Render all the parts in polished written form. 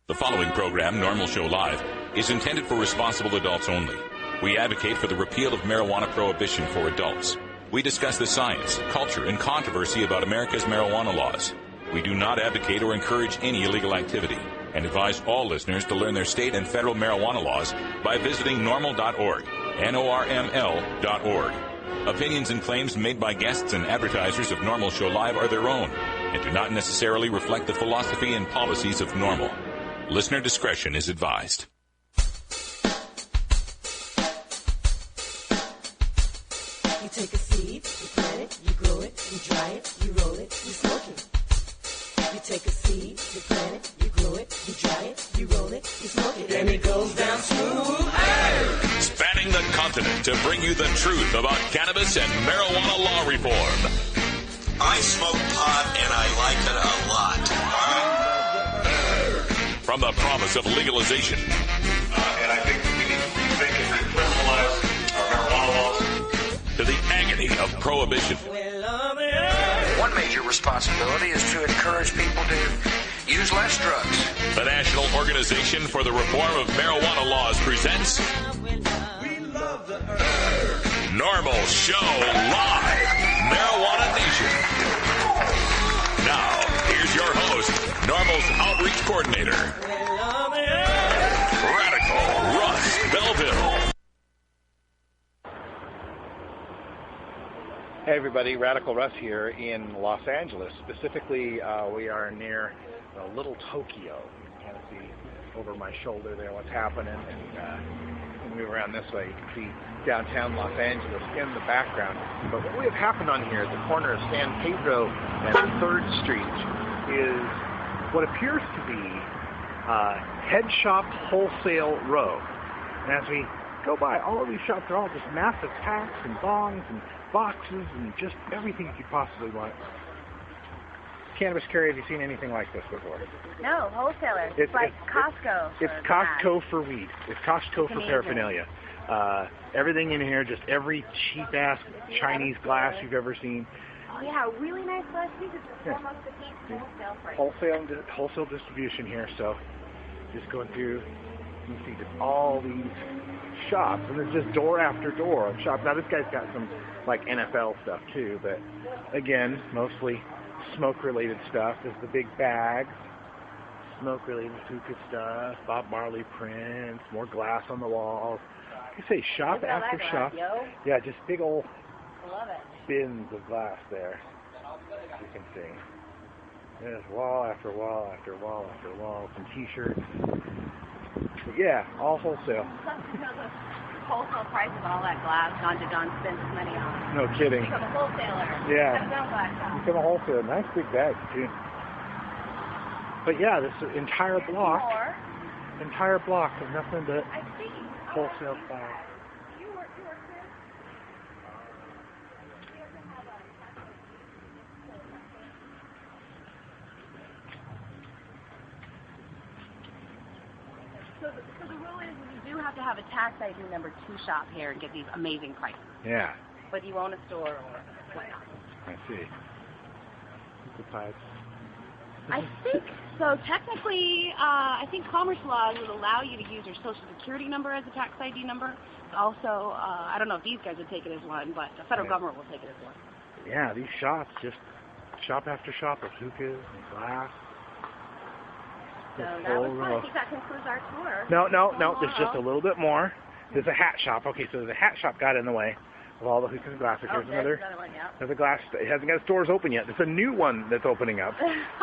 The following program, Norml Show Live, is intended for responsible adults only. We advocate for the repeal of marijuana prohibition for adults. We discuss the science, culture, and controversy about America's marijuana laws. We do not advocate or encourage any illegal activity and advise all listeners to learn their state and federal marijuana laws by visiting norml.org, Norml.org. Opinions and claims made by guests and advertisers of Norml Show Live are their own and do not necessarily reflect the philosophy and policies of Norml. Listener discretion is advised. You take a seed, you plant it, you grow it, you dry it, you roll it, you smoke it. You take a seed, you plant it, you grow it, you dry it, you roll it, you smoke it, and it goes down smooth. Hey! Spanning the continent to bring you the truth about cannabis and marijuana law reform. I smoke pot and I like it a lot. From the promise of legalization. And I think we need to rethink and decriminalize our marijuana laws. To the agony of prohibition. One major responsibility is to encourage people to use less drugs. The National Organization for the Reform of Marijuana Laws presents Norml Show Live, Marijuana Nation. Now, here's your host, Norml's outreach coordinator, Radical Russ Belville. Hey everybody, Radical Russ here in Los Angeles. Specifically, we are near Little Tokyo. You can kind of see over my shoulder there what's happening, and move around this way. You can see downtown Los Angeles in the background. But what we have happened on here at the corner of San Pedro and 3rd Street is what appears to be Head Shop Wholesale Row. And as we go by, all of these shops are all just massive packs and bongs and boxes and just everything you could possibly want. Cannabis Carrie, have you seen anything like this before? No, wholesaler. It's like Costco. It's Costco for weed. It's Costco for paraphernalia. Everything in here, just every cheap-ass Chinese glass you've ever seen. Oh, yeah, really nice glass pieces for almost the wholesale price. Wholesale distribution here, so just going through, you can see just all these shops, and there's just door after door of shops. Now, this guy's got some, like, NFL stuff, too, but, again, mostly smoke-related stuff. There's the big bags, smoke-related hookah stuff, Bob Marley prints, more glass on the walls. You say shop after shop. Yeah, just big old bins of glass there, you can see. There's wall after wall after wall after wall, some T-shirts. But yeah, all wholesale. Wholesale price of all that glass Don spends his money on. No kidding. Become a wholesaler. Yeah. Become a wholesaler. Nice big bags, too. But yeah, this entire block of nothing but wholesale bags. So the rule is you do have to have a tax ID number to shop here and get these amazing prices. Yeah. Whether you own a store or whatnot. I see. I think so. Technically, I think commerce laws would allow you to use your Social Security number as a tax ID number. Also, I don't know if these guys would take it as one, but the federal government will take it as one. Yeah, these shops, just shop after shop of hookahs and glass. So that was fun. I think that concludes our tour. No. There's just a little bit more. There's a hat shop. Okay, so the hat shop got in the way of all the hookahs and glass. Here's another one, yeah. Another glass. It hasn't got its doors open yet. There's a new one that's opening up.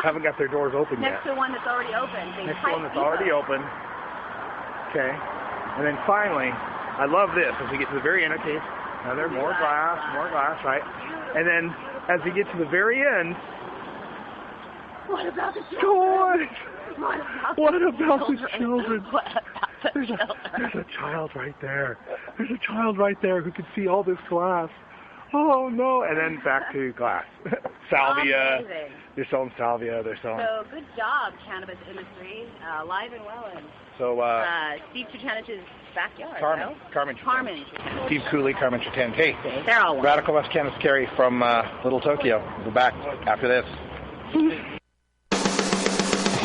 Haven't got their doors open yet. Next to one that's already open. Next to one that's already open. Okay. And then finally, I love this. As we get to the very end, okay, now there's more glass, right? And then as we get to the very end, what about the children? What about the children? There's a child right there. There's a child right there who can see all this glass. Oh, no. And then back to glass. Salvia. Amazing. They're selling salvia. So good job, cannabis industry. Alive and well. And so, Steve Chutanich's backyard. Carmen. Steve Cooley, Carmen Chutan. Hey, they're all Radical West Cannabis Carry from Little Tokyo. We'll be back after this.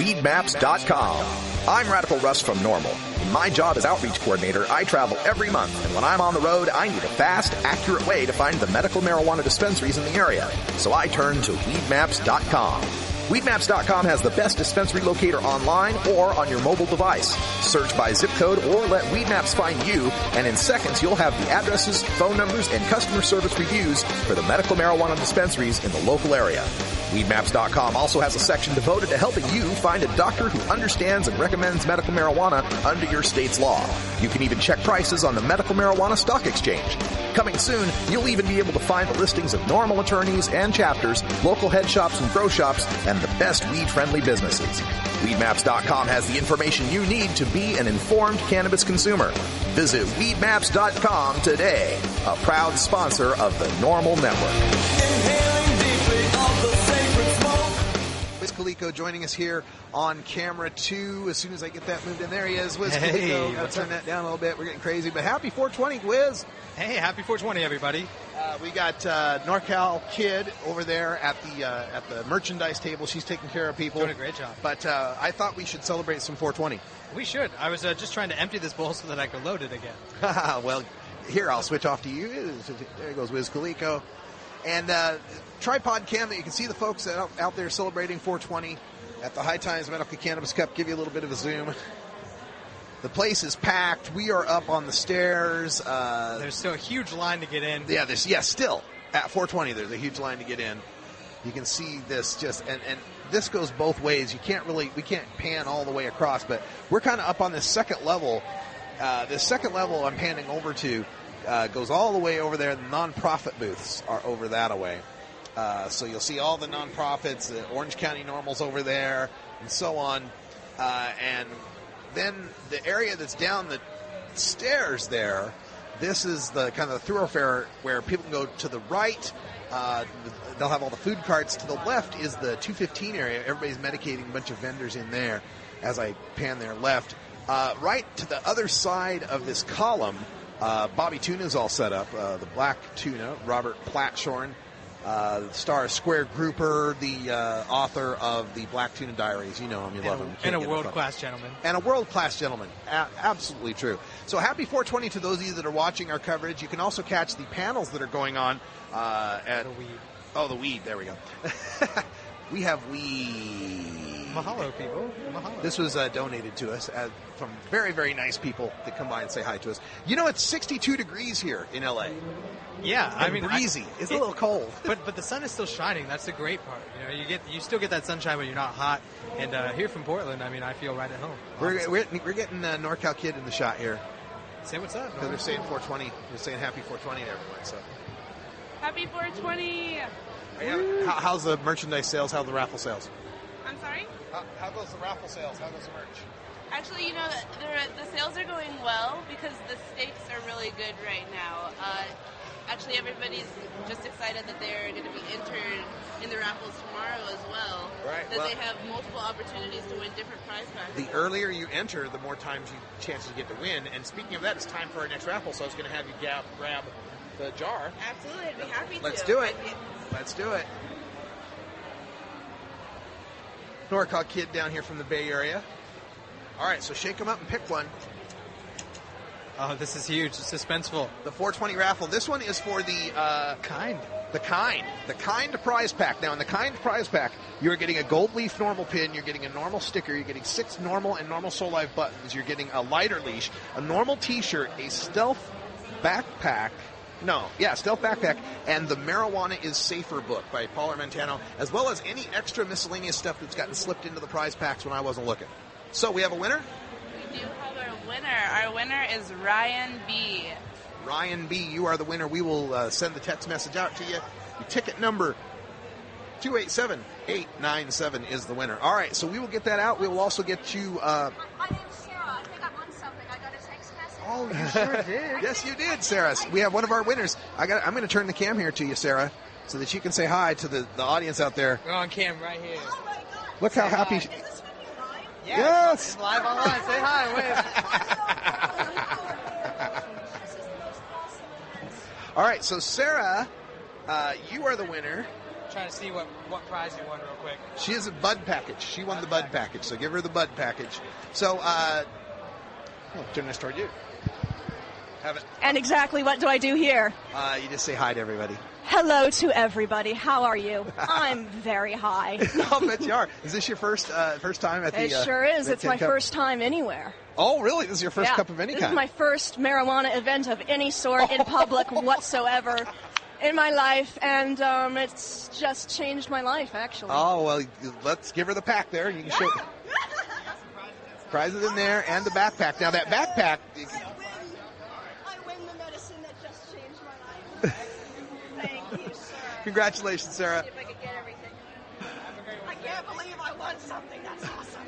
Weedmaps.com. I'm Radical Russ from Norml. In my job as outreach coordinator, I travel every month, and when I'm on the road, I need a fast, accurate way to find the medical marijuana dispensaries in the area. So I turn to weedmaps.com. Weedmaps.com has the best dispensary locator online or on your mobile device. Search by zip code or let Weedmaps find you, and in seconds you'll have the addresses, phone numbers, and customer service reviews for the medical marijuana dispensaries in the local area. Weedmaps.com also has a section devoted to helping you find a doctor who understands and recommends medical marijuana under your state's law. You can even check prices on the Medical Marijuana Stock Exchange. Coming soon, you'll even be able to find the listings of Norml attorneys and chapters, local head shops and grow shops, and the best weed-friendly businesses. Weedmaps.com has the information you need to be an informed cannabis consumer. Visit Weedmaps.com today, a proud sponsor of the Norml Network. Wiz Khalico joining us here on camera 2. As soon as I get that moved in, there he is. Wiz Khalico. Got to turn that down a little bit. We're getting crazy, but happy 420, Wiz. Hey, happy 420, everybody. We got NorCal Kid over there at the merchandise table. She's taking care of people. Doing a great job. But I thought we should celebrate some 420. We should. I was just trying to empty this bowl so that I could load it again. Well, here, I'll switch off to you. There goes Wiz Khalico. And tripod cam that you can see the folks out there celebrating 420 at the High Times Medical Cannabis Cup. Give you a little bit of a zoom. The place is packed. We are up on the stairs. There's still a huge line to get in. Yeah, still at 420 there's a huge line to get in. You can see this and this goes both ways. We can't pan all the way across, but we're kind of up on this second level. This second level I'm panning over to goes all the way over there. The nonprofit booths are over that way. So you'll see all the nonprofits. The Orange County Norml's over there, and so on. And then the area that's down the stairs there, this is the kind of the thoroughfare where people can go to the right. They'll have all the food carts. To the left is the 215 area. Everybody's medicating a bunch of vendors in there as I pan there left. Right to the other side of this column, Bobby Tuna's all set up. The Black Tuna, Robert Platshorn, the star of Square Grouper, the author of the Black Tuna Diaries. You know him, you love him. And a world-class gentleman. And a world-class gentleman. Absolutely true. So happy 420 to those of you that are watching our coverage. You can also catch the panels that are going on at... The weed. Oh, the weed. There we go. We have weed. Mahalo, people. Mahalo. This was donated to us from very, very nice people that come by and say hi to us. You know, it's 62 degrees here in L.A. Yeah, I mean, breezy. It's a little cold, but the sun is still shining. That's the great part. You know, you still get that sunshine, but you're not hot. And here from Portland, I mean, I feel right at home. We're getting NorCal Kid in the shot here. Say what's up. Because they're saying 420. They're saying happy 420 to everyone. So happy 420. How's the merchandise sales? How are the raffle sales? I'm sorry? How goes the raffle sales? How goes the merch? Actually, you know, the sales are going well because the stakes are really good right now. Actually, everybody's just excited that they're going to be entered in the raffles tomorrow as well. Right. That they have multiple opportunities to win different prize packs. The earlier you enter, the more times chances you get to win. And speaking of that, it's time for our next raffle, so I was going to have you grab the jar. Absolutely, I'd be happy to. Let's do it. Let's do it. NorCal Kid down here from the Bay Area. All right, so shake them up and pick one. Oh, this is huge. It's suspenseful. The 420 raffle. This one is for the Kind. The Kind prize pack. Now, in the Kind prize pack, you're getting a gold leaf Norml pin. You're getting a Norml sticker. You're getting 6 Norml and Norml Soul Live buttons. You're getting a lighter leash, a Norml T-shirt, a stealth backpack. Stealth backpack, and the Marijuana is Safer book by Paul Armentano, as well as any extra miscellaneous stuff that's gotten slipped into the prize packs when I wasn't looking. So we have a winner? We do have our winner. Our winner is Ryan B. Ryan B., you are the winner. We will send the text message out to you. Your ticket number 287897 is the winner. All right, so we will get that out. We will also get you... My name's Sarah. I think I won something. I got a text message. Oh, you sure did. Yes, you did, Sarah. We have one of our winners. I'm going to turn the cam here to you, Sarah, so that you can say hi to the audience out there. We're on cam right here. Oh, my God. Look how happy... Is this going to be live? Yes. It's live online. Say hi, Wiz. All right, so Sarah, you are the winner. trying to see what prize you won real quick. She is a bud package. She won the bud package, so give her the bud package. So, turn this toward you. Have it. And exactly what do I do here? You just say hi to everybody. Hello to everybody. How are you? I'm very high. I'll bet you are. Is this your first time at the? It sure is. the It's my Tin Cup? first time anywhere. Oh, really? This is your first Yeah. cup of any This kind? is my first marijuana event of any sort in public whatsoever in my life, and it's just changed my life, actually. Oh, well, let's give her the pack there. You can show prizes in there and the backpack. Now, that backpack... I win the medicine that just changed my life. Thank you, sir. Congratulations, Sarah. See if I can get everything. I can't believe I won something. That's awesome.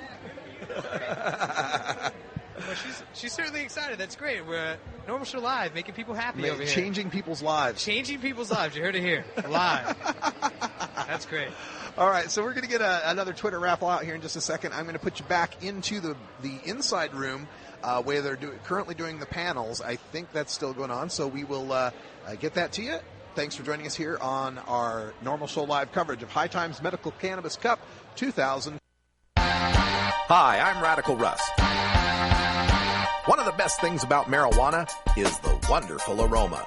Well, she's certainly excited. That's great. We're Norml Show Live, making people happy over here. Changing people's lives. Changing people's lives. You heard it here. Live. That's great. All right, so we're going to get another Twitter raffle out here in just a second. I'm going to put you back into the inside room where they're currently doing the panels. I think that's still going on, so we will get that to you. Thanks for joining us here on our Norml Show Live coverage of High Times Medical Cannabis Cup 2000. Hi, I'm Radical Russ. One of the best things about marijuana is the wonderful aroma.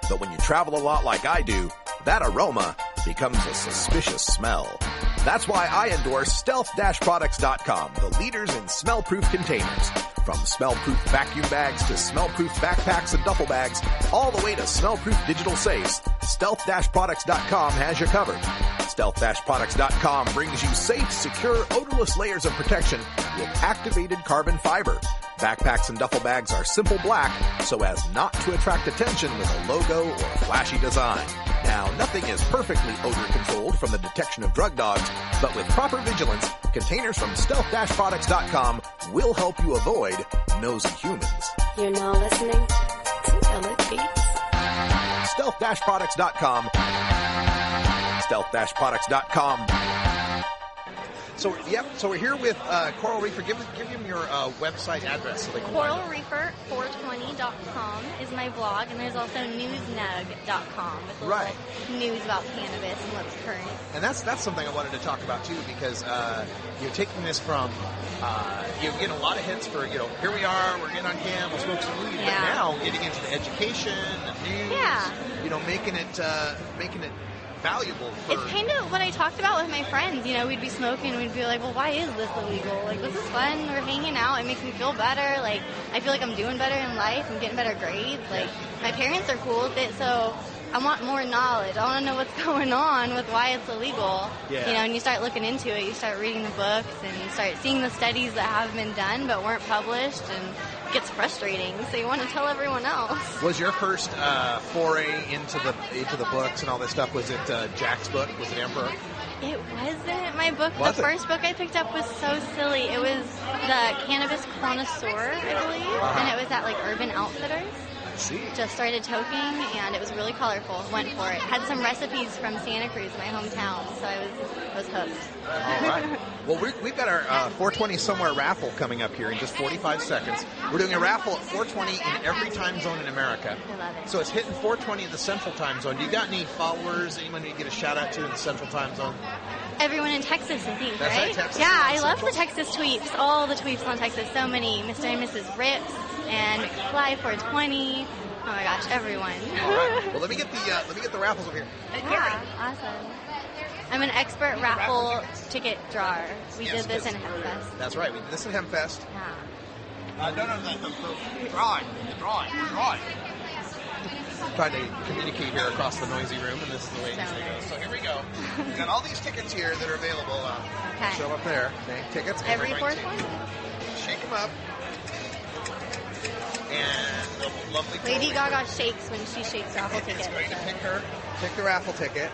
But when you travel a lot like I do, that aroma becomes a suspicious smell. That's why I endorse stealth-products.com, the leaders in smell-proof containers. From smell-proof vacuum bags to smell-proof backpacks and duffel bags, all the way to smell-proof digital safes, stealth-products.com has you covered. Stealth-products.com brings you safe, secure, odorless layers of protection with activated carbon fiber. Backpacks and duffel bags are simple black so as not to attract attention with a logo or a flashy design. Now, nothing is perfectly odor controlled from the detection of drug dogs, but with proper vigilance, containers from stealth-products.com will help you avoid nosy humans. You're now listening to Elliot Beats. Stealth-products.com. Stealth-products.com. So we're here with Coral Reefer. Give them your website address so they can find it. CoralReefer420.com is my blog, and there's also newsnug.com with a little news about cannabis and what's current. And that's something I wanted to talk about too, because you're taking this from you're getting a lot of hits for here we are, we're getting on cam, we'll smoke some weed, but now getting into the education, the news, making it valuable. It's kind of what I talked about with my friends. We'd be smoking and we'd be like, well, why is this illegal? Like, this is fun. We're hanging out. It makes me feel better. Like, I feel like I'm doing better in life. I'm getting better grades. Like, my parents are cool with it, so I want more knowledge. I want to know what's going on with why it's illegal. Yeah. And you start looking into it. You start reading the books and you start seeing the studies that have been done but weren't published, and it gets frustrating. So you want to tell everyone else. Was your first foray into the books and all this stuff? Was it Jack's book? Was it Emperor? It wasn't my book. Was the it? first book I picked up was so silly. It was the Cannabis Connoisseur, I believe, and it was at Urban Outfitters. See. Just started toking, and it was really colorful. Went for it. Had some recipes from Santa Cruz, my hometown, so I was hooked. All right. Well, we've got our 420 Somewhere raffle coming up here in just 45 seconds. We're doing a raffle at 420 in every time zone in America. I love it. So it's hitting 420 in the Central Time Zone. Do you got any followers, anyone you get a shout out to in the Central Time Zone? Everyone in Texas, I think, That's right, Texas. Yeah, I love Central. the Texas tweets. All the tweets on Texas. So many. Mr. and Mrs. Rips and McFly 420. Oh my gosh, everyone. All right. Well, let me get the raffles over here. Yeah, awesome. I'm an expert raffle ticket drawer. We did this in Hempfest. That's right. We did this in Hempfest. Yeah. The drawing. Trying to communicate here across the noisy room, and this is the way it usually goes. So here we go. We've got all these tickets here that are available. Show up there. Okay, tickets. Every fourth one? Shake them up. And the lovely Lady Gaga shakes when she shakes raffle tickets. It's going to pick the raffle ticket,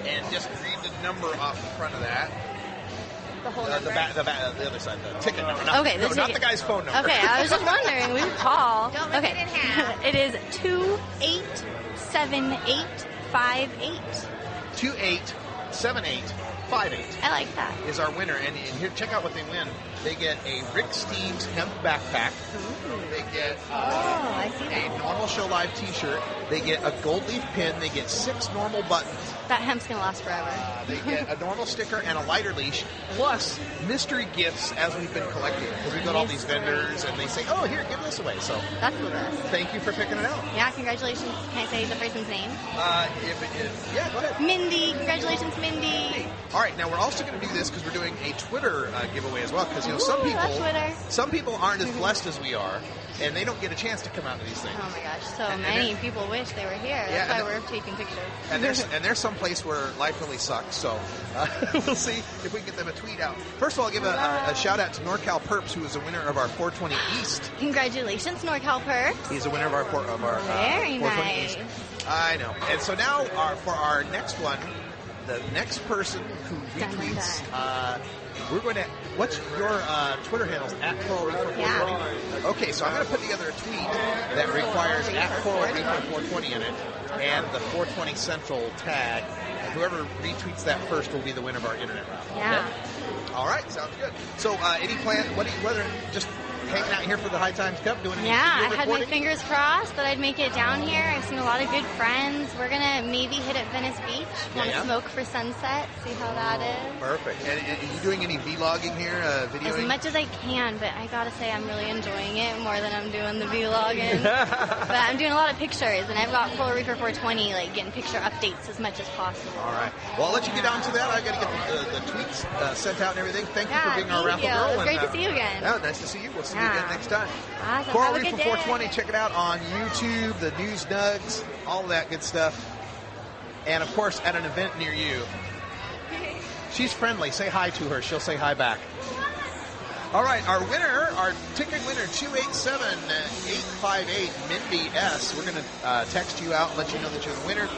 and just read the number off the front of that. The whole number? The other side, the ticket number. Not the guy's phone number. Okay, I was just wondering. We would call. Don't rip it in half. It is 287858. 287858. I like that. Is our winner, and here, check out what they win. They get a Rick Steves hemp backpack. They get I see a Norml Show Live t-shirt. They get a gold leaf pin. They get 6 Norml buttons. That hemp's going to last forever. They get a Norml sticker and a lighter leash, plus mystery gifts as we've been collecting. Because we got all these vendors, and they say, oh, here, give this away. So that's the best. Thank you for picking it out. Yeah, congratulations. Can I say the person's name? If it is, yeah, go ahead. Mindy. Congratulations, Mindy. All right, now we're also going to do this because we're doing a Twitter giveaway as well. Because some people aren't as blessed as we are, and they don't get a chance to come out to these things. Oh my gosh, so many people wish they were here. That's why we're taking pictures. And there's some place where life really sucks. So we'll see if we can get them a tweet out. First of all, I'll give a shout out to NorCal Perps, who is a winner of our 420 East. Congratulations, NorCal Perps. He's a winner of our Very 420 nice. East. I know. And so now for our next one, the next person who retweets, we're going to. What's your Twitter handles? @CoralReaper420. Okay, so I'm going to put together a tweet that requires @CoralReaper420 in it and the 420 Central tag. And whoever retweets that first will be the winner of our internet raffle. Yeah. Okay? All right, sounds good. So, any plan? Whether just hanging out here for the High Times Cup, doing any I video had my recording? fingers crossed that I'd make it down here. I've seen a lot of good friends. We're going to maybe hit at Venice Beach. Want to smoke for sunset, see how that is. Perfect. And are you doing any vlogging here, videoing? As much as I can, but I got to say I'm really enjoying it more than I'm doing the vlogging. But I'm doing a lot of pictures, and I've got Coral Reaper 420, like getting picture updates as much as possible. All right. Well, I'll let you get down to that. I've got to get the tweets sent out and everything. Thank you for being our raffle girl. It was great to see you again. Yeah, nice to see you. We'll see you again next time. Awesome. Coral Have a Reaper good day. 420. Check it out on YouTube, the News Nugs, all of that good stuff. And, of course, at an event near you. She's friendly. Say hi to her. She'll say hi back. All right, our ticket winner, 287-858, Mindy S. We're going to text you out and let you know that you're the winner.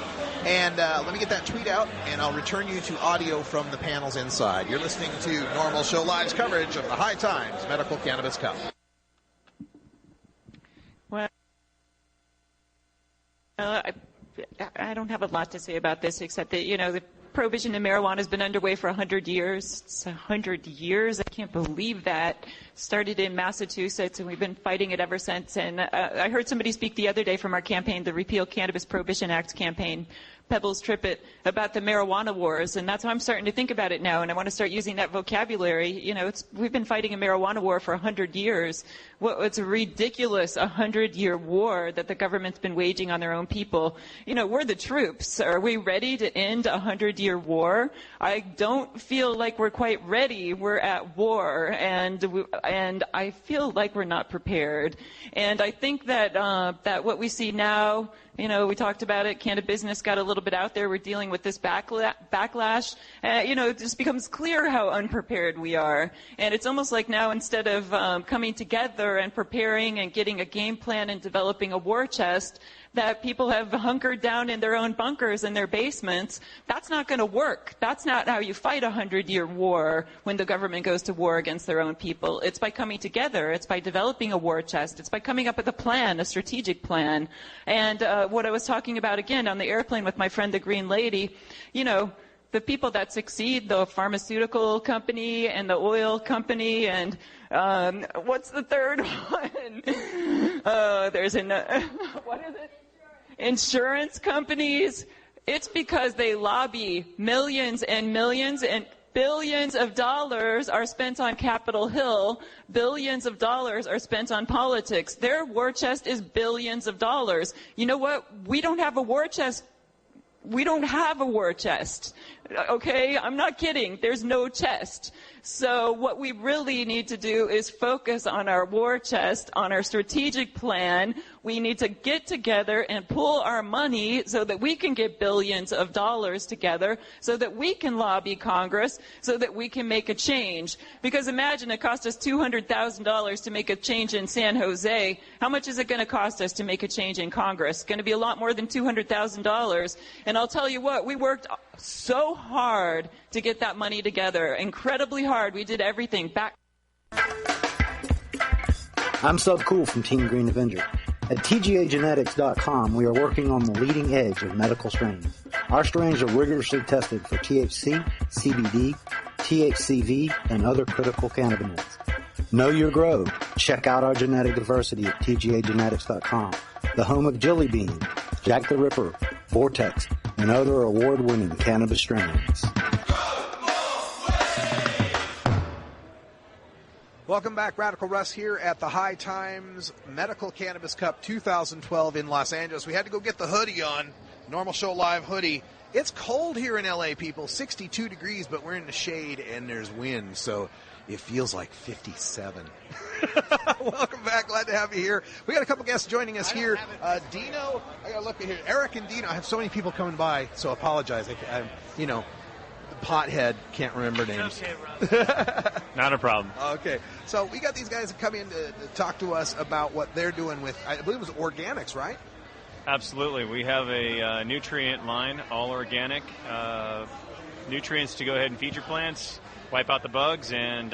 And let me get that tweet out, and I'll return you to audio from the panels inside. You're listening to Norml Show Live's coverage of the High Times Medical Cannabis Cup. Well, I don't have a lot to say about this except that, the prohibition of marijuana has been underway for 100 years. It's 100 years. I can't believe that. Started in Massachusetts, and we've been fighting it ever since. And I heard somebody speak the other day from our campaign, the Repeal Cannabis Prohibition Act campaign, Pebbles Trippett, about the marijuana wars. And that's how I'm starting to think about it now, and I want to start using that vocabulary. We've been fighting a marijuana war for 100 years. It's a ridiculous 100-year war that the government's been waging on their own people. We're the troops. Are we ready to end a 100-year war? I don't feel like we're quite ready. We're at war, and I feel like we're not prepared. And I think that that what we see now, we talked about it. Cannabis got a little bit out there. We're dealing with this backlash. It just becomes clear how unprepared we are. And it's almost like now, instead of coming together and preparing and getting a game plan and developing a war chest, that people have hunkered down in their own bunkers in their basements. That's not going to work. That's not how you fight a 100-year war when the government goes to war against their own people. It's by coming together. It's by developing a war chest. It's by coming up with a plan, a strategic plan. And what I was talking about again on the airplane with my friend, the Green Lady, the people that succeed, the pharmaceutical company and the oil company and what's the third one? What is it? Insurance companies. It's because they lobby. Millions and millions and billions of dollars are spent on Capitol Hill. Billions of dollars are spent on politics. Their war chest is billions of dollars. You know what? We don't have a war chest. We don't have a war chest. Okay? I'm not kidding. There's no chest. So what we really need to do is focus on our war chest, on our strategic plan. We need to get together and pool our money so that we can get billions of dollars together, so that we can lobby Congress, so that we can make a change. Because imagine it cost us $200,000 to make a change in San Jose. How much is it going to cost us to make a change in Congress? It's going to be a lot more than $200,000. And I'll tell you what, we worked so hard to get that money together, incredibly hard. We did everything back. I'm Sub Cool from Team Green Avenger. At TGAgenetics.com, we are working on the leading edge of medical strains. Our strains are rigorously tested for THC, CBD, THCV, and other critical cannabinoids. Know your grow. Check out our genetic diversity at tgagenetics.com, the home of Jelly Bean, Jack the Ripper, Vortex, and other award-winning cannabis strains. Welcome back. Radical Russ here at the High Times Medical Cannabis Cup 2012 in Los Angeles. We had to go get the hoodie on, Norml Show Live hoodie. It's cold here in LA, people, 62 degrees, but we're in the shade and there's wind, so it feels like 57. Welcome back. Glad to have you here. We got a couple guests joining us here. Dino, I got to look at here. Eric and Dino. I have so many people coming by, so apologize. I'm pothead, can't remember names. Not a problem. Okay. So we got these guys that come in to talk to us about what they're doing with, I believe it was organics, right? Absolutely. We have a nutrient line, all organic. Nutrients to go ahead and feed your plants, wipe out the bugs, and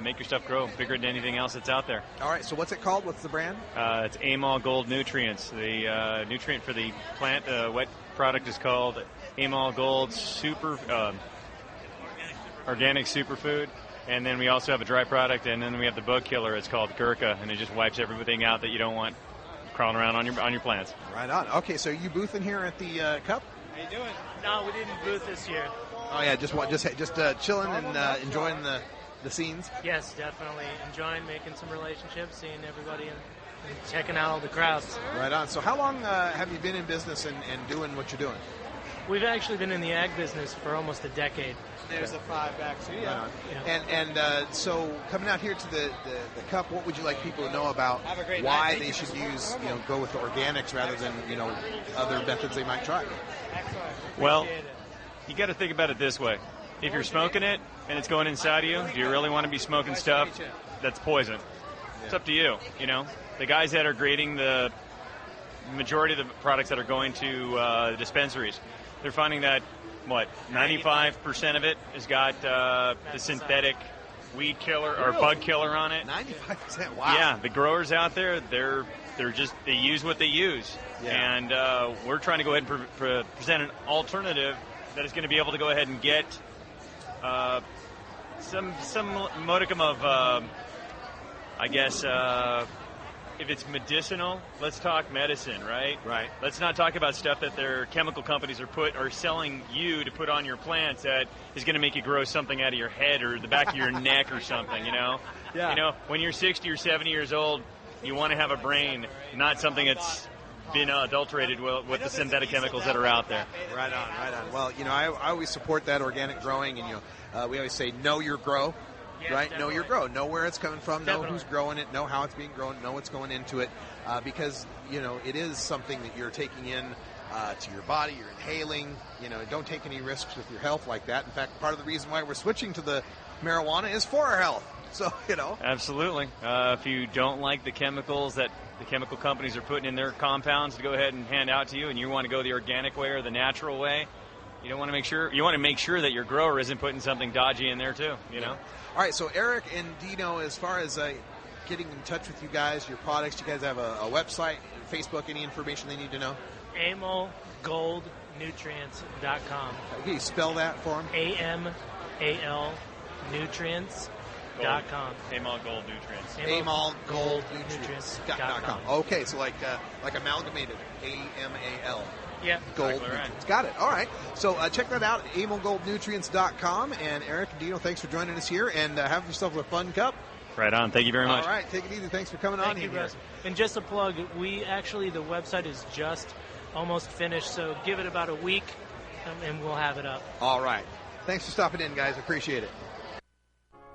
make your stuff grow bigger than anything else that's out there. All right, so what's it called? What's the brand? It's Amol Gold Nutrients. The nutrient for the plant wet product is called Amol Gold Super Organic Superfood. And then we also have a dry product, and then we have the bug killer. It's called Gurkha, and it just wipes everything out that you don't want crawling around on your plants. Right on. Okay, so you boothing here at the Cup? How you doing? No, we didn't booth this year. Oh yeah, just chilling and enjoying the scenes. Yes, definitely enjoying making some relationships, seeing everybody, and checking out all the crowds. Right on. So how long have you been in business and doing what you're doing? We've actually been in the ag business for almost a decade. There's a 5 back too. Yeah. And so coming out here to the Cup, what would you like people to know about why they should use go with the organics rather than other methods they might try? Well, you got to think about it this way: if you're smoking it and it's going inside of you, do you really want to be smoking stuff that's poison? It's up to you. The guys that are grading the majority of the products that are going to the dispensaries, they're finding that 95% of it has got the synthetic weed killer or bug killer on it. 95%. Wow. Yeah, the growers out there, they use what they use, and we're trying to go ahead and present an alternative that is going to be able to go ahead and get some modicum of, if it's medicinal, let's talk medicine, right? Right. Let's not talk about stuff that their chemical companies are selling you to put on your plants that is going to make you grow something out of your head or the back of your neck or something, Yeah. When you're 60 or 70 years old, you want to have a brain, not something that's been adulterated with the synthetic chemicals that are out there. Right on. Well, I always support that organic growing, and we always say know your grow. Yes, right? definitely. Know your grow. Know where it's coming from. Definitely. Know who's growing it. Know how it's being grown. Know what's going into it. Because, it is something that you're taking in to your body. You're inhaling. Don't take any risks with your health like that. In fact, part of the reason why we're switching to the marijuana is for our health. So, Absolutely. If you don't like the chemicals that the chemical companies are putting in their compounds to go ahead and hand out to you, and you want to go the organic way or the natural way, you want to make sure that your grower isn't putting something dodgy in there too, All right, so Eric and Dino, as far as getting in touch with you guys, your products, you guys have a website, Facebook, any information they need to know? AmolGoldNutrients.com. Okay, spell that for them. AMAL Nutrients.com. Amol Gold Nutrients. AmolGoldNutrients.com. Okay, so like amalgamated, AMAL. Yeah. Gold exactly right. Nutrients. Got it. All right. So check that out, AmolGoldNutrients.com. And Eric and Dino, thanks for joining us here, and have yourself a fun cup. Right on. Thank you very much. All right. Take it easy. Thanks for coming on Thank you, here. Russ. And just a plug, the website is just almost finished, so give it about a week, and we'll have it up. All right. Thanks for stopping in, guys. Appreciate it.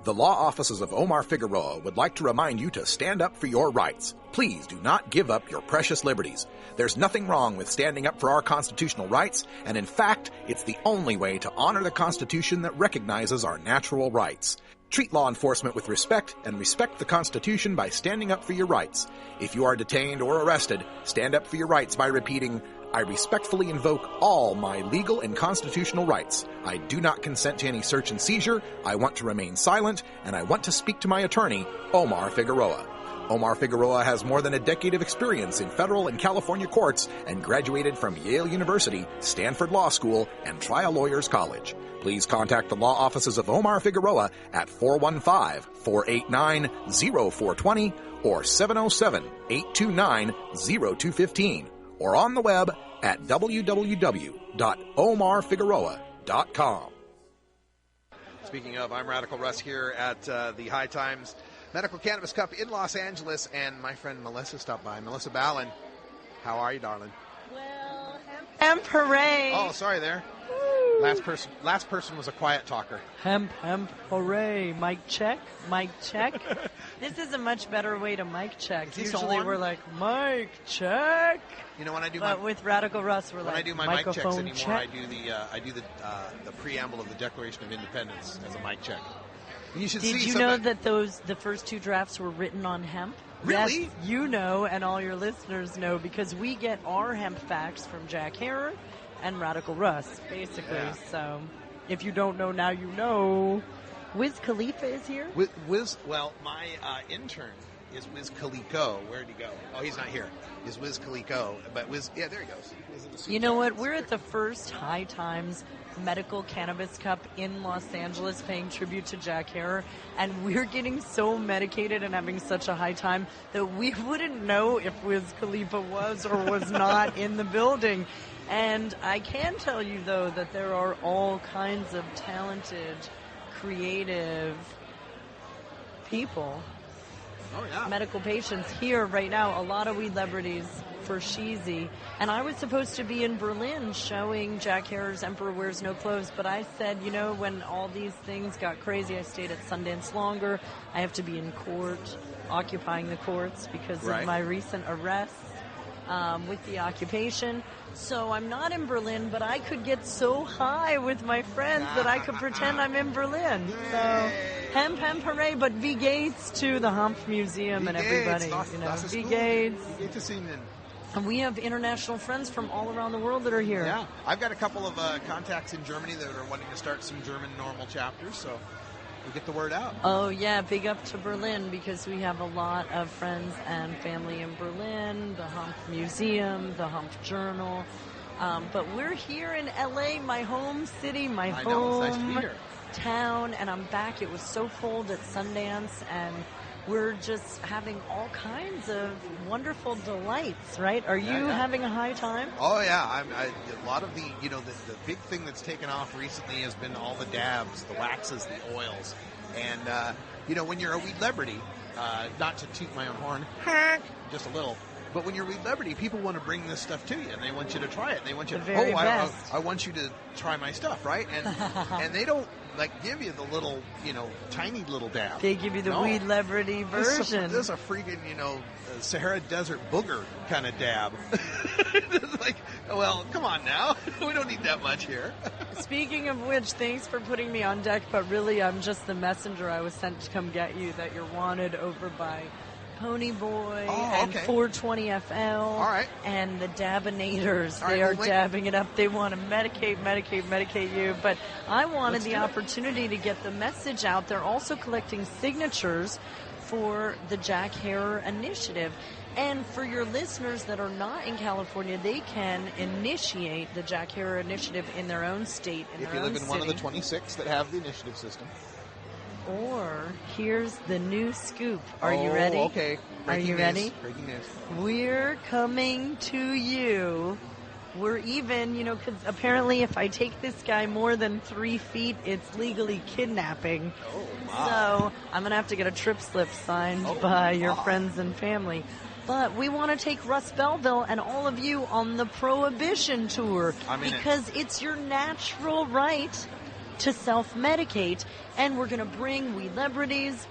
The law offices of Omar Figueroa would like to remind you to stand up for your rights. Please do not give up your precious liberties. There's nothing wrong with standing up for our constitutional rights, and in fact, it's the only way to honor the Constitution that recognizes our natural rights. Treat law enforcement with respect and respect the Constitution by standing up for your rights. If you are detained or arrested, stand up for your rights by repeating, I respectfully invoke all my legal and constitutional rights. I do not consent to any search and seizure. I want to remain silent, and I want to speak to my attorney, Omar Figueroa. Omar Figueroa has more than a decade of experience in federal and California courts and graduated from Yale University, Stanford Law School, and Trial Lawyers College. Please contact the law offices of Omar Figueroa at 415-489-0420 or 707-829-0215 or on the web at www.omarfigueroa.com. Speaking of, I'm Radical Russ here at the High Times Medical Cannabis Cup in Los Angeles, and my friend Melissa stopped by. Melissa Ballin, how are you, darling? Well, hemp hooray. Oh, sorry there. Last person was a quiet talker. Hemp hooray. Mic check. This is a much better way to mic check. Usually we're like, mic check. You know, when I do with Radical Russ, we're when like, I do my mic checks anymore, check. I do the preamble of the Declaration of Independence as a mic check. And you should Did see you know that the first two drafts were written on hemp? Really? Yes, you know, and all your listeners know, because we get our hemp facts from Jack Herer and Radical Russ, basically. Yeah. So, if you don't know now, you know. Wiz Khalifa is here. My intern is Wiz Khalico. Where'd he go? Oh, he's not here. Is Wiz Khalico? But Wiz, yeah, there he goes. You know what? We're at the first High Times Medical Cannabis Cup in Los Angeles, paying tribute to Jack Herer, and we're getting so medicated and having such a high time that we wouldn't know if Wiz Khalifa was or was not in the building. And I can tell you, though, that there are all kinds of talented, creative people, medical patients here right now. A lot of weed celebrities for Sheezy. And I was supposed to be in Berlin showing Jack Herer's Emperor Wears No Clothes, but I said, you know, when all these things got crazy, I stayed at Sundance longer. I have to be in court, occupying the courts because of my recent arrests with the occupation. So I'm not in Berlin, but I could get so high with my friends that I could pretend I'm in Berlin. So hemp hooray, but V Gates to the Humph Museum and everybody. V Gates. And we have international friends from all around the world that are here. Yeah, I've got a couple of contacts in Germany that are wanting to start some German Norml chapters, so we'll get the word out. Oh, yeah, big up to Berlin, because we have a lot of friends and family in Berlin, the Humph Museum, the Humph Journal. But we're here in L.A., my home city, my home nice to be here. Town, and I'm back. It was so cold at Sundance, and we're just having all kinds of wonderful delights, right? Are you having a high time? Oh, yeah. A lot of the big thing that's taken off recently has been all the dabs, the waxes, the oils. And, when you're a weed celebrity, not to toot my own horn, just a little, but when you're a weed celebrity, people want to bring this stuff to you, and they want you to try it. They want you I want you to try my stuff, right? And they don't, give you the little, tiny little dab. They give you the weed celebrity version. This is a freaking, Sahara Desert booger kind of dab. Well, come on now. We don't need that much here. Speaking of which, thanks for putting me on deck, but really I'm just the messenger. I was sent to come get you, that you're wanted over by Ponyboy and 420 FL and the Dabinators. They are dabbing it up. They want to medicate you. But I wanted the opportunity to get the message out. They're also collecting signatures for the Jack Herer Initiative. And for your listeners that are not in California, they can initiate the Jack Herer Initiative in their own state, in their own city. If you live in one of the 26 that have the initiative system. Or here's the new scoop. Are you ready? Okay. Are you ready? Breaking news. We're coming to you. We're even, because apparently if I take this guy more than 3 feet, it's legally kidnapping. Oh, wow. So I'm going to have to get a trip slip signed by your friends and family. But we want to take Russ Belville and all of you on the Prohibition Tour. Because it's your natural right to self-medicate, and we're going to bring weed celebrities,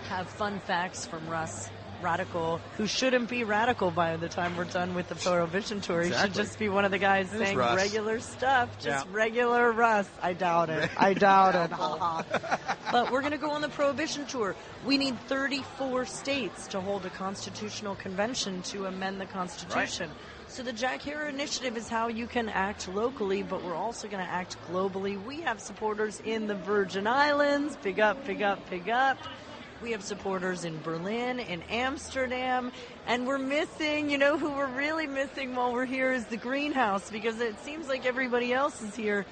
have fun facts from Russ Radical, who shouldn't be radical by the time we're done with the Prohibition Tour. He should just be one of the guys saying regular stuff, regular Russ. I doubt it. But we're going to go on the Prohibition Tour. We need 34 states to hold a constitutional convention to amend the Constitution. So the Jack Herer Initiative is how you can act locally, but we're also going to act globally. We have supporters in the Virgin Islands. Big up. We have supporters in Berlin, in Amsterdam, and we're missing, who we're really missing while we're here is the greenhouse, because it seems like everybody else is here.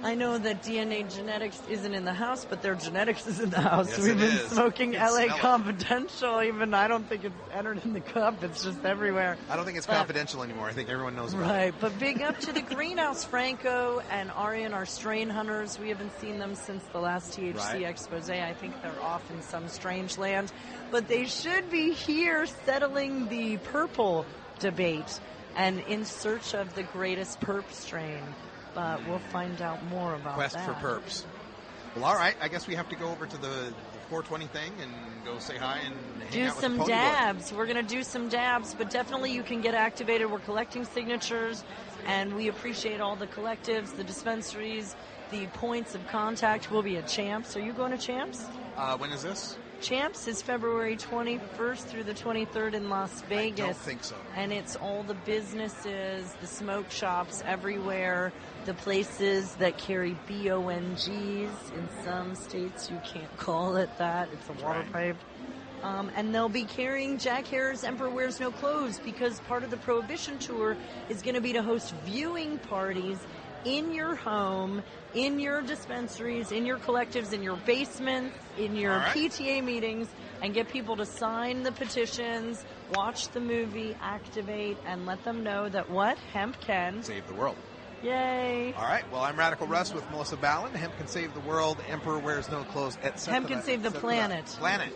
I know that DNA Genetics isn't in the house, but their genetics is in the house. Yes, We've been is. smoking LA Smell it. Confidential. Even I don't think it's entered in the cup. It's just everywhere. I don't think it's confidential anymore. I think everyone knows about it. Right, but big up to the greenhouse. Franco and Arian are strain hunters. We haven't seen them since the last THC expose. I think they're off in some strange land. But they should be here settling the purple debate and in search of the greatest perp strain. But we'll find out more about Quest that. for perps. Well, all right. I guess we have to go over to the 420 thing and go say hi and hang Do out with some the Pony dabs. We're going to do some dabs, but definitely you can get activated. We're collecting signatures, and we appreciate all the collectives, the dispensaries, the points of contact. We'll be at Champs. Are you going to Champs? When is this? Champs is February 21st through the 23rd in Las Vegas. I don't think so. And it's all the businesses, the smoke shops everywhere, the places that carry BONGs. In some states, you can't call it that. It's a water pipe. And they'll be carrying Jack Harris Emperor Wears No Clothes, because part of the Prohibition Tour is going to be to host viewing parties in your home, in your dispensaries, in your collectives, in your basements, in your PTA meetings, and get people to sign the petitions, watch the movie, activate, and let them know that what? Hemp can save the world. Yay. All right. Well, I'm Radical Russ with Melissa Ballin. Hemp can save the world. Emperor Wears No Clothes, etc. Hemp can save the planet. Hemp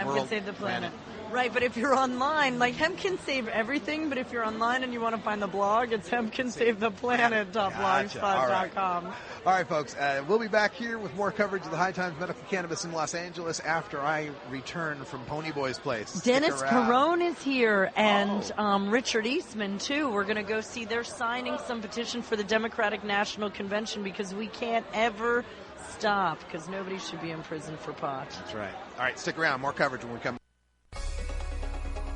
World, can save the planet. planet. Right, but if you're online, like Hemp can save everything, but if you're online and you want to find the blog, it's hempcansavetheplanet.blogspot.com. All right, folks. We'll be back here with more coverage of the High Times Medical Cannabis in Los Angeles after I return from Ponyboy's place. Dennis Stick around. Perone is here, and Richard Eastman, too. We're going to go see. They're signing some petition for the Democratic National Convention because we can't ever stop, because nobody should be in prison for pot. That's right. All right, stick around. More coverage when we come.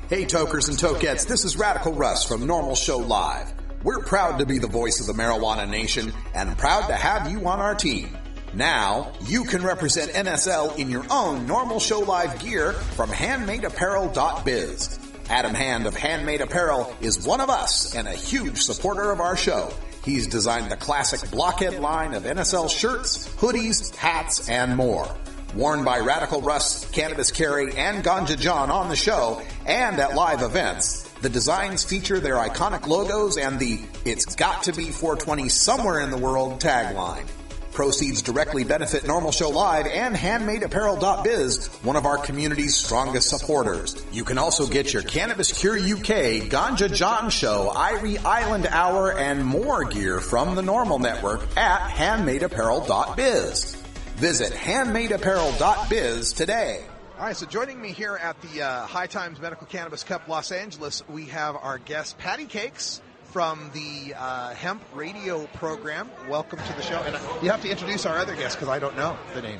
Hey, tokers and tokettes, this is Radical Russ from Norml Show Live. We're proud to be the voice of the marijuana nation and proud to have you on our team. Now, you can represent NSL in your own Norml Show Live gear from handmadeapparel.biz. Adam Hand of Handmade Apparel is one of us and a huge supporter of our show. He's designed the classic blockhead line of NSL shirts, hoodies, hats, and more. Worn by Radical Russ, Cannabis Carey, and Ganja John on the show and at live events, the designs feature their iconic logos and the "It's got to be 420 somewhere in the world" tagline. Proceeds directly benefit Norml Show Live and HandmadeApparel.biz, one of our community's strongest supporters. You can also get your Cannabis Cure UK, Ganja John Show, Irie Island Hour, and more gear from the Norml Network at HandmadeApparel.biz. Visit HandmadeApparel.biz today. All right, so joining me here at the High Times Medical Cannabis Cup Los Angeles, we have our guest, Patty Cakes, from the Hemp Radio program. Welcome to the show. And you have to introduce our other guest because I don't know the name.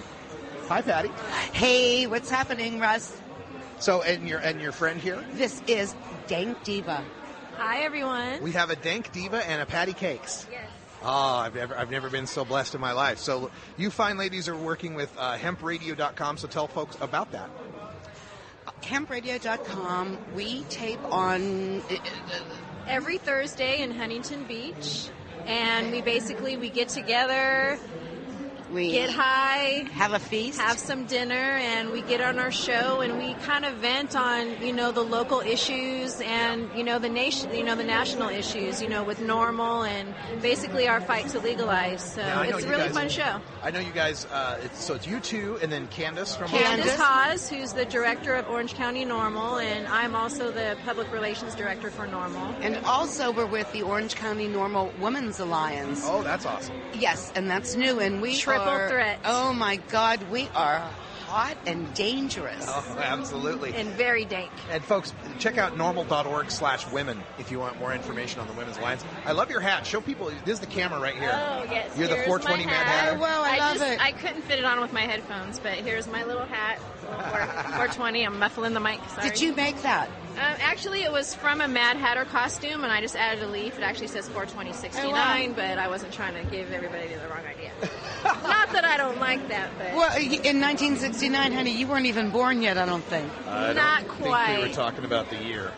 Hi, Patty. Hey, what's happening, Russ? So, and your friend here? This is Dank Diva. Hi, everyone. We have a Dank Diva and a Patty Cakes. Yes. Oh, I've never been so blessed in my life. So you fine ladies are working with hempradio.com, so tell folks about that. Hempradio.com, we tape on every Thursday in Huntington Beach, and we get together, we get high, have a feast, have some dinner, and we get on our show and we kind of vent on, the local issues and, the nation, the national issues, with Norml and basically our fight to legalize. So it's a really fun show. I know you guys, it's you two and then Candace from Candace Haas, who's the director of Orange County Norml, and I'm also the public relations director for Norml. And also we're with the Orange County Norml Women's Alliance. Oh, that's awesome. Yes, and that's new, and we Triple threat. Oh my God, we are hot and dangerous. Oh, absolutely. And very dank. And folks, check out norml.org/women if you want more information on the Women's Alliance. I love your hat. Show people, this is the camera right here. Oh, yes. You're the 420 Mad Hatter. Oh, wow, I love it. I couldn't fit it on with my headphones, but here's my little hat. 420, I'm muffling the mic, sorry. Did you make that? Actually, it was from a Mad Hatter costume, and I just added a leaf. It actually says 42069, Oh, wow. but I wasn't trying to give everybody the wrong idea. Not that I don't like that, but... Well, in 1969, honey, you weren't even born yet, I don't think. Not think quite. we were talking about the year.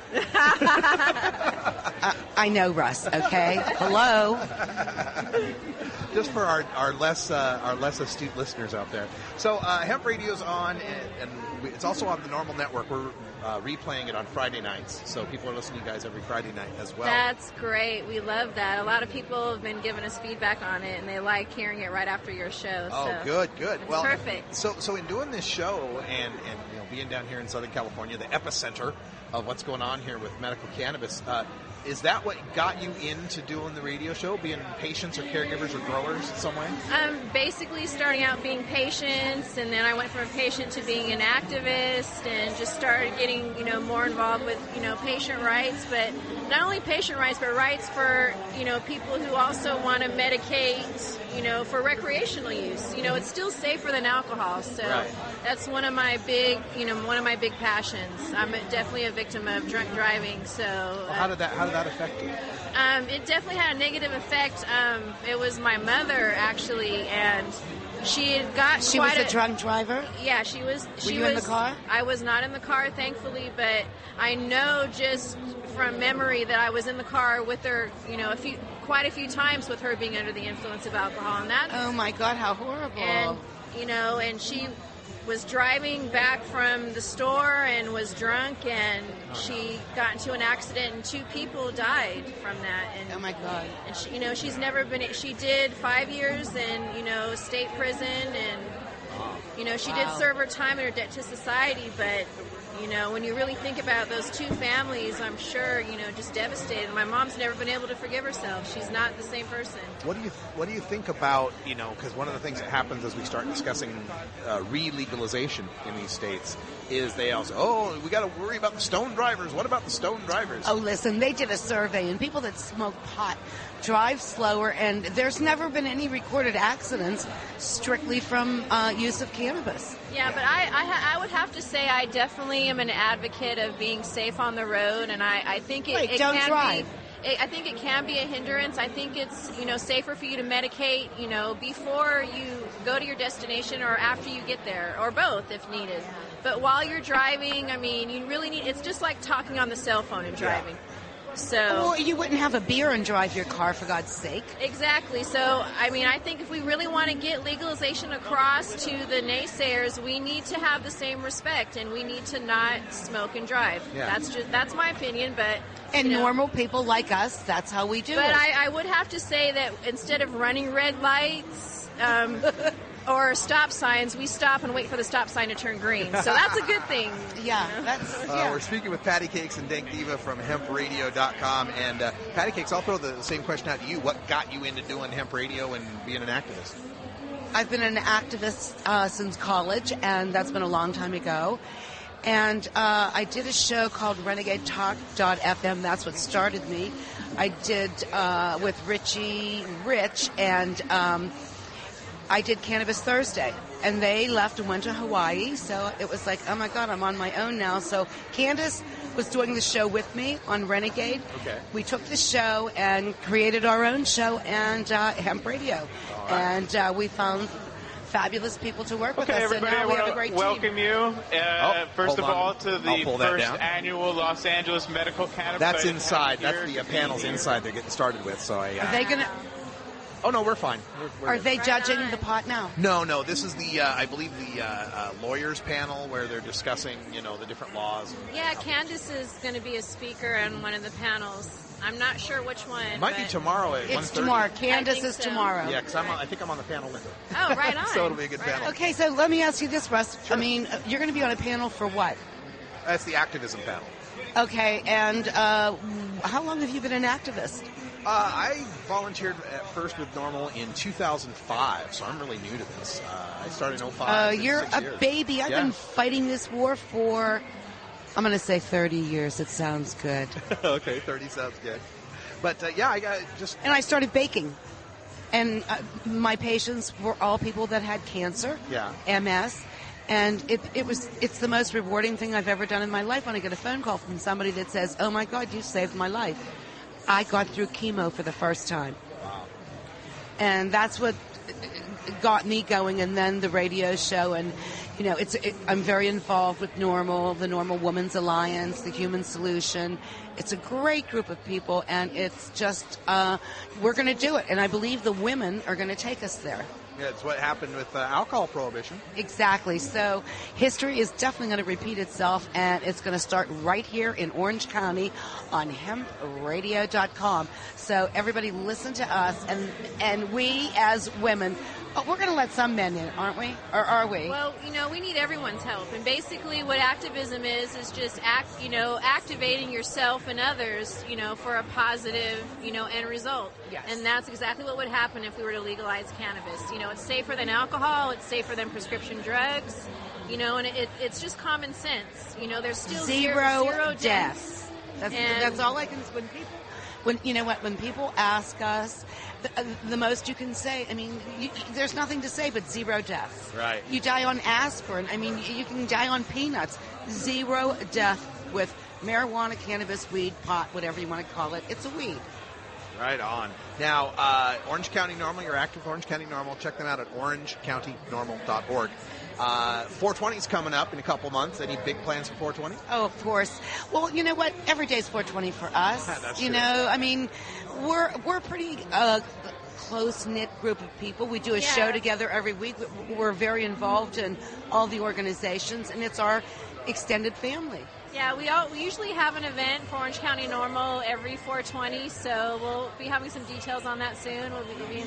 I know, Russ, okay? Hello? Just for our less astute listeners out there. So Hemp Radio's on, and it's also on the Norml Network. We're replaying it on Friday nights, so people are listening to you guys every Friday night as well. That's great. We love that. A lot of people have been giving us feedback on it, and they like hearing it right after your show. Oh, so good. It's Well, perfect. So in doing this show and being down here in Southern California, the epicenter of what's going on here with medical cannabis, is that what got you into doing the radio show, being patients or caregivers or growers in some way? Basically starting out being patients, and then I went from a patient to being an activist, and just started getting more involved with patient rights, but not only patient rights, but rights for people who also want to medicate for recreational use. It's still safer than alcohol, so Right. that's one of my big passions. I'm definitely a victim of drunk driving, so Well, how did that affect you? it definitely had a negative effect. It was my mother, actually, and she had got She was a drunk driver? Yeah, she was. Were you in the car? I was not in the car, thankfully, but I know just from memory that I was in the car with her, quite a few times with her being under the influence of alcohol, and that. Oh my God, how horrible! And and she was driving back from the store and was drunk, and she got into an accident, and 2 people died from that. And oh my God! And she, she's never been. She did 5 years in state prison, and she did serve her time in her debt to society. But when you really think about those 2 families, I'm sure just devastated. My mom's never been able to forgive herself. She's not the same person. What do you think about because one of the things that happens as we start discussing re-legalization in these states is they also we got to worry about the stone drivers. What about the stone drivers? Oh, listen, they did a survey, and people that smoke pot drive slower, and there's never been any recorded accidents strictly from use of cannabis. Yeah, but I would have to say I definitely am an advocate of being safe on the road, and I think it don't can drive. I think it can be a hindrance. I think it's safer for you to medicate before you go to your destination or after you get there, or both if needed. But while you're driving, you really need. It's just like talking on the cell phone and driving. Yeah. So Well, you wouldn't have a beer and drive your car, for God's sake. Exactly. So, I think if we really want to get legalization across to the naysayers, we need to have the same respect, and we need to not smoke and drive. Yeah. That's my opinion, but... And normal people like us, that's how we do but it. I would have to say that instead of running red lights... or stop signs, we stop and wait for the stop sign to turn green. So that's a good thing. Yeah, that's We're speaking with Patty Cakes and Dank Diva from hempradio.com. And Patty Cakes, I'll throw the same question out to you. What got you into doing hemp radio and being an activist? I've been an activist since college, and that's been a long time ago. And I did a show called Renegade Talk.fm. That's what started me. I did with Richie Rich, and I did Cannabis Thursday, and they left and went to Hawaii, so it was like, oh my God, I'm on my own now. So Candace was doing the show with me on Renegade. Okay. We took the show and created our own show and Hemp Radio, and we found fabulous people to work with Okay, us, everybody, and now I we have a want great to team. welcome you, first of hold on. all, to I'll the pull that first down. annual Los Angeles Medical Cannabis. That's Site inside. here. That's the panels inside they're getting started with. So Are they going to... Oh, no, we're fine. We're Are good. they judging the pot now? No. This is the, I believe, the lawyers panel where they're discussing, the different laws. Yeah, Candace is going to be a speaker on one of the panels. I'm not sure which one. It might be tomorrow at 1:30. It's tomorrow. Candace I think is so. tomorrow. Yeah, because I think I'm on the panel with her. Oh, right on. So it'll be a good panel. Okay, so let me ask you this, Russ. I mean, you're going to be on a panel for what? That's the activism panel. Okay, and how long have you been an activist? I volunteered at first with Norml in 2005, so I'm really new to this. I started in 05. You're 6 a years. baby. I've Yeah. been fighting this war for, I'm going to say 30 years. It sounds good. Okay, 30 sounds good. But I got just... And I started baking. And my patients were all people that had cancer, Yeah. MS, And it's the most rewarding thing I've ever done in my life when I get a phone call from somebody that says, "Oh my God, you saved my life. I got through chemo for the first time." Wow. And that's what got me going, and then the radio show. And I'm very involved with Norml, the Norml Women's Alliance, the Human Solution. It's a great group of people, and it's just we're going to do it, and I believe the women are going to take us there. Yeah, it's what happened with alcohol prohibition. Exactly. So history is definitely going to repeat itself, and it's going to start right here in Orange County on hempradio.com. So everybody listen to us, and we as women, we're going to let some men in, aren't we? Or are we? Well, we need everyone's help. And basically what activism is just activating yourself and others, for a positive, end result. Yes. And that's exactly what would happen if we were to legalize cannabis. It's safer than alcohol. It's safer than prescription drugs. And it's just common sense. There's still zero deaths. That's all I can. When people ask us, the most you can say, there's nothing to say but zero deaths. Right. You die on aspirin. You can die on peanuts. Zero death with marijuana, cannabis, weed, pot, whatever you want to call it. It's a weed. Right on. Now, Orange County Norml, you're active with Orange County Norml. Check them out at orangecountynormal.org. 420 is coming up in a couple months. Any big plans for 420? Oh, of course. Well, you know what? Every day's 420 for us. That's true. We're pretty close-knit group of people. We do a show together every week. We're very involved in all the organizations, and it's our extended family. Yeah, we usually have an event for Orange County Norml every 420, so we'll be having some details on that soon. We'll be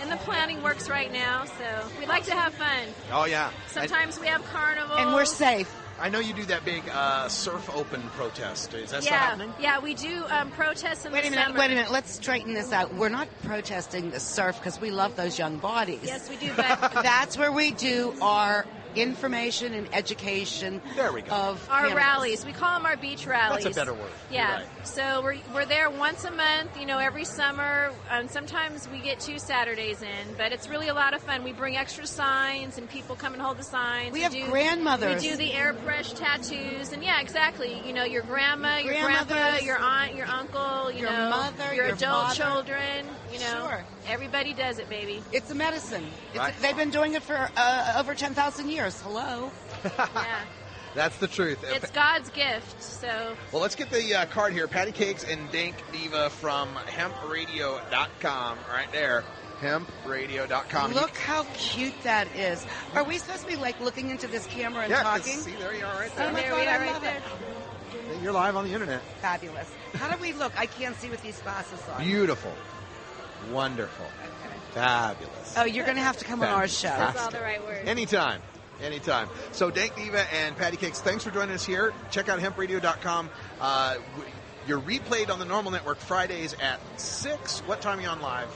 in the planning works right now, so we'd like to have fun. Oh, yeah. Sometimes we have carnivals. And we're safe. I know you do that big Surf Open protest. Is that still happening? Yeah, we do protests in the summer. Wait a minute. Let's straighten this out. We're not protesting the surf because we love those young bodies. Yes, we do, but that's where we do our information and education. There we go. Of our cannabis. rallies. We call them our beach rallies. That's a better word. Yeah. Right. So we're there once a month, every summer. And sometimes we get 2 Saturdays in, but it's really a lot of fun. We bring extra signs, and people come and hold the signs. We have grandmothers. We do the airbrush tattoos, and yeah, exactly. Your grandma, your grandpa, your aunt, your uncle, your mother, your adult father. Children. Sure. Everybody does it, baby. It's a medicine. Right. They've been doing it for over 10,000 years. Hello. Yeah. That's the truth. It's God's gift, so... Well, let's get the card here. Patty Cakes and Dank Diva from hempradio.com right there. Hempradio.com. Look how cute that is. Are we supposed to be, looking into this camera and talking? See, there you are right there. Oh, my God, I love it. You're live on the internet. Fabulous. How do we look? I can't see with these glasses on. Beautiful. Wonderful. Fabulous. Oh, you're going to have to come on our show. That's all the right words. Anytime. So, Dank Diva and Patty Cakes, thanks for joining us here. Check out hempradio.com. You're replayed on the Norml Network Fridays at 6. What time are you on live?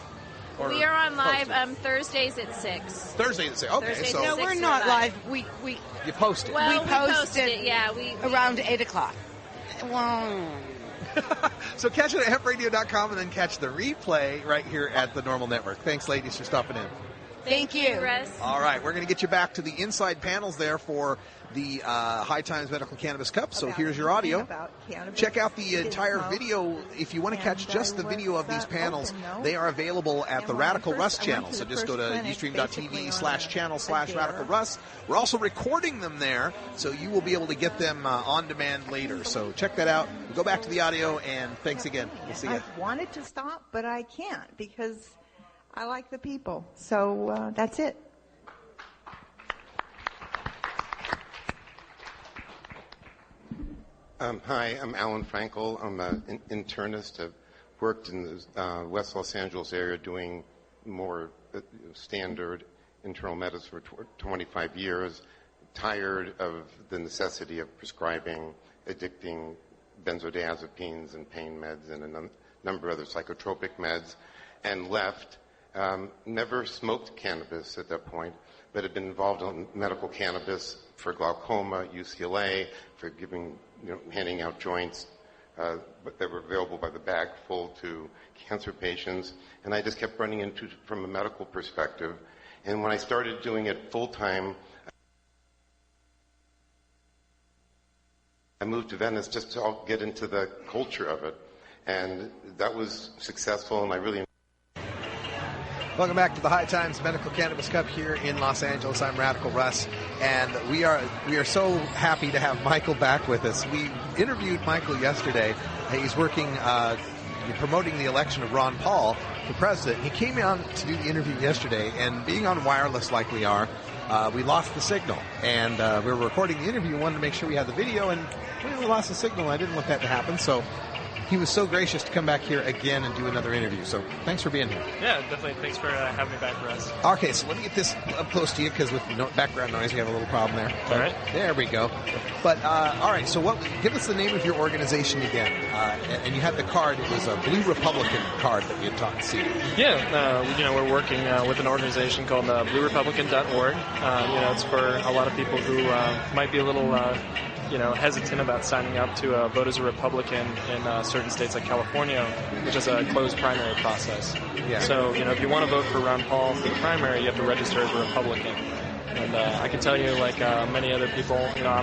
We are on live Thursdays at 6. Thursdays at 6. Okay, Thursdays so... No, we're not live. We You post it. Well, we posted it, yeah. We around 8 o'clock. Well... So catch it at hempradio.com and then catch the replay right here at the Norml Network. Thanks, ladies, for stopping in. Thank you. Russ. All right, we're going to get you back to the inside panels there for the High Times Medical Cannabis Cup. So here's your audio. Check out the entire video. If you want to catch just the video of these panels, they are available at the Radical Russ channel. So just go to ustream.tv/channel/Radical Russ. We're also recording them there, so you will be able to get them on demand later. So check that out. We'll go back to the audio, and thanks again. We'll see you. I wanted to stop, but I can't because I like the people. So that's it. Hi, I'm Alan Frankel. I'm an internist. I've worked in the West Los Angeles area doing more standard internal medicine for 25 years. Tired of the necessity of prescribing addicting benzodiazepines and pain meds and a number of other psychotropic meds, and left. Never smoked cannabis at that point, but had been involved in medical cannabis for glaucoma, UCLA, for handing out joints that were available by the bag full to cancer patients. And I just kept running into from a medical perspective. And when I started doing it full time, I moved to Venice just to get into the culture of it, and that was successful, and I really. Welcome back to the High Times Medical Cannabis Cup here in Los Angeles. I'm Radical Russ, and we are so happy to have Michael back with us. We interviewed Michael yesterday. He's working promoting the election of Ron Paul for president. He came on to do the interview yesterday, and being on wireless like we are, we lost the signal. And we were recording the interview, wanted to make sure we had the video, and we lost the signal. I didn't want that to happen, so he was so gracious to come back here again and do another interview. So thanks for being here. Yeah, definitely. Thanks for having me back, Russ. Okay, so let me get this up close to you, because with background noise, we have a little problem there. All right. There we go. But, all right, so give us the name of your organization again. And you had the card. It was a Blue Republican card that we had talked to. Yeah, we're working with an organization called BlueRepublican.org. It's for a lot of people who might be a little hesitant about signing up to vote as a Republican in certain states like California, which is a closed primary process. Yeah. So, if you want to vote for Ron Paul for the primary, you have to register as a Republican. And I can tell you, like many other people, I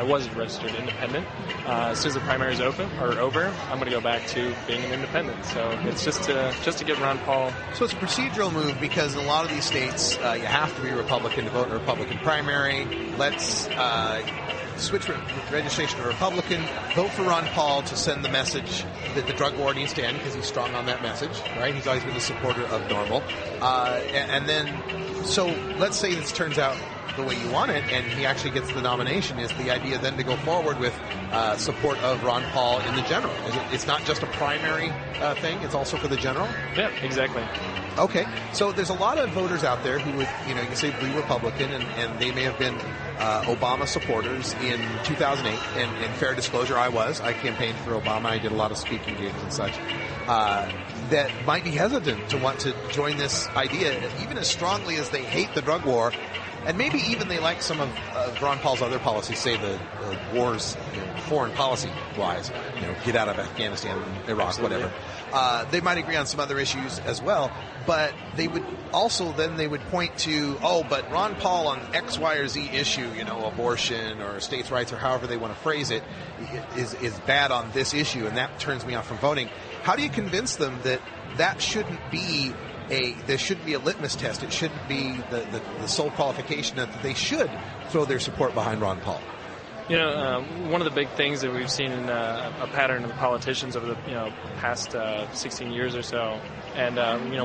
was a registered independent. As soon as the primary is over, I'm going to go back to being an independent. So it's just to get Ron Paul. So it's a procedural move, because in a lot of these states, you have to be a Republican to vote in a Republican primary. Let's switch registration to Republican, vote for Ron Paul to send the message that the drug war needs to end, because he's strong on that message, right? He's always been a supporter of Norml. And then, so let's say this turns out the way you want it, and he actually gets the nomination. Is the idea then to go forward with support of Ron Paul in the general? It's not just a primary thing, it's also for the general? Yeah, exactly. Okay, so there's a lot of voters out there who would, you can say Blue Republican, and they may have been Obama supporters in 2008, and fair disclosure, I campaigned for Obama. I did a lot of speaking gigs and such, that might be hesitant to want to join this idea, even as strongly as they hate the drug war, and maybe even they like some of Ron Paul's other policies, say the wars, foreign policy-wise, get out of Afghanistan, Iraq, Absolutely. whatever. They might agree on some other issues as well, but they would also point to, but Ron Paul on X, Y, or Z issue, abortion or states' rights or however they want to phrase it, is bad on this issue, and that turns me off from voting. How do you convince them that shouldn't be there shouldn't be a litmus test? It shouldn't be the sole qualification that they should throw their support behind Ron Paul. One of the big things that we've seen in a pattern of the politicians over the past 16 years or so, and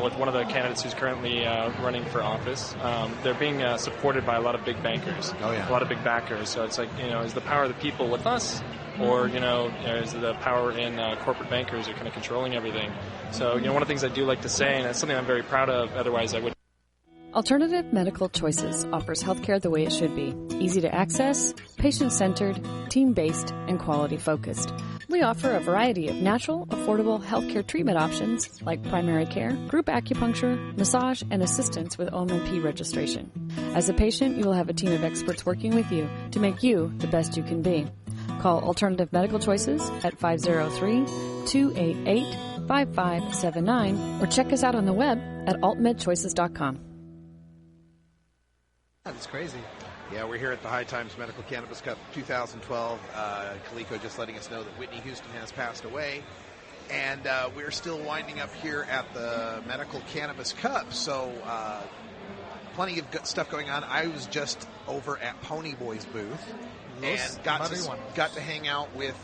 with one of the candidates who's currently running for office, they're being supported by a lot of big bankers, a lot of big backers. So it's like, is the power of the people with us, or is the power in corporate bankers who are kind of controlling everything? So one of the things I do like to say, and it's something I'm very proud of, otherwise I would. Alternative Medical Choices offers healthcare the way it should be. Easy to access, patient-centered, team-based, and quality-focused. We offer a variety of natural, affordable healthcare treatment options like primary care, group acupuncture, massage, and assistance with OMP registration. As a patient, you will have a team of experts working with you to make you the best you can be. Call Alternative Medical Choices at 503-288-5579 or check us out on the web at altmedchoices.com. That's crazy. Yeah, we're here at the High Times Medical Cannabis Cup 2012. Kaliko just letting us know that Whitney Houston has passed away. And we're still winding up here at the Medical Cannabis Cup. So plenty of good stuff going on. I was just over at Ponyboy's booth and got to hang out with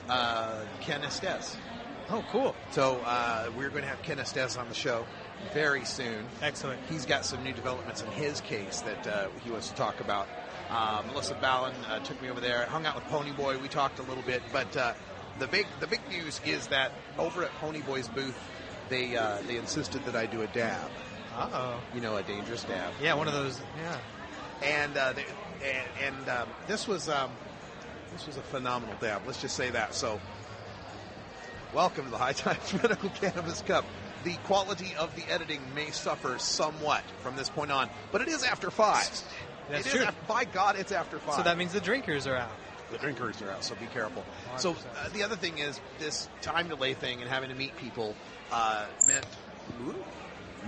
Ken Estes. Oh, cool. So we're going to have Ken Estes on the show very soon. Excellent. He's got some new developments in his case that he wants to talk about. Melissa Ballin took me over there, hung out with Ponyboy. We talked a little bit, but the big news is that over at Ponyboy's booth, they insisted that I do a dab. Uh-oh. A dangerous dab. Yeah, one of those. Yeah. And this was a phenomenal dab. Let's just say that. So, welcome to the High Times Medical Cannabis Cup. The quality of the editing may suffer somewhat from this point on, but it is after 5. That's true. By God, it's after 5. So that means the drinkers are out. The drinkers are out, so be careful. 100%. So the other thing is this time delay thing and having to meet people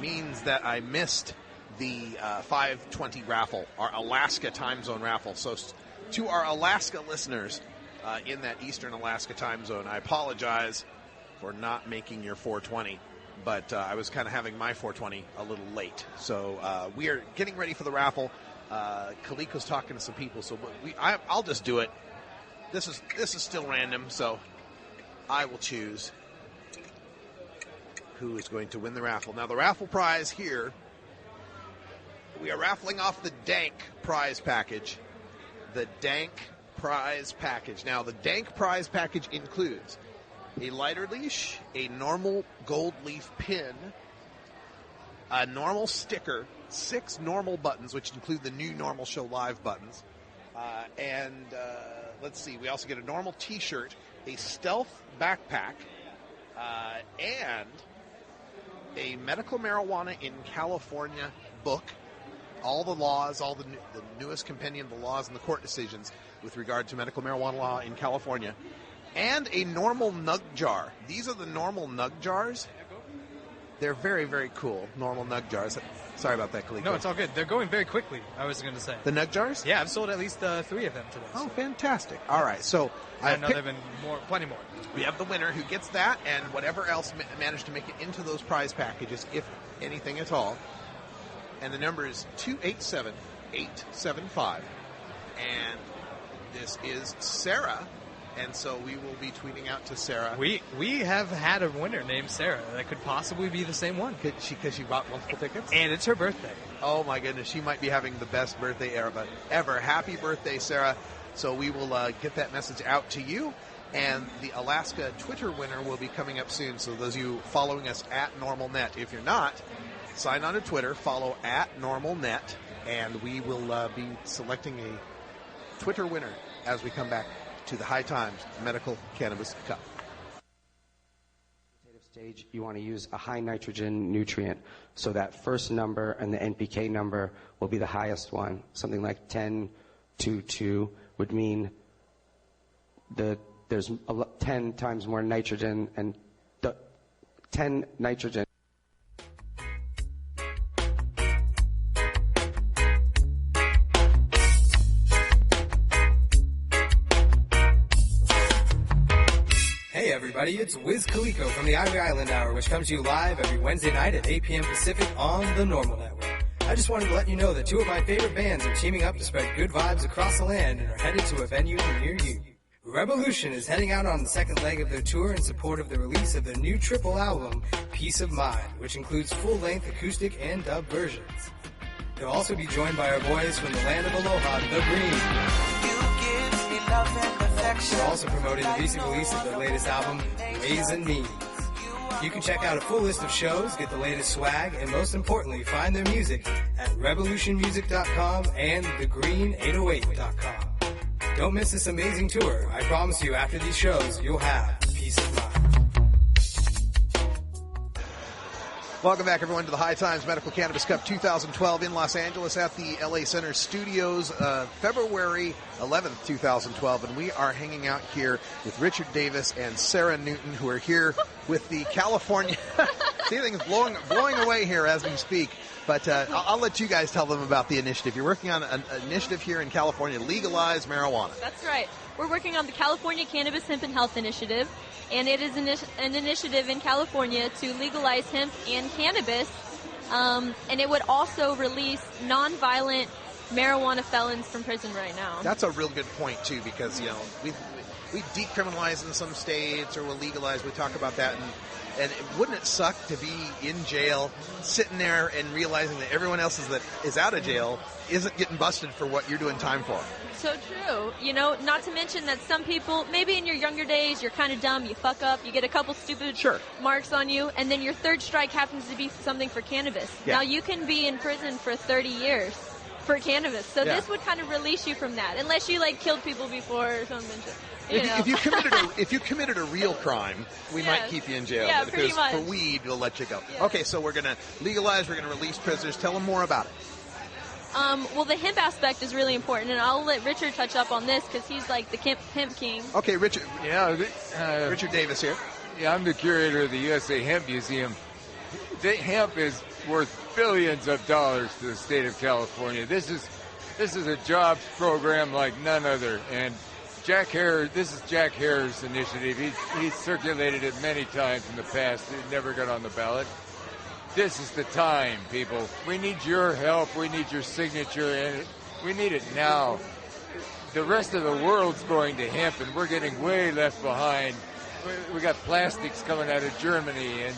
means that I missed the 5:20 raffle, our Alaska time zone raffle. So to our Alaska listeners, in that Eastern Alaska time zone. I apologize for not making your 420, but I was kind of having my 420 a little late. So we are getting ready for the raffle. Kaliko's talking to some people, so I'll just do it. This is still random, so I will choose who is going to win the raffle. Now, the raffle prize here, we are raffling off the Dank prize package. The Dank prize package. Now, the Dank prize package includes a lighter leash, a Norml gold leaf pin, a Norml sticker, 6 Norml buttons, which include the new Norml Show Live buttons, and let's see, we also get a Norml t-shirt, a stealth backpack, and a medical marijuana in California book, all the laws, all the newest compendium of the laws and the court decisions with regard to medical marijuana law in California, and a Norml nug jar. These are the Norml nug jars. They're very, very cool, Norml nug jars. Sorry about that, Kaliko. No, it's all good. They're going very quickly, I was going to say. The nug jars? Yeah, I've sold at least 3 of them today. Oh, fantastic. All right, so I know there have been plenty more. We have the winner who gets that and whatever else managed to make it into those prize packages, if anything at all. And the number is 287-875. And this is Sarah. And so we will be tweeting out to Sarah. We have had a winner named Sarah that could possibly be the same one. Because she bought multiple tickets? And it's her birthday. Oh, my goodness. She might be having the best birthday ever. Happy birthday, Sarah. So we will get that message out to you. And the Alaska Twitter winner will be coming up soon. So those of you following us at NormalNet, if you're not, sign on to Twitter, follow at NormalNet, and we will be selecting a Twitter winner as we come back to the High Times Medical Cannabis Cup. Stage, you want to use a high nitrogen nutrient. So that first number and the NPK number will be the highest one. Something like 10-2 would mean there's 10 times more nitrogen and 10 nitrogen. Hey everybody, it's Wiz Kaliko from the Ivory Island Hour, which comes to you live every Wednesday night at 8 p.m. Pacific on the Norml Network. I just wanted to let you know that 2 of my favorite bands are teaming up to spread good vibes across the land and are headed to a venue near you. Revolution is heading out on the second leg of their tour in support of the release of their new triple album, Peace of Mind, which includes full-length acoustic and dub versions. They'll also be joined by our boys from the land of Aloha, The Green. They're also promoting the recent release of their latest album, Ways and Means. You can check out a full list of shows, get the latest swag, and most importantly, find their music at revolutionmusic.com and thegreen808.com. Don't miss this amazing tour. I promise you, after these shows, you'll have peace of mind. Welcome back, everyone, to the High Times Medical Cannabis Cup 2012 in Los Angeles at the LA Center Studios, February 11th, 2012. And we are hanging out here with Richard Davis and Sarah Newton, who are here with the California... See, things blowing away here as we speak. But I'll let you guys tell them about the initiative. You're working on an initiative here in California to legalize marijuana. That's right. We're working on the California Cannabis Hemp and Health Initiative, and it is an initiative in California to legalize hemp and cannabis, and it would also release nonviolent marijuana felons from prison right now. That's a real good point, too, because, you know, we decriminalize in some states, or we'll legalize. We talk about that, and wouldn't it suck to be in jail, sitting there and realizing that everyone else that is out of jail isn't getting busted for what you're doing time for? So true. You know, not to mention that some people, maybe in your younger days, you're kind of dumb, you fuck up, you get a couple stupid marks on you, and then your third strike happens to be something for cannabis. Yeah. Now, you can be in prison for 30 years for cannabis. So this would kind of release you from that, unless you, like, killed people before or something. If you committed a real crime, we might keep you in jail. Yeah, but if it was pretty for much. weed, we'll let you go. Yeah. Okay, so we're going to legalize, we're going to release prisoners. Tell them more about it. Well, the hemp aspect is really important, and I'll let Richard touch up on this because he's like the hemp king. Okay, Richard. Yeah, Richard Davis here. Yeah, I'm the curator of the USA Hemp Museum. Hemp is worth billions of dollars to the state of California. This is a jobs program like none other, and Jack Hare, this is Jack Hare's initiative. He's circulated it many times in the past. It never got on the ballot. This is the time, people. We need your help. We need your signature, and we need it now. The rest of the world's going to hemp, and we're getting way left behind. We got plastics coming out of Germany and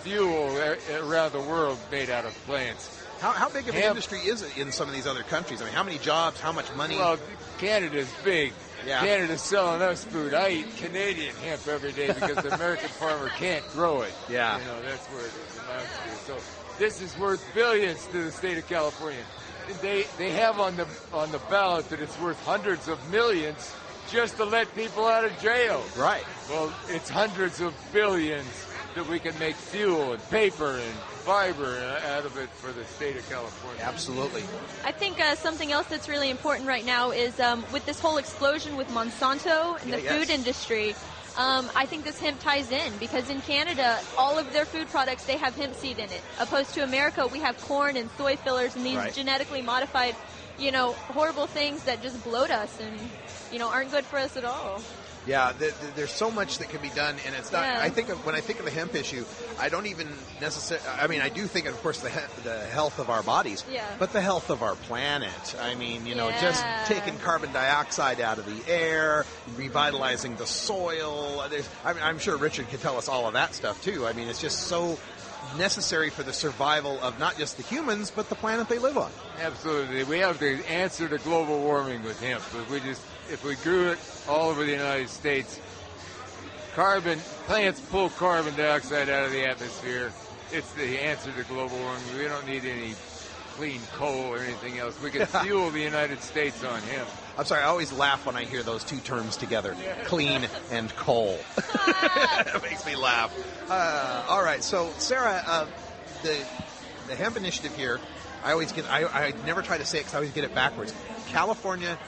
fuel around the world made out of plants. How big of an industry is it in some of these other countries? I mean, how many jobs, how much money? Well, Canada's big. Yeah. Canada's selling us food. I eat Canadian hemp every day because the American farmer can't grow it. Yeah. You know, that's where it amounts to. So this is worth billions to the state of California. They have on the ballot that it's worth hundreds of millions just to let people out of jail. Right. Well, it's hundreds of billions that we can make fuel and paper and fiber out of it for the state of California. Absolutely. I think something else that's really important right now is with this whole explosion with Monsanto and the food industry, I think this hemp ties in because in Canada, all of their food products, they have hemp seed in it. Opposed to America, we have corn and soy fillers and these genetically modified, horrible things that just bloat us and, aren't good for us at all. Yeah, there's so much that can be done, and it's not. Yeah. When I think of the hemp issue, I don't even necessarily. I mean, I do think, of course, the health of our bodies, but the health of our planet. I mean, just taking carbon dioxide out of the air, revitalizing the soil. I'm sure Richard could tell us all of that stuff too. I mean, it's just so necessary for the survival of not just the humans, but the planet they live on. Absolutely, we have the answer to global warming with hemp. If we grew it all over the United States, plants pull carbon dioxide out of the atmosphere. It's the answer to global warming. We don't need any clean coal or anything else. We can fuel the United States on hemp. I'm sorry, I always laugh when I hear those two terms together, clean and coal. It makes me laugh. All right, so Sarah, the hemp initiative here, I never try to say it because I always get it backwards. California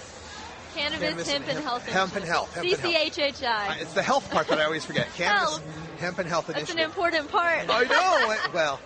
Cannabis, Hemp, and Health. Hemp and Health. CCHHI. It's the health part that I always forget. Cannabis, Hemp and Health Initiative. That's an important part. I know. Well,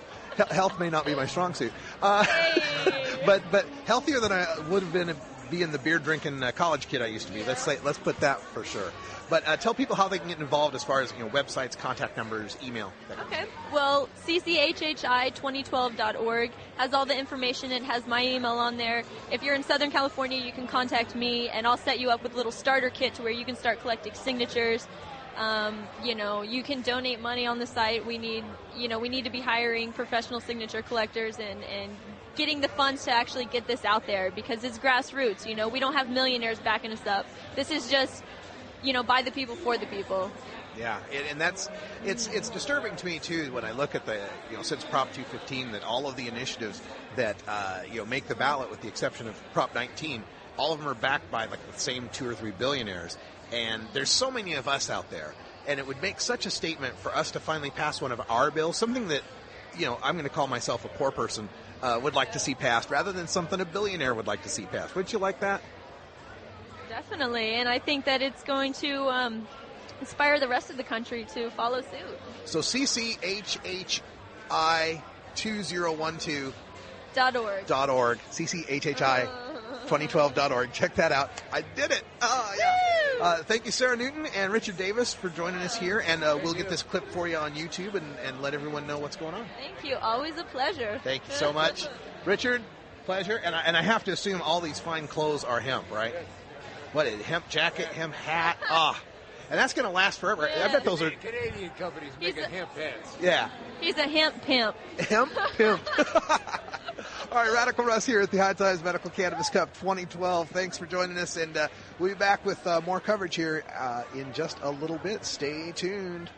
health may not be my strong suit. But healthier than I would have been being the beer drinking college kid I used to be. Let's put that for sure. But tell people how they can get involved as far as websites, contact numbers, email. Okay. Well, CCHHI2012.org has all the information. It has my email on there. If you're in Southern California, you can contact me, and I'll set you up with a little starter kit to where you can start collecting signatures. You can donate money on the site. We need to be hiring professional signature collectors and getting the funds to actually get this out there because it's grassroots. We don't have millionaires backing us up. This is just by the people for the people. Yeah, and it's disturbing to me too when I look at the since Prop 215 that all of the initiatives that make the ballot with the exception of Prop 19, all of them are backed by like the same 2 or 3 billionaires, and there's so many of us out there, and it would make such a statement for us to finally pass one of our bills, something that I'm going to call myself a poor person would like to see passed, rather than something a billionaire would like to see passed. Wouldn't you like that? Definitely, and I think that it's going to inspire the rest of the country to follow suit. So CCHHI2012.org. CCHHI2012.org. Check that out. I did it. Oh, yeah. Thank you, Sarah Newton and Richard Davis, for joining us here, and we'll get this clip for you on YouTube and let everyone know what's going on. Thank you. Always a pleasure. Thank you so much. Richard, pleasure. And I have to assume all these fine clothes are hemp, right? What is it? Hemp jacket, hemp hat? And that's going to last forever. Yeah. I bet those are Canadian companies making hemp hats. Yeah. He's a hemp pimp. Hemp pimp. All right, Radical Russ here at the High Times Medical Cannabis Cup 2012. Thanks for joining us, and we'll be back with more coverage here in just a little bit. Stay tuned.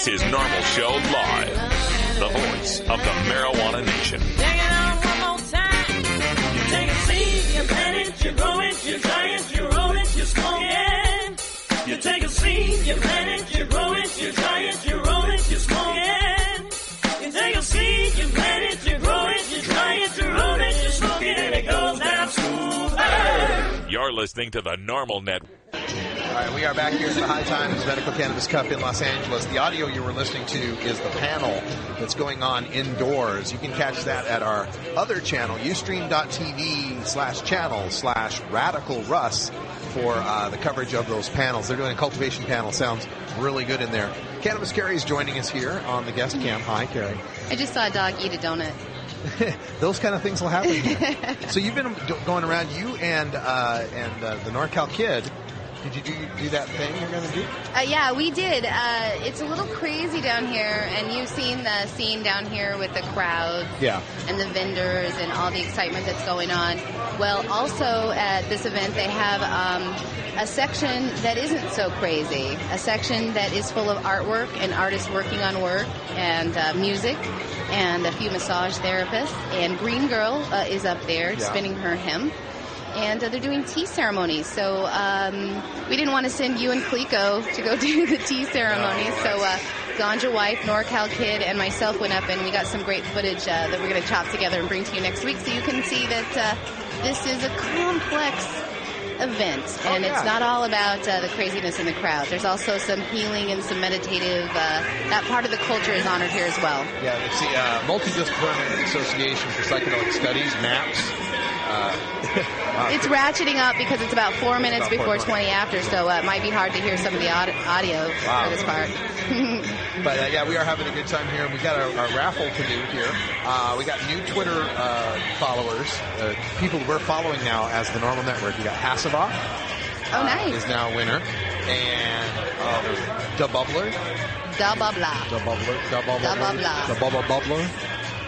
This is Norml Show Live, the voice of the marijuana nation. Take it on one more time. You take a seed, you plant it, you grow it, you dry it, you roll it, you smoke it. You take a seed, you plant it, you grow it, you dry it, you roll it, you smoke it. You take a seed, you plant it, you grow it, you dry it, you roll it, you smoke it, and it goes down smooth. You're listening to the Norml Network. All right, we are back here at the High Times Medical Cannabis Cup in Los Angeles. The audio you were listening to is the panel that's going on indoors. You can catch that at our other channel, ustream.tv/channel/Radical Russ for the coverage of those panels. They're doing a cultivation panel. Sounds really good in there. Cannabis Carrie is joining us here on the guest cam. Hi, Carrie. I just saw a dog eat a donut. Those kind of things will happen here. So you've been going around, you and the NorCal kid. Did you do that thing you're going to do? Yeah, we did. It's a little crazy down here, and you've seen the scene down here with the crowds and the vendors and all the excitement that's going on. Well, also at this event, they have a section that isn't so crazy, a section that is full of artwork and artists working on work and music and a few massage therapists. And Green Girl is up there spinning her hemp. And they're doing tea ceremonies. So we didn't want to send you and Clico to go do the tea ceremonies. So Ganja Wife, NorCal Kid, and myself went up, and we got some great footage that we're going to chop together and bring to you next week. So you can see that this is a complex event. And it's not all about the craziness in the crowd. There's also some healing and some meditative. That part of the culture is honored here as well. Yeah, it's the Multidisciplinary Association for Psychedelic Studies, MAPS. It's ratcheting up because it's about 4 minutes before 20 after, so it might be hard to hear some of the audio for this part. But yeah, we are having a good time here. We got our raffle to do here. We got new Twitter followers, people we're following now as the Norml Network. We got Hasselbach. Oh, nice. Is now a winner. And there's Da Bubbler. Da Bubbler. Da Bubbler. Da Bubbler. Da Bubbler. Da Bubble Bubbler.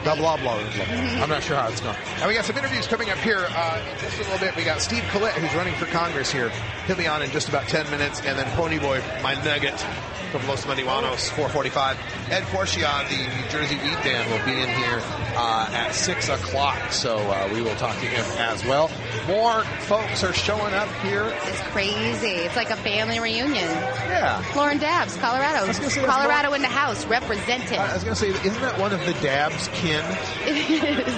Blah, blah, blah, blah. I'm not sure how it's going. And we got some interviews coming up here in just a little bit. We got Steve Collette, who's running for Congress here. He'll be on in just about 10 minutes. And then Ponyboy, my nugget from Los Marihuanos, 4:45. Ed Forcia, the New Jersey Weed Dan, will be in here at 6 o'clock. So we will talk to him as well. More folks are showing up here. It's crazy. It's like a family reunion. Yeah. Lauren Dabbs, Colorado. Colorado in the house, represented. I was going to say, isn't that one of the Dabbs kin? It is.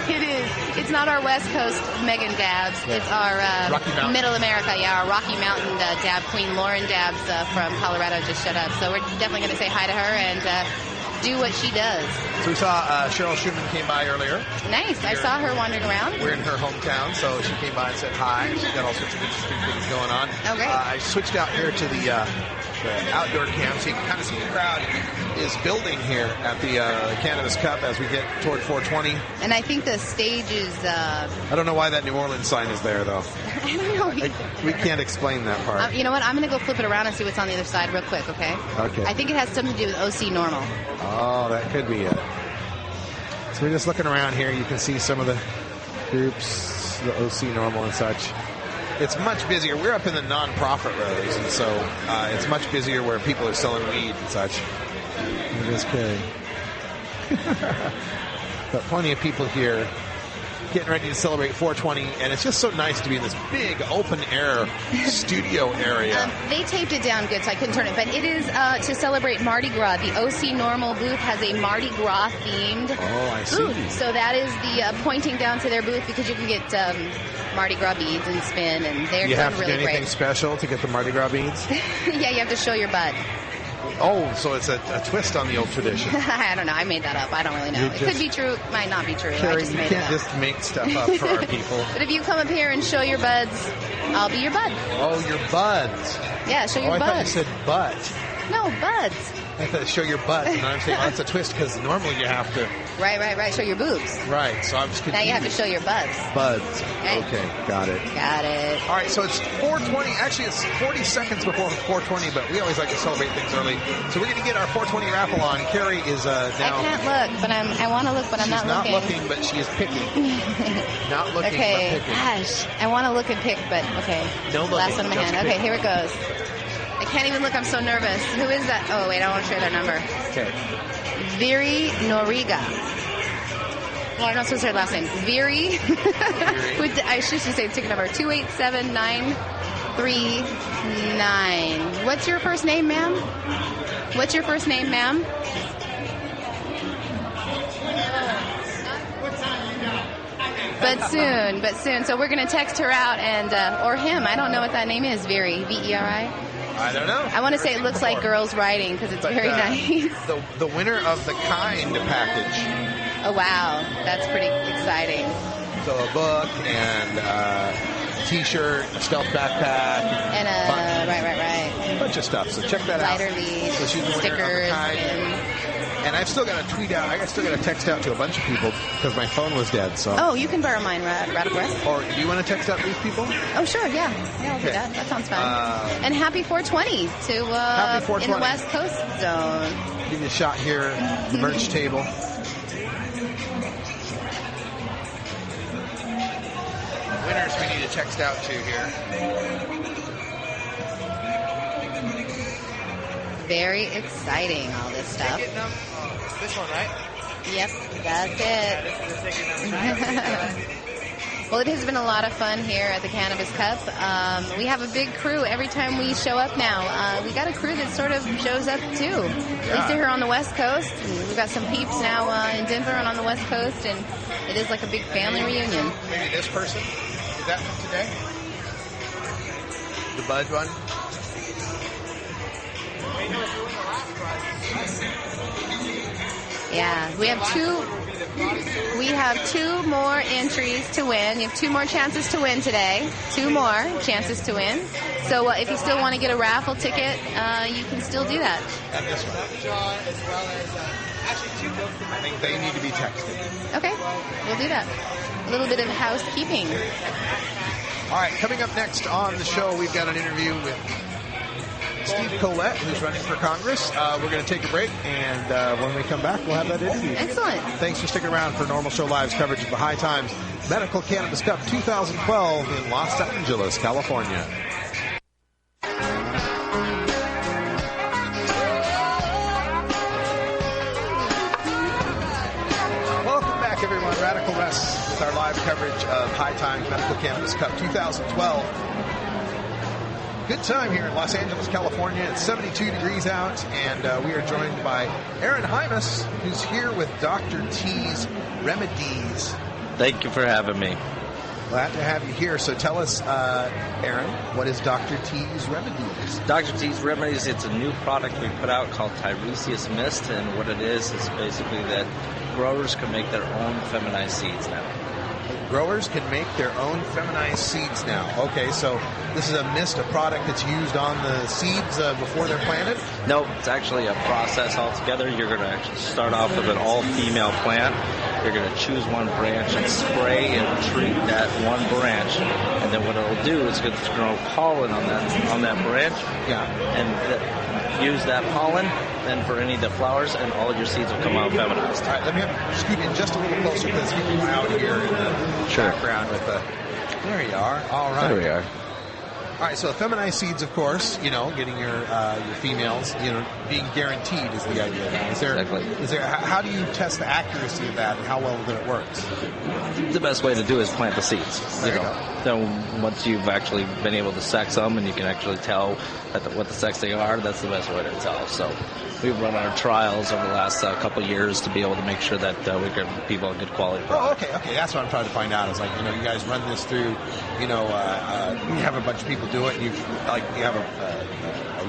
It is. It's not our West Coast Megan Dabbs. Yeah. It's our Middle America, our Rocky Mountain Dab Queen, Lauren Dabbs from Colorado just showed up. So we're definitely going to say hi to her and do what she does. So we saw Cheryl Schumann came by earlier. Nice. I saw her wandering around. We're in her hometown, so she came by and said hi. She's got all sorts of interesting things going on. Okay. I switched out here to the outdoor cam, so you can kind of see the crowd is building here at the Cannabis Cup as we get toward 420. And I think the stage is... I don't know why that New Orleans sign is there, though. I don't know. We can't explain that part. You know what? I'm going to go flip it around and see what's on the other side real quick, okay? Okay. I think it has something to do with OC Norml. Oh, that could be it. So we're just looking around here. You can see some of the groups, the OC Norml and such. It's much busier. We're up in the non-profit rows, and so it's much busier where people are selling weed and such. Look at this Carrie. But plenty of people here getting ready to celebrate 420, and it's just so nice to be in this big open-air studio area. They taped it down good, so I couldn't turn it, but it is to celebrate Mardi Gras. The OC Norml booth has a Mardi Gras-themed booth, so that is the pointing down to their booth because you can get Mardi Gras beads and spin, and they're you have to really do anything special to get the Mardi Gras beads? Yeah, you have to show your butt. Oh, so it's a twist on the old tradition. I don't know. I made that up. I don't really know. It could be true. It might not be true. Carrie, I just made you can't it up. just make stuff up for our people. But if you come up here and show your buds, I'll be your bud. Oh, your buds. Yeah, show your buds. buds. I thought you said butt. No, buds. I thought show your butt. And I'm saying, that's a twist because normally you have to... Right. Show your boobs. Right, so I'm just confused. Now you have to show your buds. Buds. Okay, got it. Got it. All right, so it's 4:20. Actually, it's 40 seconds before 4:20, but we always like to celebrate things early. So we're going to get our 4:20 raffle on. Carrie is now... I can't look, but I want to look, but I'm not looking. She's not looking, but she is picking. Not looking, but picking. Gosh, I want to look and pick, but okay. No looking. Last one in my hand. Okay, here it goes. I can't even look. I'm so nervous. Who is that? Oh, wait, I want to share their number. Okay. Viri Noriga. Well, I'm not supposed to say her last name. Viri. I should say ticket number 287939. What's your first name, ma'am? What's your first name, ma'am? But soon. So we're going to text her out and, or him. I don't know what that name is. Viri. V-E-R-I? I don't know. I want to say it looks like girls riding because it's very nice. The winner of the Kind package. Oh, wow. That's pretty exciting. So a book and a T-shirt, a stealth backpack. And right. A bunch of stuff. So check that out. Lighter leads, so she's the winner stickers. Of the Kind. And I've still got to tweet out. I still got to text out to a bunch of people because my phone was dead. So. Oh, you can borrow mine, Radical West. Or do you want to text out these people? Oh, sure. Yeah, I'll do that. That sounds fun. And happy 420 to happy 420. in the West Coast zone. Give you a shot here, the merch table. Winners we need to text out to here. Very exciting, all this stuff. This one, right? Yep, that's it. Well, it has been a lot of fun here at the Cannabis Cup. We have a big crew every time we show up now. We got a crew that sort of shows up, too. At least here on the West Coast. And we've got some peeps now in Denver and on the West Coast, and it is like a big family reunion. Maybe this person? Is that from today? The Bud one? Yeah, we have two more entries to win. You have two more chances to win today. Two more chances to win. So if you still want to get a raffle ticket, you can still do that. And this one. I think they need to be texted. Okay, we'll do that. A little bit of housekeeping. All right, coming up next on the show, we've got an interview with Steve Collette, who's running for Congress. We're going to take a break, and when we come back, we'll have that interview. Excellent. Thanks for sticking around for Norml Show Live's coverage of the High Times Medical Cannabis Cup 2012 in Los Angeles, California. Welcome back, everyone. Radical West with our live coverage of High Times Medical Cannabis Cup 2012. Good time here in Los Angeles, California. It's 72 degrees out, and we are joined by Aaron Hymas, who's here with Dr. T's Remedies. Thank you for having me. Glad to have you here. So tell us, Aaron, what is Dr. T's Remedies? Dr. T's Remedies, it's a new product we put out called Tiresias Mist, and what it is basically that growers can make their own feminized seeds now. Growers can make their own feminized seeds now. Okay, so this is a mist, a product that's used on the seeds before they're planted? No, it's actually a process altogether. You're going to actually start off with an all-female plant. You're going to choose one branch and spray and treat that one branch. And then what it'll do is it's going to grow pollen on that branch. Yeah. And use that pollen then for any of the flowers, and all of your seeds will come out feminized. All right, let me scoot in just a little closer because people are out here in the background with the... There you are. All right. There we are. All right, so feminized seeds, of course, getting your females, being guaranteed is the idea. Exactly. How do you test the accuracy of that and how well that it works? The best way to do is plant the seeds. Then once you've actually been able to sex them and you can actually tell what the sex they are, that's the best way to tell. So we've run our trials over the last couple of years to be able to make sure that we give people a good quality product. Oh, okay. That's what I'm trying to find out. Is you guys run this through, you have a bunch of people do it, and you have a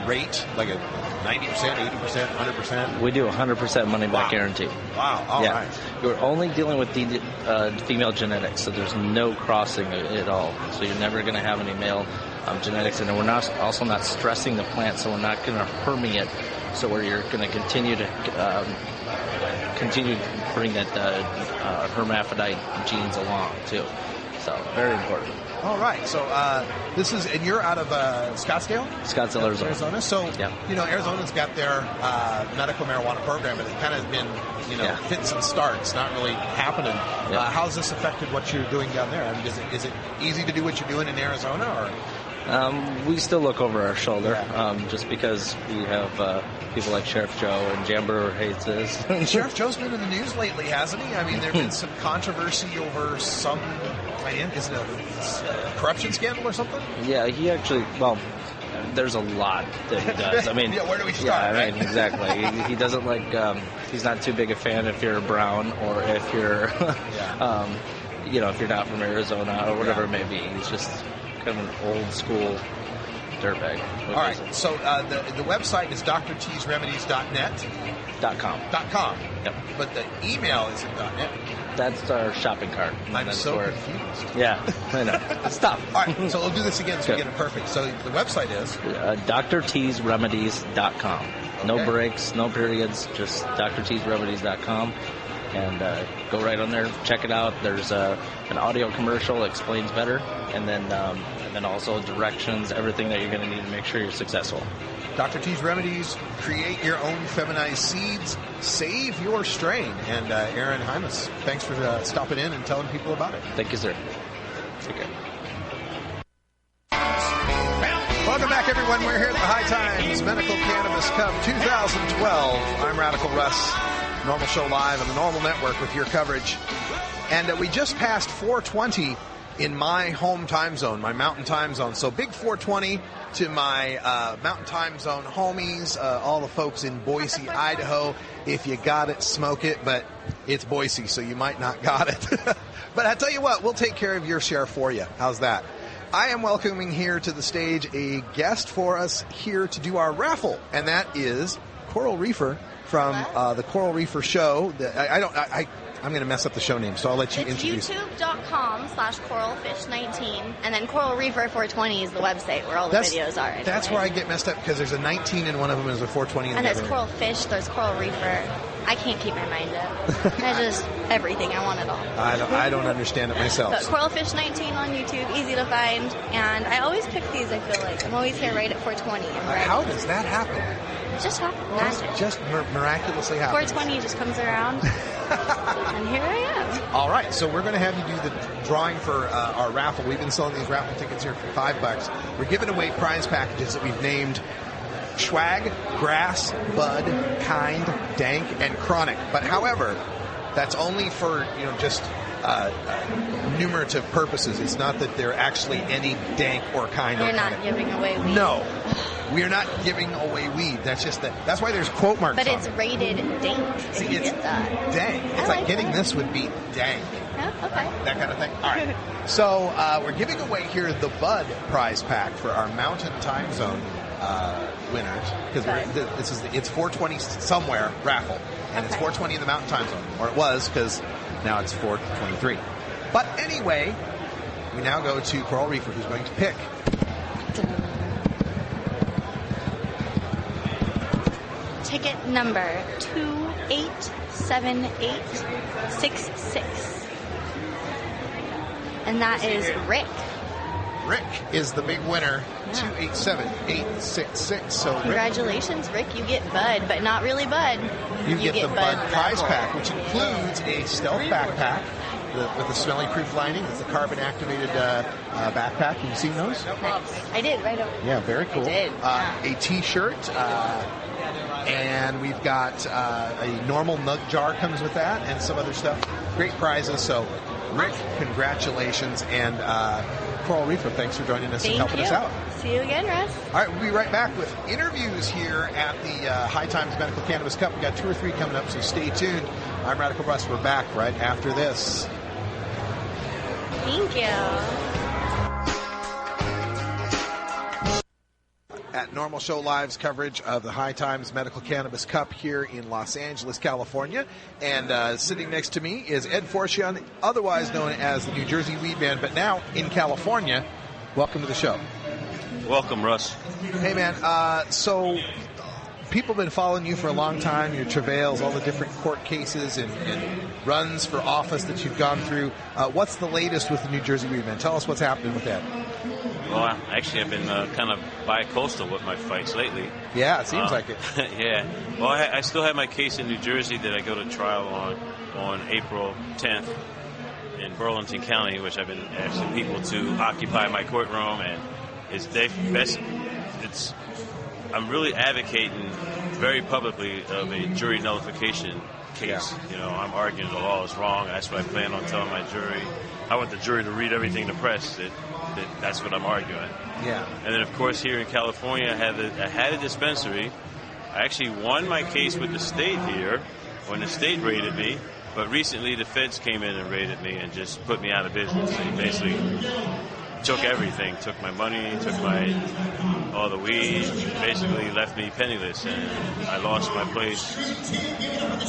rate, like a 90%, 80%, 100%? We do 100% money back guarantee. Wow, all right. You're only dealing with the female genetics, so there's no crossing at all. So you're never going to have any male genetics, and we're also not stressing the plant, so we're not going to permeate, so where you're going to continue to bring that hermaphrodite genes along, too. So, very important. All right. So this is, and you're out of Scottsdale? Scottsdale, Arizona. So, Arizona's got their medical marijuana program, but it's kind of been, fits and starts, not really happening. Yeah. How's this affected what you're doing down there? I mean, is it easy to do what you're doing in Arizona, or? We still look over our shoulder, just because we have people like Sheriff Joe, and Jamber hates this. Sheriff Joe's been in the news lately, hasn't he? I mean, there's been some controversy over some, is it a corruption scandal or something? Yeah, he actually, well, there's a lot that he does. I mean, yeah, where do we start? Yeah, I right? mean, exactly. He doesn't like, he's not too big a fan if you're brown or if you're, if you're not from Arizona or whatever it may be. He's just kind of an old school dirtbag. All right, so the website is drtsremedies.net. .com. Yep. But the email is in .net. That's our shopping cart. I'm That's so where, confused. Yeah, I know. It's tough. All right, so we'll do this again so we get it perfect. So the website is? drtsremedies.com. No breaks, no periods, just drtsremedies.com. And go right on there, check it out. There's an audio commercial that explains better, and then also directions, everything that you're going to need to make sure you're successful. Dr. T's Remedies, create your own feminized seeds, save your strain. And Aaron Hymas, thanks for stopping in and telling people about it. Thank you, sir. Take care. Welcome back, everyone. We're here at the High Times Medical Cannabis Cup 2012. I'm Radical Russ. Norml Show live on the Norml Network with your coverage. And we just passed 4:20 in my home time zone, my mountain time zone. So big 4:20 to my mountain time zone homies, all the folks in Boise, Idaho. If you got it, smoke it, but it's Boise, so you might not got it. But I tell you what, we'll take care of your share for you. How's that? I am welcoming here to the stage a guest for us here to do our raffle, and that is Coral Reefer from the Coral Reefer Show. I'm going to mess up the show name, so I'll let you introduce. It's youtube.com/coralfish19, and then Coral Reefer 420 is the website where all the videos are. Anyway. That's where I get messed up, because there's a 19 in one of them and there's a 420 in the other. And there's Coral Fish, there's Coral Reefer. I can't keep my mind up. I just, everything, I want it all. I don't understand it myself. But Coral Fish 19 on YouTube, easy to find, and I always pick these, I feel like. I'm always here right at 420. How does that happen? It just happens. Magic. Just miraculously happens. 420 just comes around, and here I am. All right, so we're going to have you do the drawing for our raffle. We've been selling these raffle tickets here for $5. We're giving away prize packages that we've named Swag, Grass, Bud, Kind, Dank, and Chronic. But however, that's only for just numerative purposes. It's not that they're actually any dank or kind. You're not giving away weed. No. We're not giving away weed. That's just that's why there's quote marks. But on it's it. rated dank. See, it's dank. It's like getting this would be dank. Yeah, okay. That kind of thing. All right. So we're giving away here the Bud prize pack for our Mountain Time Zone winners, because it's 420 somewhere raffle, and it's 420 in the Mountain Time Zone, or it was, because now it's 423. But anyway, we now go to Coral Reefer, who's going to pick. Ticket number 287866. And that is Rick. Rick is the big winner, 287866. So congratulations, Rick. You get Bud, but not really Bud. You get the Bud prize pack, which includes a stealth backpack with a smelly proof lining. It's a carbon activated backpack. Have you seen those? Nice. I did, right over. Yeah, very cool. I did. A t-shirt, and we've got a Norml nug jar comes with that, and some other stuff. Great prizes. So, Rick, congratulations, and Coral Reefer, thanks for joining us and helping us out. See you again, Russ. All right, we'll be right back with interviews here at the High Times Medical Cannabis Cup. We've got 2 or 3 coming up, so stay tuned. I'm Radical Russ. We're back right after this. Thank you. At Norml Show Live's coverage of the High Times Medical Cannabis Cup here in Los Angeles, California. And sitting next to me is Ed Forcion, otherwise known as the New Jersey Weed Man, but now in California. Welcome to the show. Welcome, Russ. Hey, man. So people have been following you for a long time, your travails, all the different court cases and runs for office that you've gone through. What's the latest with the New Jersey Weed Man? Tell us what's happening with that. Well, actually, I've been kind of bi-coastal with my fights lately. Yeah, it seems like it. Yeah. Well, I still have my case in New Jersey that I go to trial on April 10th in Burlington County, which I've been asking people to occupy my courtroom and I'm really advocating very publicly of a jury nullification case. Yeah. I'm arguing the law is wrong. That's what I plan on telling my jury. I want the jury to read everything in the press. That's what I'm arguing. Yeah. And then, of course, here in California, I had a dispensary. I actually won my case with the state here when the state raided me. But recently, the feds came in and raided me and just put me out of business. They basically took everything, took my money, took all the weed, basically left me penniless, and I lost my place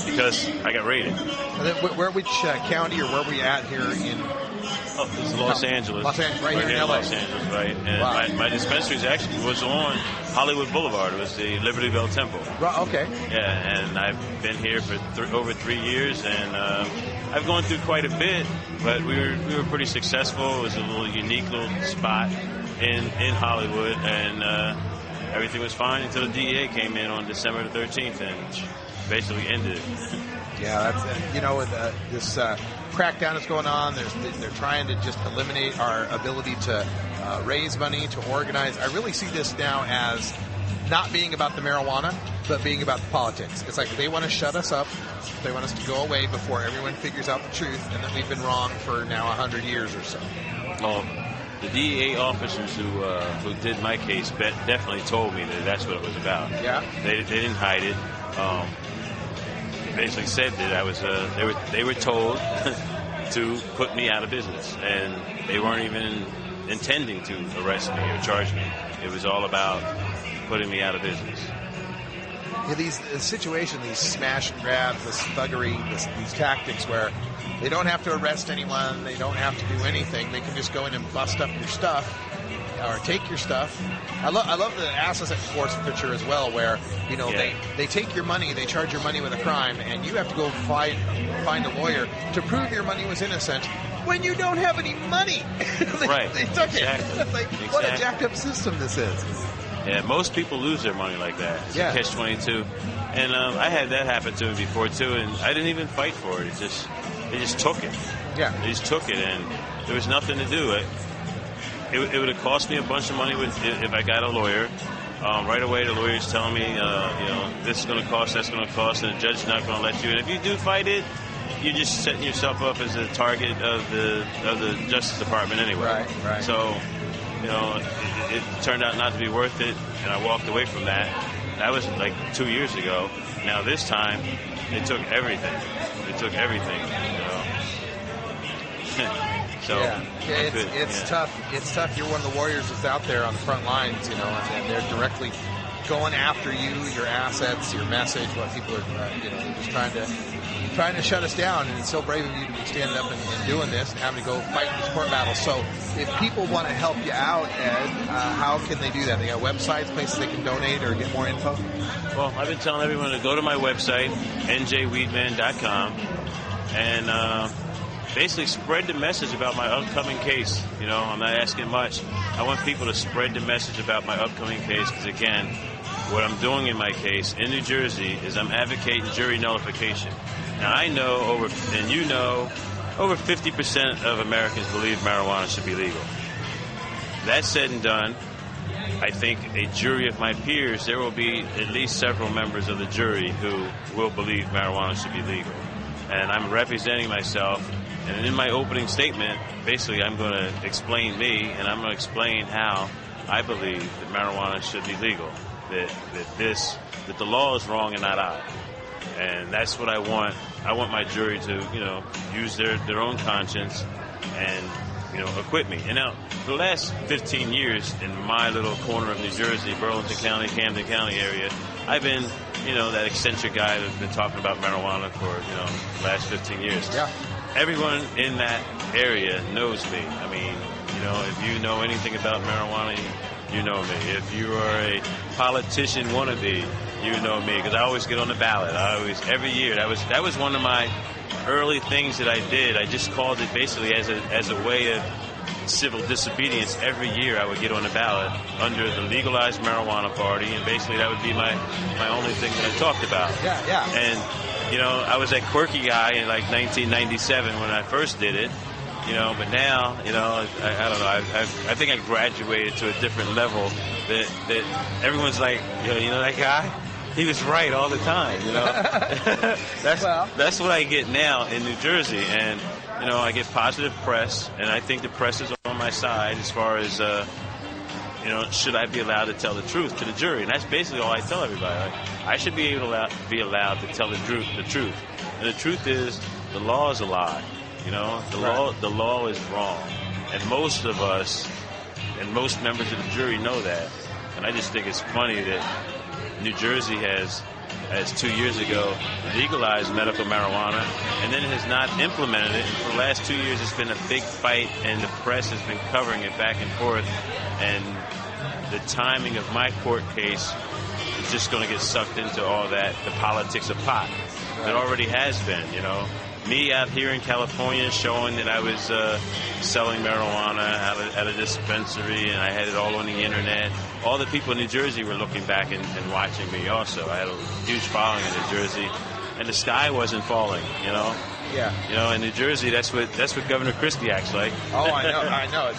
because I got raided. And then which county or where were we at here in? It's Los Angeles. Los Angeles, right here in LA. Los Angeles, right. And my dispensary actually was on Hollywood Boulevard. It was the Libertyville Temple. Right, okay. Yeah, and I've been here for over 3 years, and I've gone through quite a bit, but we were pretty successful. It was a little unique little spot in Hollywood, and everything was fine until the DEA came in on December the 13th and basically ended it. Yeah, that's this crackdown is going on. They're trying to just eliminate our ability to raise money, to organize. I really see this now as not being about the marijuana, but being about the politics. It's like they want to shut us up. They want us to go away before everyone figures out the truth, and that we've been wrong for now 100 years or so. Well, the DEA officers who did my case definitely told me that that's what it was about. Yeah. They didn't hide it. Basically said that I was they were told to put me out of business, and they weren't even intending to arrest me or charge me. It was all about putting me out of business. Yeah, these situations, these smash and grabs, this thuggery, these tactics where they don't have to arrest anyone, they don't have to do anything, they can just go in and bust up your stuff or take your stuff. I love the asset forfeiture as well, where they take your money, they charge your money with a crime, and you have to go find a lawyer to prove your money was innocent when you don't have any money. They took it. It's like, what a jacked up system this is. Yeah, most people lose their money like that. It's a catch-22. And I had that happen to me before, too, and I didn't even fight for it. They just took it. Yeah. They just took it, and there was nothing to do. It would have cost me a bunch of money if I got a lawyer. Right away, the lawyer's telling me, this is going to cost, that's going to cost, and the judge's not going to let you. And if you do fight it, you're just setting yourself up as a target of the Justice Department anyway. Right. So, it turned out not to be worth it, and I walked away from that. That was like 2 years ago. Now this time, they took everything. So it's tough. It's tough. You're one of the warriors that's out there on the front lines, and they're directly going after you, your assets, your message, what people are, they're just trying to shut us down. And it's so brave of you to be standing up and doing this and having to go fight these court battles. So if people want to help you out, Ed, how can they do that? They got websites, places they can donate or get more info? Well, I've been telling everyone to go to my website, njweedman.com, and basically spread the message about my upcoming case. I'm not asking much. I want people to spread the message about my upcoming case because, again, what I'm doing in my case in New Jersey is I'm advocating jury nullification. Now, I know over 50% of Americans believe marijuana should be legal. That said and done, I think a jury of my peers, there will be at least several members of the jury who will believe marijuana should be legal. And I'm representing myself. And in my opening statement, basically I'm going to explain me, and I'm going to explain how I believe that marijuana should be legal, that the law is wrong and not I. And that's what I want. I want my jury to, use their own conscience and, acquit me. And now, for the last 15 years in my little corner of New Jersey, Burlington County, Camden County area, I've been, that eccentric guy that's been talking about marijuana for, the last 15 years. Yeah. Everyone in that area knows me. I mean, if you know anything about marijuana, you know me. If you are a politician wannabe, you know me, because I always get on the ballot. Every year. That was one of my early things that I did. I just called it basically as a way of civil disobedience. Every year I would get on the ballot under the legalized marijuana party, and basically that would be my only thing that I talked about. Yeah. And I was that quirky guy in like 1997 when I first did it, But now, I don't know. I think I graduated to a different level that everyone's like, that guy, he was right all the time. That's what I get now in New Jersey, and I get positive press, and I think the press is on my side as far as should I be allowed to tell the truth to the jury, and that's basically all I tell everybody. Like, I should be able to be allowed to tell the truth, and the truth is the law is a lie. The law is wrong, and most of us and most members of the jury know that. And I just think it's funny that New Jersey has 2 years ago legalized medical marijuana, and then it has not implemented it. And for the last 2 years, it's been a big fight, and the press has been covering it back and forth. And the timing of my court case is just going to get sucked into all that, the politics of pot. It already has been, Me out here in California showing that I was selling marijuana at a dispensary, and I had it all on the internet. All the people in New Jersey were looking back and watching me also. I had a huge following in New Jersey, and the sky wasn't falling, Yeah. In New Jersey, that's what Governor Christie acts like. Oh, I know.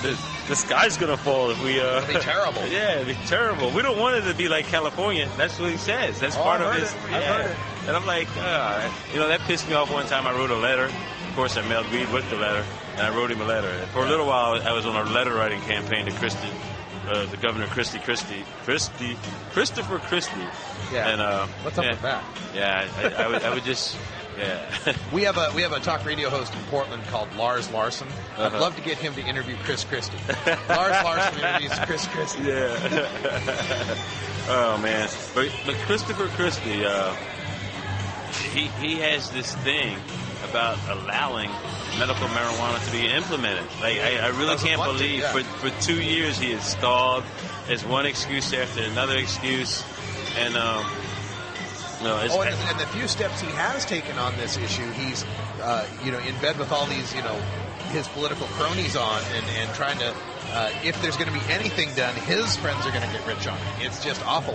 The sky's going to fall if we... It'd be terrible. Yeah, it'd be terrible. We don't want it to be like California. That's what he says. That's part of his... I've heard it. And I'm like, that pissed me off one time. I wrote a letter. Of course, I mailed weed with the letter, and I wrote him a letter. And for a little while, I was on a letter writing campaign to Christie, the Governor Christopher Christie. Yeah. And, what's up with that? Yeah, I would just... Yeah. We have a talk radio host in Portland called Lars Larson. I'd love to get him to interview Chris Christie. Lars Larson interviews Chris Christie. Yeah. Oh man, but Christopher Christie, he has this thing about allowing medical marijuana to be implemented. Like I really can't believe for 2 years he has stalled. There's one excuse after another excuse, and. And the few steps he has taken on this issue, he's, in bed with all these, his political cronies on and trying to, if there's going to be anything done, his friends are going to get rich on it. It's just awful.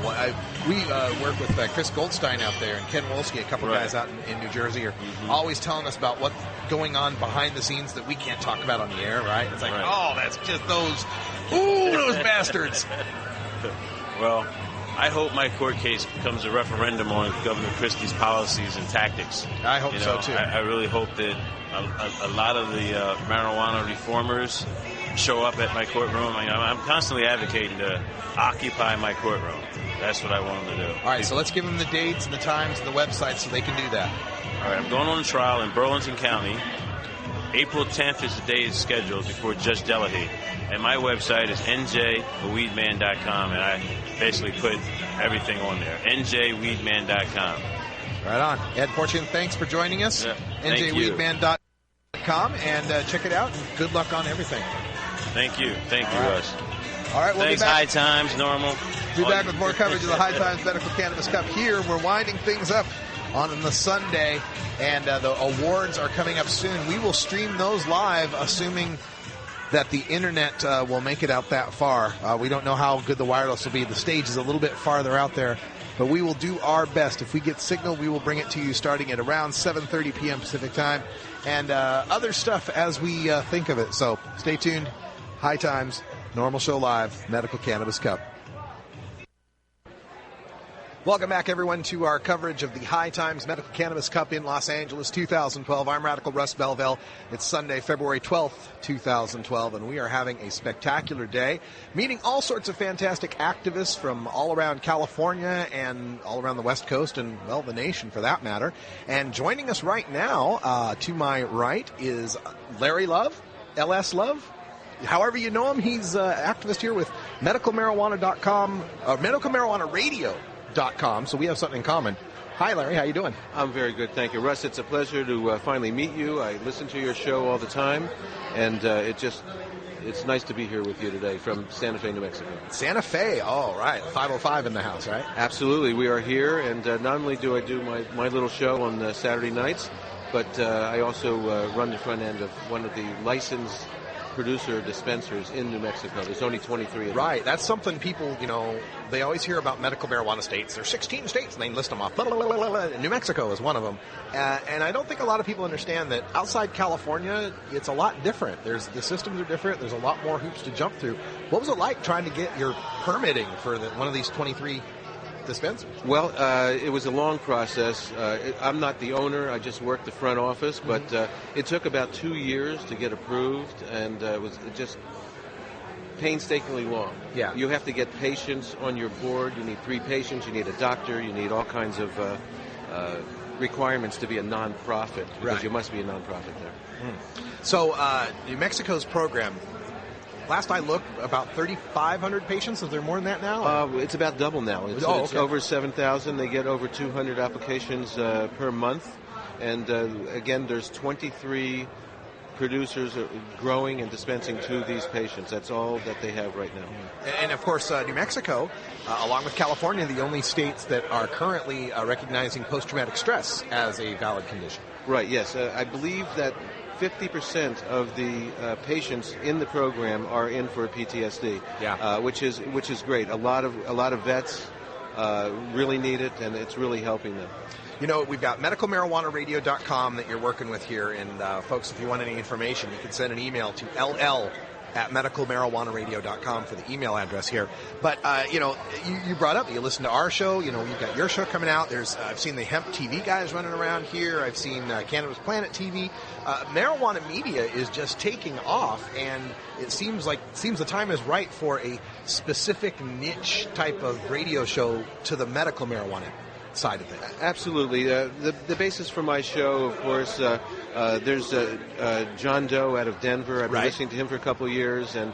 We work with Chris Goldstein out there and Ken Wolski, a couple guys out in New Jersey, are always telling us about what's going on behind the scenes that we can't talk about on the air, right? It's like, oh, that's just those bastards. Well, I hope my court case becomes a referendum on Governor Christie's policies and tactics. I hope so, too. I really hope that a lot of the marijuana reformers show up at my courtroom. I'm constantly advocating to occupy my courtroom. That's what I want them to do. All right, so let's give them the dates and the times and the website so they can do that. All right, I'm going on a trial in Burlington County. April 10th is the day it's scheduled before Judge Delahaye. And my website is njtheweedman.com, and I basically put everything on there. njweedman.com. Right on. Ed Fortune, thanks for joining us. Yeah, njweedman.com, and check it out. And good luck on everything. Thank you. Thank you, Russ. All right, we'll Thanks, be back. High Times, Norml. We'll be back with more coverage of the High Times Medical Cannabis Cup here. We're winding things up on the Sunday, and the awards are coming up soon. We will stream those live, assuming that the internet will make it out that far. We don't know how good the wireless will be. The stage is a little bit farther out there, but we will do our best. If we get signal, we will bring it to you starting at around 7:30 p.m. Pacific time, and other stuff as we think of it. So stay tuned. High Times, Norml Show Live, Medical Cannabis Cup. Welcome back, everyone, to our coverage of the High Times Medical Cannabis Cup in Los Angeles 2012. I'm Radical Russ Belville. It's Sunday, February 12th, 2012, and we are having a spectacular day, meeting all sorts of fantastic activists from all around California and all around the West Coast and, well, the nation for that matter. And joining us right now, to my right, is Larry Love, LS Love. However you know him, he's an activist here with medicalmarijuana.com, medicalmarijuanaradio.com, so we have something in common. Hi, Larry. How you doing? I'm very good, thank you. Russ, it's a pleasure to finally meet you. I listen to your show all the time, and it's nice to be here with you today from Santa Fe, New Mexico. Santa Fe, all right. 505 in the house, right? Absolutely. We are here, and not only do I do my little show on Saturday nights, but I also run the front end of one of the licensed producer dispensers in New Mexico. There's only 23 of them. Right. That's something people, they always hear about medical marijuana states. There's 16 states, and they list them off. Blah, blah, blah, blah, blah. New Mexico is one of them. And I don't think a lot of people understand that outside California, it's a lot different. The systems are different. There's a lot more hoops to jump through. What was it like trying to get your permitting for one of these 23 dispensers? Well, it was a long process. I'm not the owner. I just worked the front office, but it took about 2 years to get approved, and it was just painstakingly long. Yeah. You have to get patients on your board. You need 3 patients. You need a doctor. You need all kinds of requirements to be a nonprofit, because you must be a nonprofit there. So New Mexico's program, last I looked, about 3,500 patients. Is there more than that now? It's about double now. It's over 7,000. They get over 200 applications per month. And again, there's 23 producers growing and dispensing to these patients. That's all that they have right now. And of course, New Mexico, along with California, the only states that are currently recognizing post-traumatic stress as a valid condition. Right, yes. I believe that 50% of the patients in the program are in for PTSD, which is great. A lot of vets really need it, and it's really helping them. We've got medicalmarijuanaradio.com that you're working with here, and folks, if you want any information, you can send an email to ll@medicalmarijuanaradio.com for the email address here. But, you brought up, you listen to our show, you've got your show coming out. I've seen the Hemp TV guys running around here. I've seen Cannabis Planet TV. Marijuana media is just taking off, and it seems the time is right for a specific niche type of radio show to the medical marijuana side of things. Absolutely. The basis for my show, of course, there's John Doe out of Denver. I've been listening to him for a couple of years, and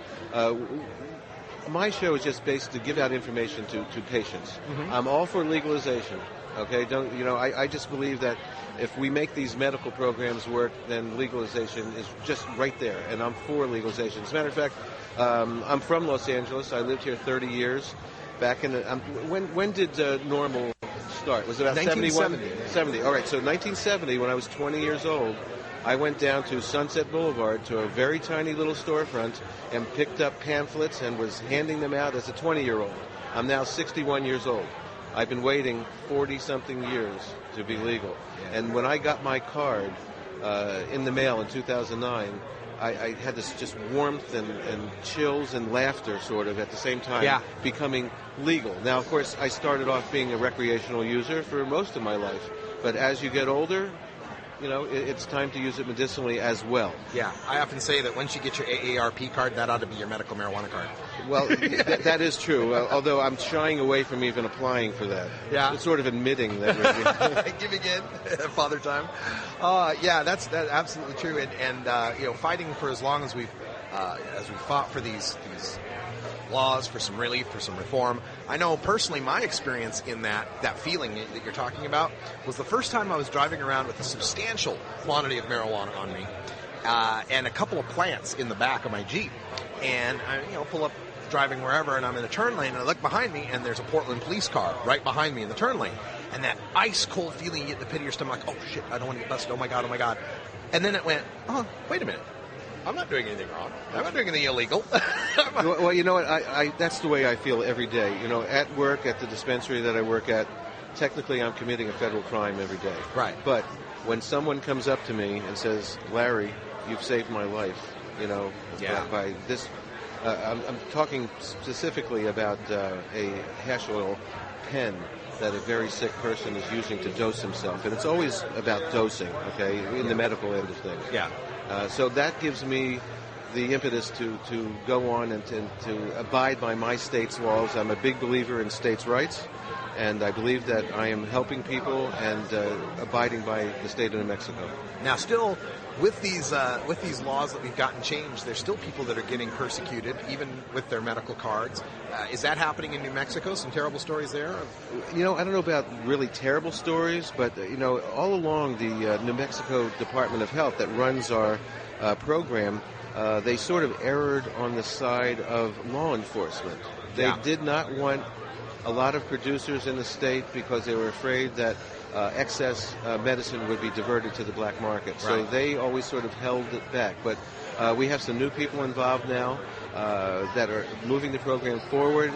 my show is just based to give out information to patients. I'm all for legalization. Okay, I just believe that if we make these medical programs work, then legalization is just right there, and I'm for legalization. As a matter of fact, I'm from Los Angeles. I lived here 30 years. Back in when did Norml start? Was it about 71? 70. All right. So 1970, when I was 20 years old, I went down to Sunset Boulevard to a very tiny little storefront and picked up pamphlets and was handing them out as a 20-year-old. I'm now 61 years old. I've been waiting 40-something years to be legal. And when I got my card in the mail in 2009, I had this just warmth and chills and laughter sort of at the same time becoming legal. Now, of course, I started off being a recreational user for most of my life. But as you get older, it's time to use it medicinally as well. Yeah, I often say that once you get your AARP card, that ought to be your medical marijuana card. Well, that is true, although I'm shying away from even applying for that. Yeah. It's sort of admitting that. Giving in, Father Time. That's absolutely true. And fighting for as long as we've fought for these laws, for some relief, for some reform. I know personally my experience in that feeling that you're talking about was the first time I was driving around with a substantial quantity of marijuana on me and a couple of plants in the back of my Jeep. And I pull up driving wherever, and I'm in a turn lane, and I look behind me, and there's a Portland police car right behind me in the turn lane. And that ice-cold feeling you get in the pit of your stomach, like, oh, shit, I don't want to get busted, oh, my God. And then it went, oh, wait a minute. I'm not doing anything wrong. I'm not doing anything illegal. Well, you know what? I that's the way I feel every day. At work, at the dispensary that I work at, technically I'm committing a federal crime every day. Right. But when someone comes up to me and says, Larry, you've saved my life, by this, I'm talking specifically about a hash oil pen that a very sick person is using to dose himself. And it's always about dosing, okay, in the medical end of things. Yeah. So that gives me the impetus to go on and to abide by my state's laws. I'm a big believer in states' rights, and I believe that I am helping people and abiding by the state of New Mexico. Now, still, with these laws that we've gotten changed, there's still people that are getting persecuted, even with their medical cards. Is that happening in New Mexico? Some terrible stories there? I don't know about really terrible stories, but, all along the New Mexico Department of Health that runs our program, they sort of erred on the side of law enforcement. They did not want a lot of producers in the state because they were afraid that excess medicine would be diverted to the black market. So they always sort of held it back. But We have some new people involved now that are moving the program forward,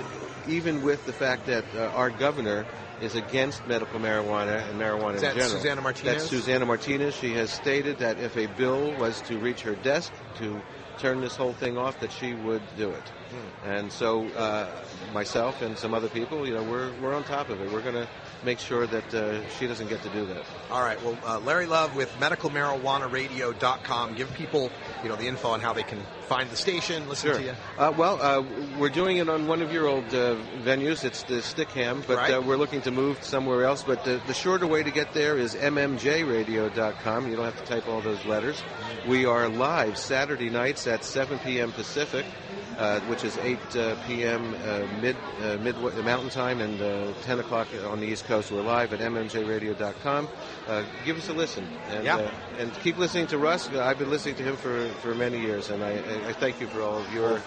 even with the fact that our governor is against medical marijuana and marijuana in general. Susanna Martinez? That's Susanna Martinez. She has stated that if a bill was to reach her desk to turn this whole thing off, that she would do it. And so myself and some other people, we're on top of it. We're going to make sure that she doesn't get to do that. All right. Well, Larry Love with medicalmarijuanaradio.com. Give people, the info on how they can find the station, listen to you. We're doing it on one of your old venues. It's the Stickham, but we're looking to move somewhere else. But the shorter way to get there is mmjradio.com. You don't have to type all those letters. We are live Saturday nights at 7 p.m. Pacific, which is 8 p.m. mid Mountain Time, and 10 o'clock on the East Coast. We're live at mmjradio.com. Give us a listen, and keep listening to Russ. I've been listening to him for many years, and I thank you for all of your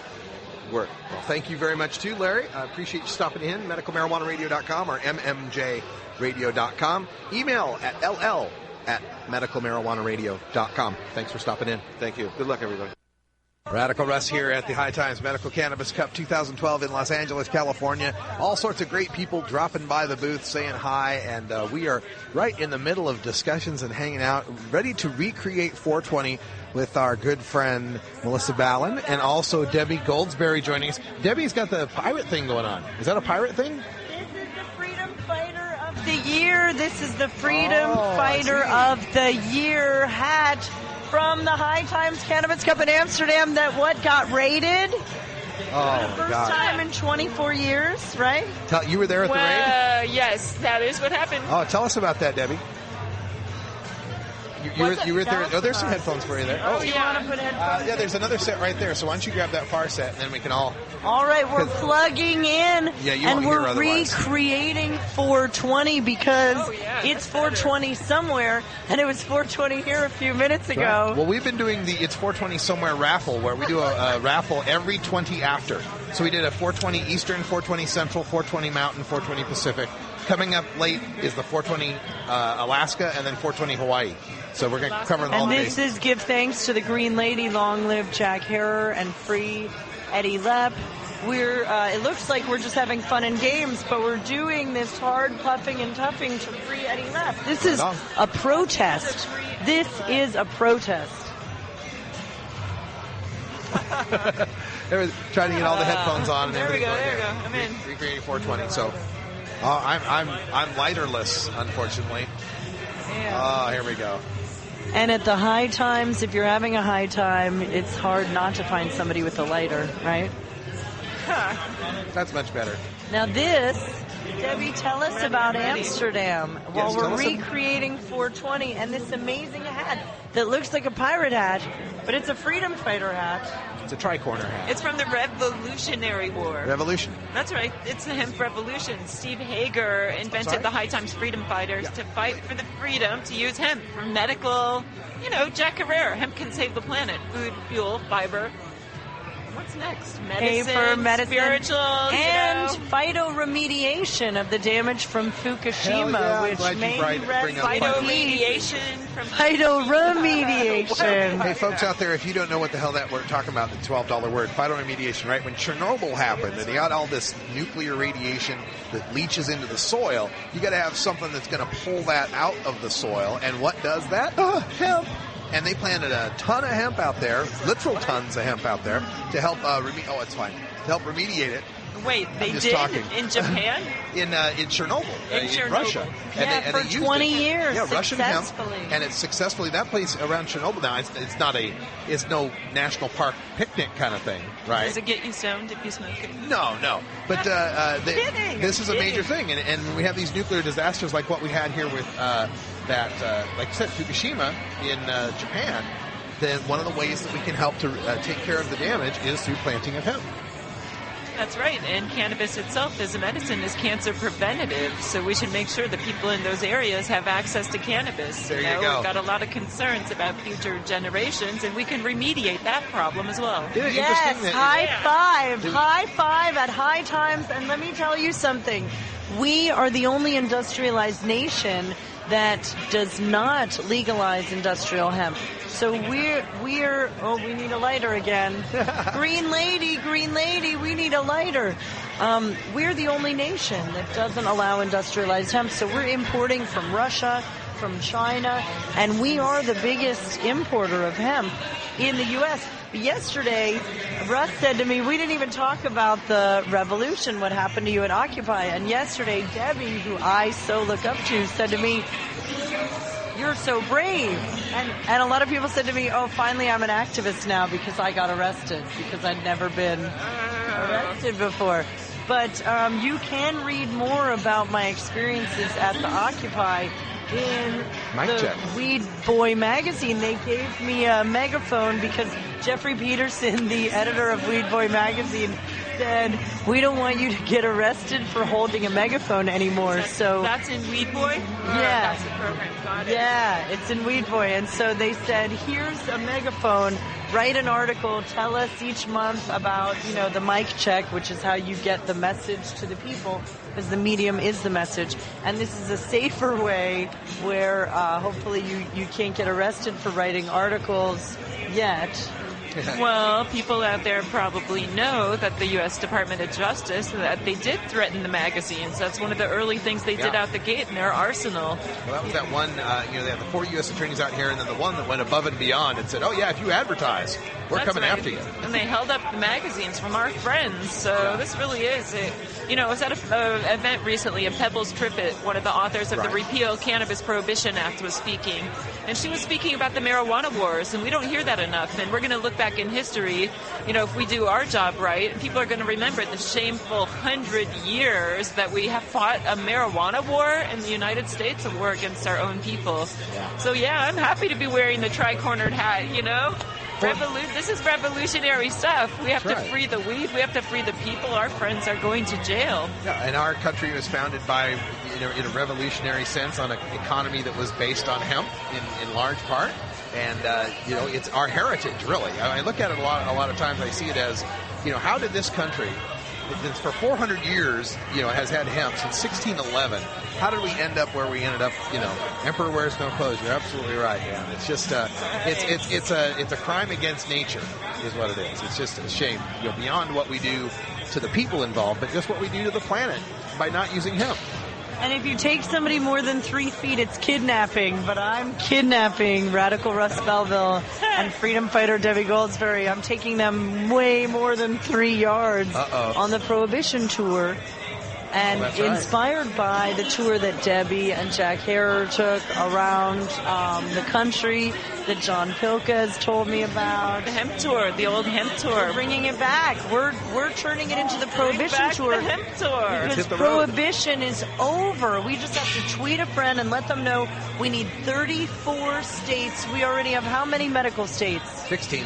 work. Well, thank you very much, too, Larry. I appreciate you stopping in. medicalmarijuanaradio.com or mmjradio.com. Email at ll@medicalmarijuanaradio.com. Thanks for stopping in. Thank you. Good luck, everybody. Radical Russ here at the High Times Medical Cannabis Cup 2012 in Los Angeles, California. All sorts of great people dropping by the booth, saying hi, and we are right in the middle of discussions and hanging out, ready to recreate 420 with our good friend Melissa Ballin and also Debbie Goldsberry joining us. Debbie's got the pirate thing going on. Is that a pirate thing? This is the Freedom Fighter of the Year. This is the Freedom Fighter of the Year hat from the High Times Cannabis Cup in Amsterdam that got raided? Oh, the first time in 24 years, right? You were there at the raid? Yes, that is what happened. Oh, tell us about that, Debbie. You were there. Oh, there's some headphones for you there. Oh, you want to put headphones? Yeah, there's another set right there. So why don't you grab that far set, and then we can all... All right, we're plugging in, and we're recreating 420 because it's 420 somewhere, and it was 420 here a few minutes ago. Right. Well, we've been doing the It's 420 Somewhere raffle, where we do a raffle every 20 after. So we did a 420 Eastern, 420 Central, 420 Mountain, 420 Pacific. Coming up late is the 420 Alaska, and then 420 Hawaii. So we're going to cover all the bases. And this is give thanks to the Green Lady, long live Jack Harrer, and free Eddie Lepp. It looks like we're just having fun and games, but we're doing this hard puffing and tuffing to free Eddie Lepp. This is a protest. This is a protest. Trying to get all the headphones on. There we go. I'm in. Recreating 420. So I'm lighterless, unfortunately. Oh, here we go. And at the High Times, if you're having a high time, it's hard not to find somebody with a lighter, right? That's much better. Now Debbie, tell us about Amsterdam while we're recreating 420 and this amazing hat that looks like a pirate hat, but it's a freedom fighter hat. It's a tri-corner hat. It's from the Revolutionary War. Revolution. That's right. It's the hemp revolution. Steve Hager invented the High Times Freedom Fighters to fight for the freedom to use hemp for medical, Jack Herrera. Hemp can save the planet. Food, fuel, fiber. What's next? Medicine, spiritual, and phytoremediation of the damage from Fukushima, which may bring phytoremediation from phytoremediation. Hey, folks out there, if you don't know what the hell that we're talking about, the $12 word, phytoremediation, right? When Chernobyl happened and you got all this nuclear radiation that leaches into the soil, you got to have something that's going to pull that out of the soil. And what does that? Hemp. And they planted a ton of hemp out there, literal tons of hemp out there, to help to help remediate it. Wait, they did in Japan? in Chernobyl, in Russia. And for 20 years, yeah, Russian hemp, successfully. and it's successfully. That place around Chernobyl now, it's no national park picnic kind of thing, right? Does it get you stoned if you smoke it? No. But this is a major thing, and when we have these nuclear disasters like what we had here with like I said, Fukushima in Japan, then one of the ways that we can help to take care of the damage is through planting of hemp. That's right, and cannabis itself as a medicine is cancer preventative, so we should make sure that people in those areas have access to cannabis. There you go. We've got a lot of concerns about future generations, and we can remediate that problem as well. Yes, high five at High Times, and let me tell you something. We are the only industrialized nation that does not legalize industrial hemp. So we need a lighter again. Green lady, we need a lighter. We're the only nation that doesn't allow industrialized hemp, so we're importing from Russia, from China, and we are the biggest importer of hemp in the U.S. Yesterday, Russ said to me, we didn't even talk about the revolution, what happened to you at Occupy, and yesterday Debbie, who I so look up to, said to me, you're so brave. And a lot of people said to me, oh, finally I'm an activist now because I got arrested, because I'd never been arrested before. But you can read more about my experiences at the Occupy in the Weed Boy magazine. They gave me a megaphone because Jeffrey Peterson, the editor of Weed Boy magazine, said, we don't want you to get arrested for holding a megaphone anymore. So that's in Weed Boy? Yeah. That's the program. Got it. Yeah, it's in Weed Boy. And so they said, here's a megaphone. Write an article. Tell us each month about, the mic check, which is how you get the message to the people, because the medium is the message. And this is a safer way where hopefully you can't get arrested for writing articles yet. Well, people out there probably know that the U.S. Department of Justice, that they did threaten the magazines. That's one of the early things they did out the gate in their arsenal. Well, that was that one, they have the 4 U.S. attorneys out here, and then the one that went above and beyond and said, oh, yeah, if you advertise, we're coming after you. And they held up the magazines from our friends. So this really is it. I was at an event recently, and Pebbles Trippett, one of the authors of the Repeal Cannabis Prohibition Act, was speaking. And she was speaking about the marijuana wars, and we don't hear that enough. And we're going to look back in history, if we do our job right, people are going to remember the shameful 100 years that we have fought a marijuana war in the United States, a war against our own people. Yeah. So, I'm happy to be wearing the tri-cornered hat, This is revolutionary stuff. We have to free the weed. We have to free the people. Our friends are going to jail. Yeah, and our country was founded by, in a revolutionary sense, on an economy that was based on hemp in large part. And, it's our heritage, really. I look at it a lot of times. I see it as, how did this country, that for 400 years, has had hemp since 1611, how did we end up where we ended up? Emperor wears no clothes. You're absolutely right, man. It's just, it's a crime against nature, is what it is. It's just a shame, beyond what we do to the people involved, but just what we do to the planet by not using hemp. And if you take somebody more than 3 feet, it's kidnapping. But I'm kidnapping Radical Russ Belville and freedom fighter Debbie Goldsberry. I'm taking them way more than 3 yards on the Prohibition Tour. And inspired by the tour that Debbie and Jack Herer took around the country that John Pilka has told me about. The hemp tour, the old hemp tour. We're bringing it back. We're turning it into the Prohibition Tour. The hemp tour. Because Prohibition is over. We just have to tweet a friend and let them know we need 34 states. We already have how many medical states? 16.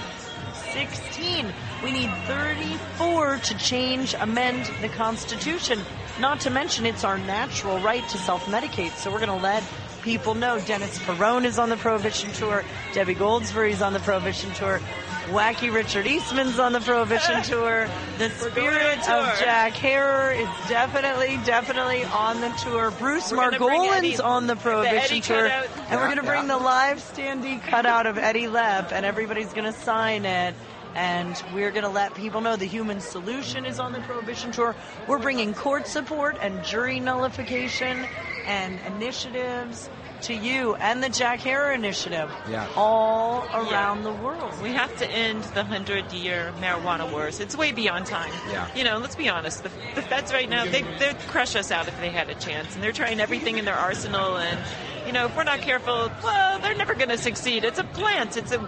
We need 34 to amend the Constitution. Not to mention it's our natural right to self-medicate. So we're going to let people know. Dennis Perrone is on the Prohibition Tour. Debbie Goldsberry is on the Prohibition Tour. Wacky Richard Eastman's on the Prohibition Tour. The spirit of Jack Herer is definitely on the tour. Bruce Margolin's on the Prohibition Tour. And we're going to bring the live standee cutout of Eddie Lepp, and everybody's going to sign it. And we're going to let people know the Human Solution is on the Prohibition Tour. We're bringing court support and jury nullification and initiatives to you, and the Jack Herer Initiative, all around the world. We have to end the 100-year marijuana wars. It's way beyond time. Let's be honest. The feds right now, they'd crush us out if they had a chance, and they're trying everything in their arsenal, and if we're not careful, well, they're never going to succeed. It's a plant. It's a,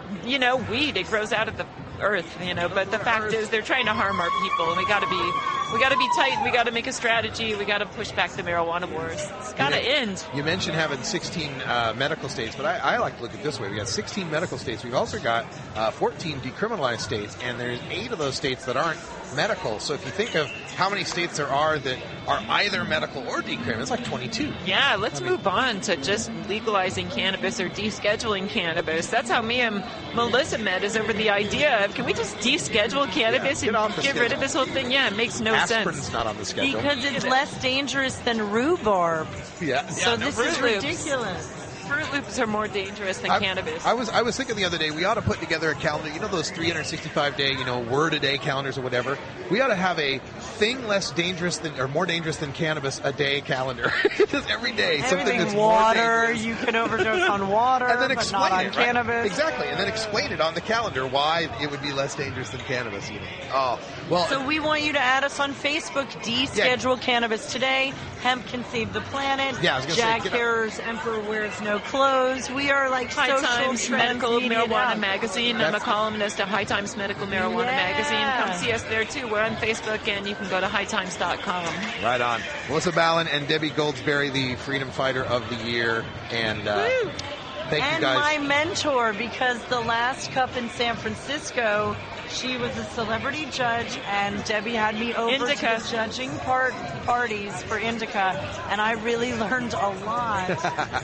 weed. It grows out of the earth, but the fact is they're trying to harm our people, and we got to be tight. We got to make a strategy. We got to push back the marijuana wars. It's got to end. You mentioned having 16 medical states, but I like to look at it this way. We got 16 medical states. We've also got 14 decriminalized states, and there's 8 of those states that aren't medical. So if you think of how many states there are that are either medical or decrim, it's like 22. Yeah, let's move on to just legalizing cannabis or descheduling cannabis. That's how me and Melissa met, is over the idea of, can we just deschedule cannabis and get rid of this whole thing? Yeah, it makes no sense. Aspirin's not on the schedule. Because it's less dangerous than rhubarb. Yeah. So this is Fruit Loops. ridiculous. Fruit Loops are more dangerous than cannabis. I was thinking the other day, we ought to put together a calendar. You know those 365-day, word a day calendars or whatever. We ought to have a thing less dangerous than, or more dangerous than cannabis a day calendar. Just every day, something that's water, more dangerous. you can overdose on water, and then but explain not on it, right? cannabis. Exactly, and then explain it on the calendar why it would be less dangerous than cannabis. Oh, well. So we want you to add us on Facebook. Deschedule cannabis today. Hemp can save the planet. Yeah, I was gonna Jack say, Harrer's Emperor Wears No Clothes. We are like High social Times Medical transmedia Marijuana out. Magazine. I'm a columnist at High Times Medical Marijuana Magazine. Come see us there too. We're on Facebook, and you can go to hightimes.com. Right on. Melissa Ballin and Debbie Goldsberry, the Freedom Fighter of the Year. And thank you guys. And my mentor, because the last cup in San Francisco, she was a celebrity judge, and Debbie had me over to the judging parties for Indica, and I really learned a lot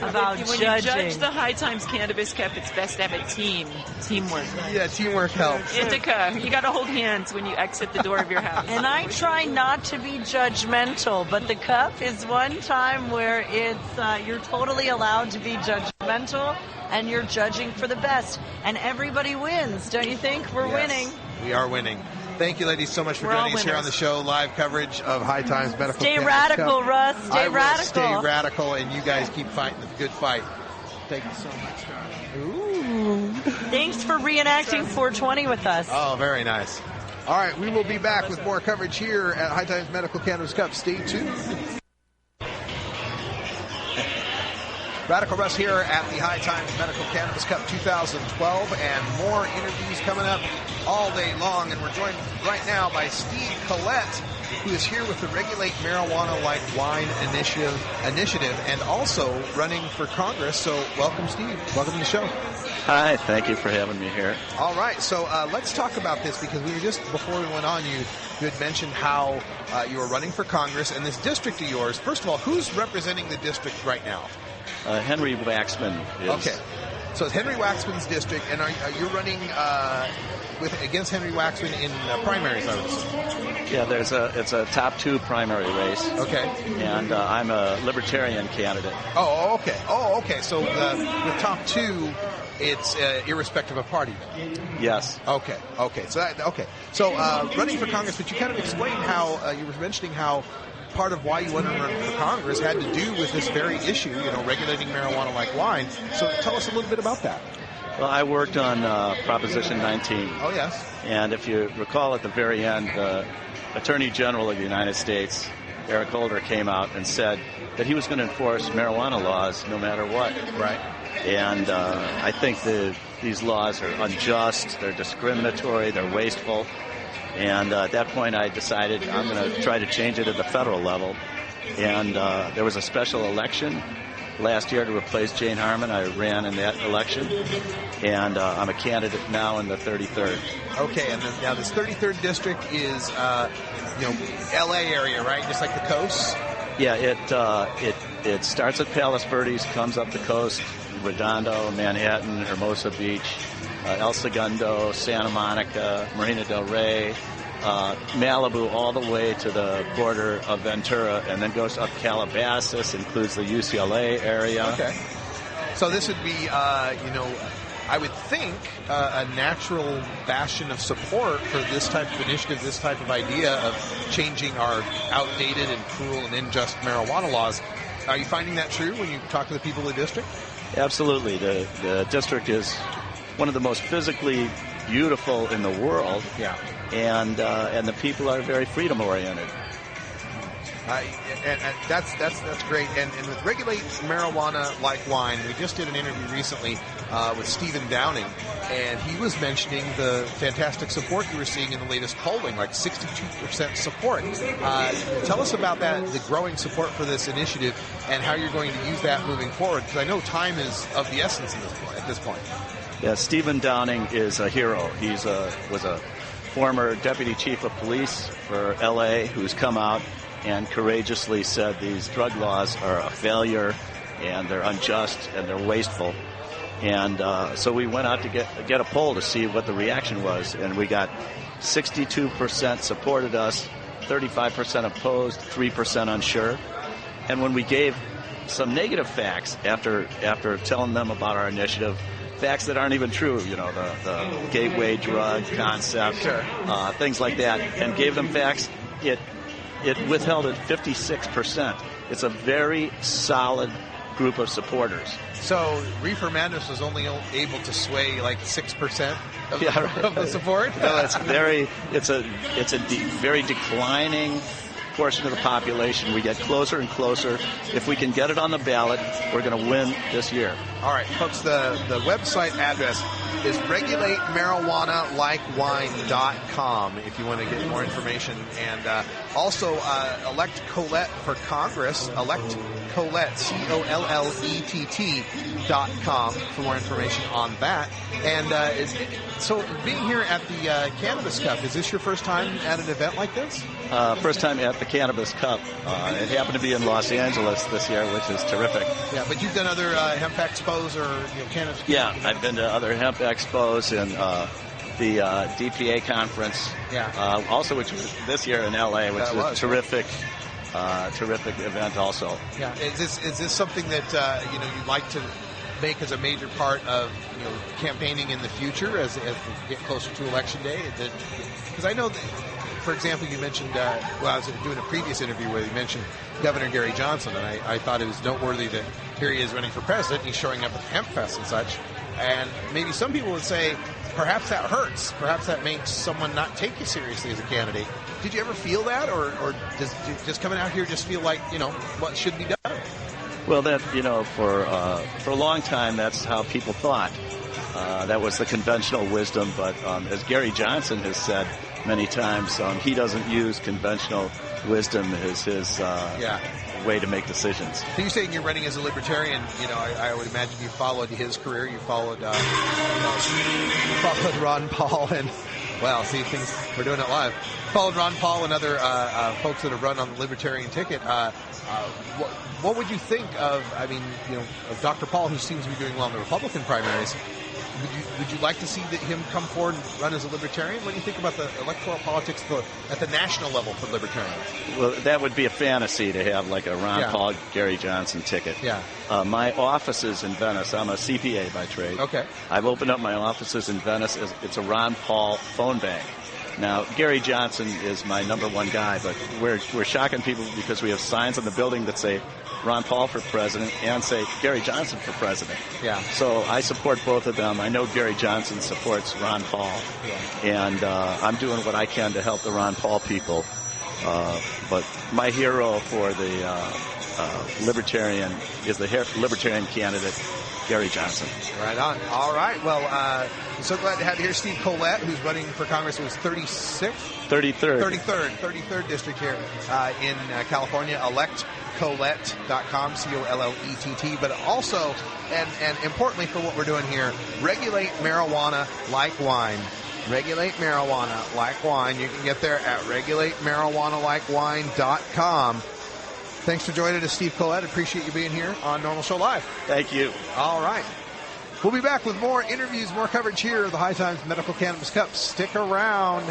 about when judging. you judge the High Times Cannabis Cup, it's best to have a teamwork. Yeah, teamwork helps. Indica, you got to hold hands when you exit the door of your house. And I try not to be judgmental, but the cup is one time where it's you're totally allowed to be judgmental, and you're judging for the best, and everybody wins, don't you think? We're winning. We are winning. Thank you, ladies, so much for We're all joining us here on the show. Live coverage of High Times Medical Stay Cannabis radical, Cup. Russ. Stay I will radical. Stay radical, and you guys keep fighting the good fight. Thank you so much, darling. Ooh. Thanks for reenacting 420 with us. Oh, very nice. All right, we will be back with more coverage here at High Times Medical Cannabis Cup. Stay tuned. Radical Russ here at the High Times Medical Cannabis Cup 2012, and more interviews coming up all day long. And we're joined right now by Steve Collette, who is here with the Regulate Marijuana Like Wine initiative, and also running for Congress. So welcome, Steve. Welcome to the show. Hi, thank you for having me here. All right, so let's talk about this, because we were just, before we went on, you had mentioned how you were running for Congress, and this district of yours, first of all, who's representing the district right now? Henry Waxman is. Okay, so it's Henry Waxman's district, and are you running against Henry Waxman in primaries, I would assume? Yeah, it's a top two primary race. Okay. And I'm a libertarian candidate. Oh, okay. So the top two, it's irrespective of party. Yes. Okay. So running for Congress, but you kind of explained how you were mentioning how part of why you wanted to run for Congress had to do with this very issue, regulating marijuana like wine. So tell us a little bit about that. Well, I worked on Proposition 19. Oh, yes. And if you recall, at the very end, the Attorney General of the United States, Eric Holder, came out and said that he was going to enforce marijuana laws no matter what. Right. And I think these laws are unjust, they're discriminatory, they're wasteful. And at that point, I decided I'm going to try to change it at the federal level. And there was a special election last year to replace Jane Harmon. I ran in that election, and I'm a candidate now in the 33rd. Okay, and now this 33rd district is, L.A. area, right? Just like the coast. Yeah, it starts at Palos Verdes, comes up the coast, Redondo, Manhattan, Hermosa Beach, El Segundo, Santa Monica, Marina del Rey, Malibu, all the way to the border of Ventura, and then goes up Calabasas, includes the UCLA area. Okay. So this would be, I would think a natural bastion of support for this type of initiative, this type of idea of changing our outdated and cruel and unjust marijuana laws. Are you finding that true when you talk to the people of the district? Absolutely. The district is one of the most physically beautiful in the world. Yeah. And the people are very freedom oriented. And that's great. And with Regulate Marijuana Like Wine, we just did an interview recently with Stephen Downing, and he was mentioning the fantastic support you were seeing in the latest polling, like 62% support. Tell us about that, the growing support for this initiative, and how you're going to use that moving forward, because I know time is of the essence at this point. Yeah, Stephen Downing is a hero. He was a former deputy chief of police for L.A. who's come out and courageously said these drug laws are a failure and they're unjust and they're wasteful. And so we went out to get a poll to see what the reaction was, and we got 62% supported us, 35% opposed, 3% unsure. And when we gave some negative facts after telling them about our initiative, facts that aren't even true, the gateway drug concept, things like that, and gave them facts, it withheld at 56%. It's a very solid group of supporters. So Reefer Madness was only able to sway like 6% of the support? No, it's a very declining portion of the population. We get closer and closer. If we can get it on the ballot, we're going to win this year. All right, folks, the website address is regulateMarijuanaLikeWine.com if you want to get more information. And also elect Colette for Congress, elect Colette, COLLETT.com for more information on that. And so being here at the Cannabis Cup, is this your first time at an event like this? First time at the Cannabis Cup. It happened to be in Los Angeles this year, which is terrific. Yeah, but you've done other hemp expos or cannabis? Yeah, I've been to other hemp expos and the DPA conference. Yeah. Also, which was this year in LA, which was a terrific event also. Yeah. Is this something that you'd like to make as a major part of campaigning in the future as we get closer to Election Day? Because I know that, for example, you mentioned, I was doing a previous interview where you mentioned Governor Gary Johnson, and I thought it was noteworthy that here he is running for president, he's showing up at the Hemp Fest and such, and maybe some people would say, perhaps that hurts, perhaps that makes someone not take you seriously as a candidate. Did you ever feel that, or does just coming out here just feel like, what should be done? Well, that, for a long time, that's how people thought. That was the conventional wisdom, but as Gary Johnson has said many times, he doesn't use conventional wisdom as his way to make decisions. So you're saying you're running as a libertarian. I would imagine you followed his career. You followed Ron Paul and, things, we're doing it live. Followed Ron Paul and other folks that have run on the libertarian ticket. What would you think of, of Dr. Paul, who seems to be doing well in the Republican primaries? Would you like to see him come forward and run as a libertarian? What do you think about the electoral politics at the national level for libertarians? Well, that would be a fantasy to have like a Ron Paul, Gary Johnson ticket. Yeah. My office is in Venice. I'm a CPA by trade. Okay. I've opened up my offices in Venice. It's a Ron Paul phone bank. Now, Gary Johnson is my number one guy, but we're shocking people because we have signs on the building that say Ron Paul for president and say Gary Johnson for president. Yeah. So I support both of them. I know Gary Johnson supports Ron Paul, and I'm doing what I can to help the Ron Paul people. But my hero for the libertarian is the libertarian candidate, Gary Johnson. Right on. All right. Well, I'm so glad to have you here, Steve Colette, who's running for Congress. It was 36th? 33rd district here in California. ElectColette.com, COLLETT. But also, and importantly for what we're doing here, regulate marijuana like wine. Regulate marijuana like wine. You can get there at regulatemarijuanalikewine.com. Thanks for joining us, Steve Colette. Appreciate you being here on Norml Show Live. Thank you. All right. We'll be back with more interviews, more coverage here of the High Times Medical Cannabis Cup. Stick around.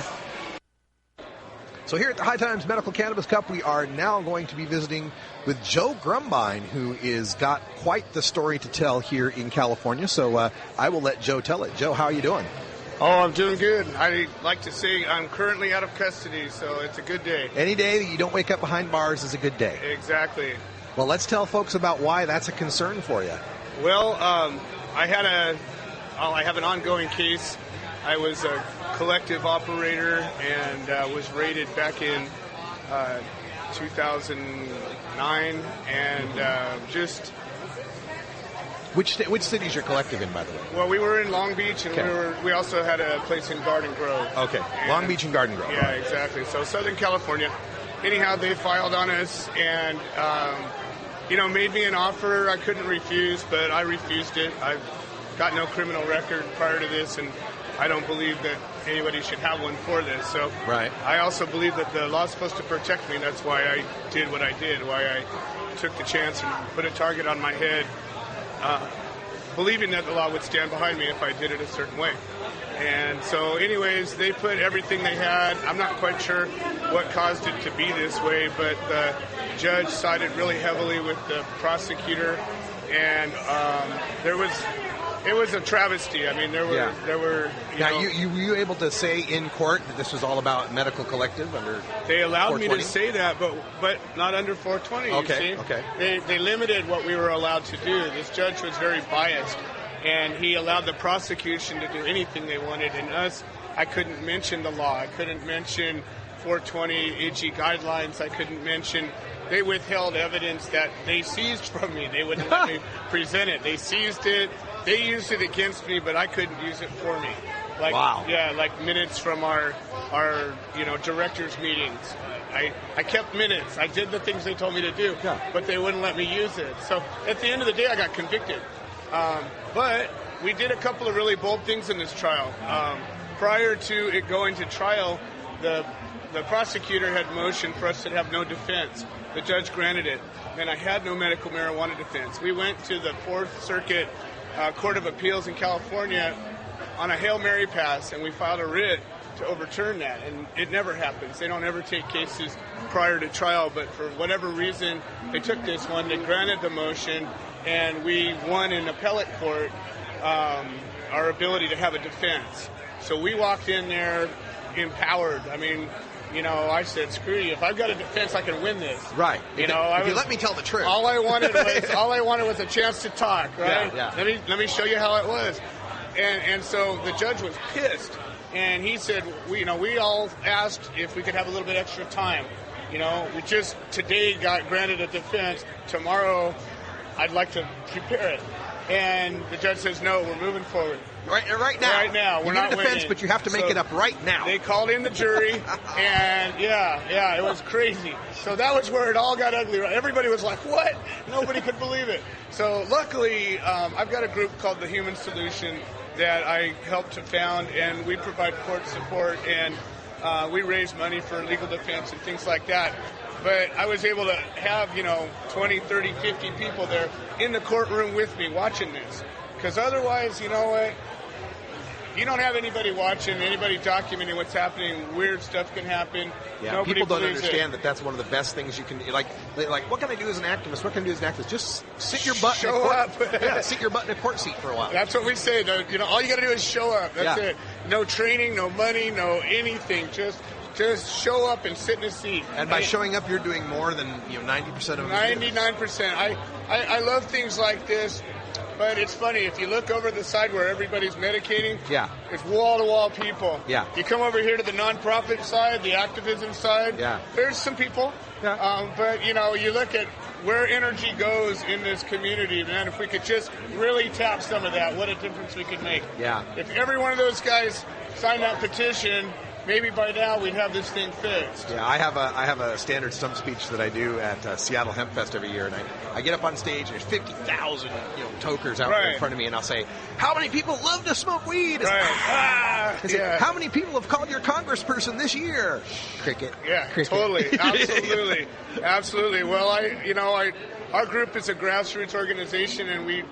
So here at the High Times Medical Cannabis Cup, we are now going to be visiting with Joe Grumbine, who is got quite the story to tell here in California. So I will let Joe tell it. Joe, how are you doing? Oh, I'm doing good. I like to say I'm currently out of custody, so it's a good day. Any day that you don't wake up behind bars is a good day. Exactly. Well, let's tell folks about why that's a concern for you. Well, I have an ongoing case. I was a collective operator and was raided back in 2009, and just... Which city is your collective in, by the way? Well, we were in Long Beach, and we also had a place in Garden Grove. Okay, Long Beach and Garden Grove. Yeah, exactly. So Southern California. Anyhow, they filed on us and, made me an offer I couldn't refuse, but I refused it. I've got no criminal record prior to this, and I don't believe that anybody should have one for this. So right. I also believe that the law's supposed to protect me. That's why I did what I did, why I took the chance and put a target on my head, believing that the law would stand behind me if I did it a certain way. And so anyways, they put everything they had. I'm not quite sure what caused it to be this way, but the judge sided really heavily with the prosecutor, and it was a travesty. I mean, there were. Now, you were you able to say in court that this was all about medical collective under? They allowed 420? me to say that, but not under 420. Okay. You see? Okay. They limited what we were allowed to do. This judge was very biased, and he allowed the prosecution to do anything they wanted. And us, I couldn't mention the law. I couldn't mention 420 AG guidelines. I couldn't mention. They withheld evidence that they seized from me. They wouldn't let me present it. They seized it. They used it against me, but I couldn't use it for me. Like, wow. Yeah, like minutes from our directors' meetings. I kept minutes. I did the things they told me to do, but they wouldn't let me use it. So at the end of the day, I got convicted. But we did a couple of really bold things in this trial. Prior to it going to trial, the prosecutor had motioned for us to have no defense. The judge granted it, and I had no medical marijuana defense. We went to the Fourth Circuit Court of Appeals in California on a Hail Mary pass, and we filed a writ to overturn that, and it never happens. They don't ever take cases prior to trial, but for whatever reason, they took this one, they granted the motion, and we won in appellate court our ability to have a defense. So we walked in there empowered. I mean, I said, screw you. If I've got a defense, I can win this. Right. If you let me tell the truth. All I wanted was a chance to talk, right? Yeah. Let me show you how it was. And so the judge was pissed, and he said, we all asked if we could have a little bit extra time. We just today got granted a defense. Tomorrow, I'd like to prepare it. And the judge says, no, we're moving forward. Right now. Right now. We're not a defense, winning. but you have to make it up right now. They called in the jury, and it was crazy. So that was where it all got ugly. Everybody was like, what? Nobody could believe it. So luckily, I've got a group called the Human Solution that I helped to found, and we provide court support, and we raise money for legal defense and things like that. But I was able to have, 20, 30, 50 people there in the courtroom with me watching this. Because otherwise, you know what? You don't have anybody watching, anybody documenting what's happening. Weird stuff can happen. Yeah, Nobody people don't believes understand that that's one of the best things you can, like, what can I do as an activist? What can I do as an activist? Just sit your butt in a court, sit your butt in a court seat for a while. That's what we say. All you got to do is show up. That's it. No training, no money, no anything. Just show up and sit in a seat. And by showing up, you're doing more than 90% of them. 99%. I love things like this. But it's funny, if you look over the side where everybody's medicating, it's wall-to-wall people. Yeah. You come over here to the nonprofit side, the activism side, there's some people. Yeah. But, you look at where energy goes in this community, man, if we could just really tap some of that, what a difference we could make. Yeah. If every one of those guys signed that petition, maybe by now we'd have this thing fixed. Yeah, I have a standard stump speech that I do at Seattle Hemp Fest every year, and I get up on stage, and there's 50,000 tokers out there in front of me, and I'll say, how many people love to smoke weed? How many people have called your congressperson this year? Cricket. Yeah, Cricket. Totally. Absolutely. Absolutely. Well, our group is a grassroots organization, and we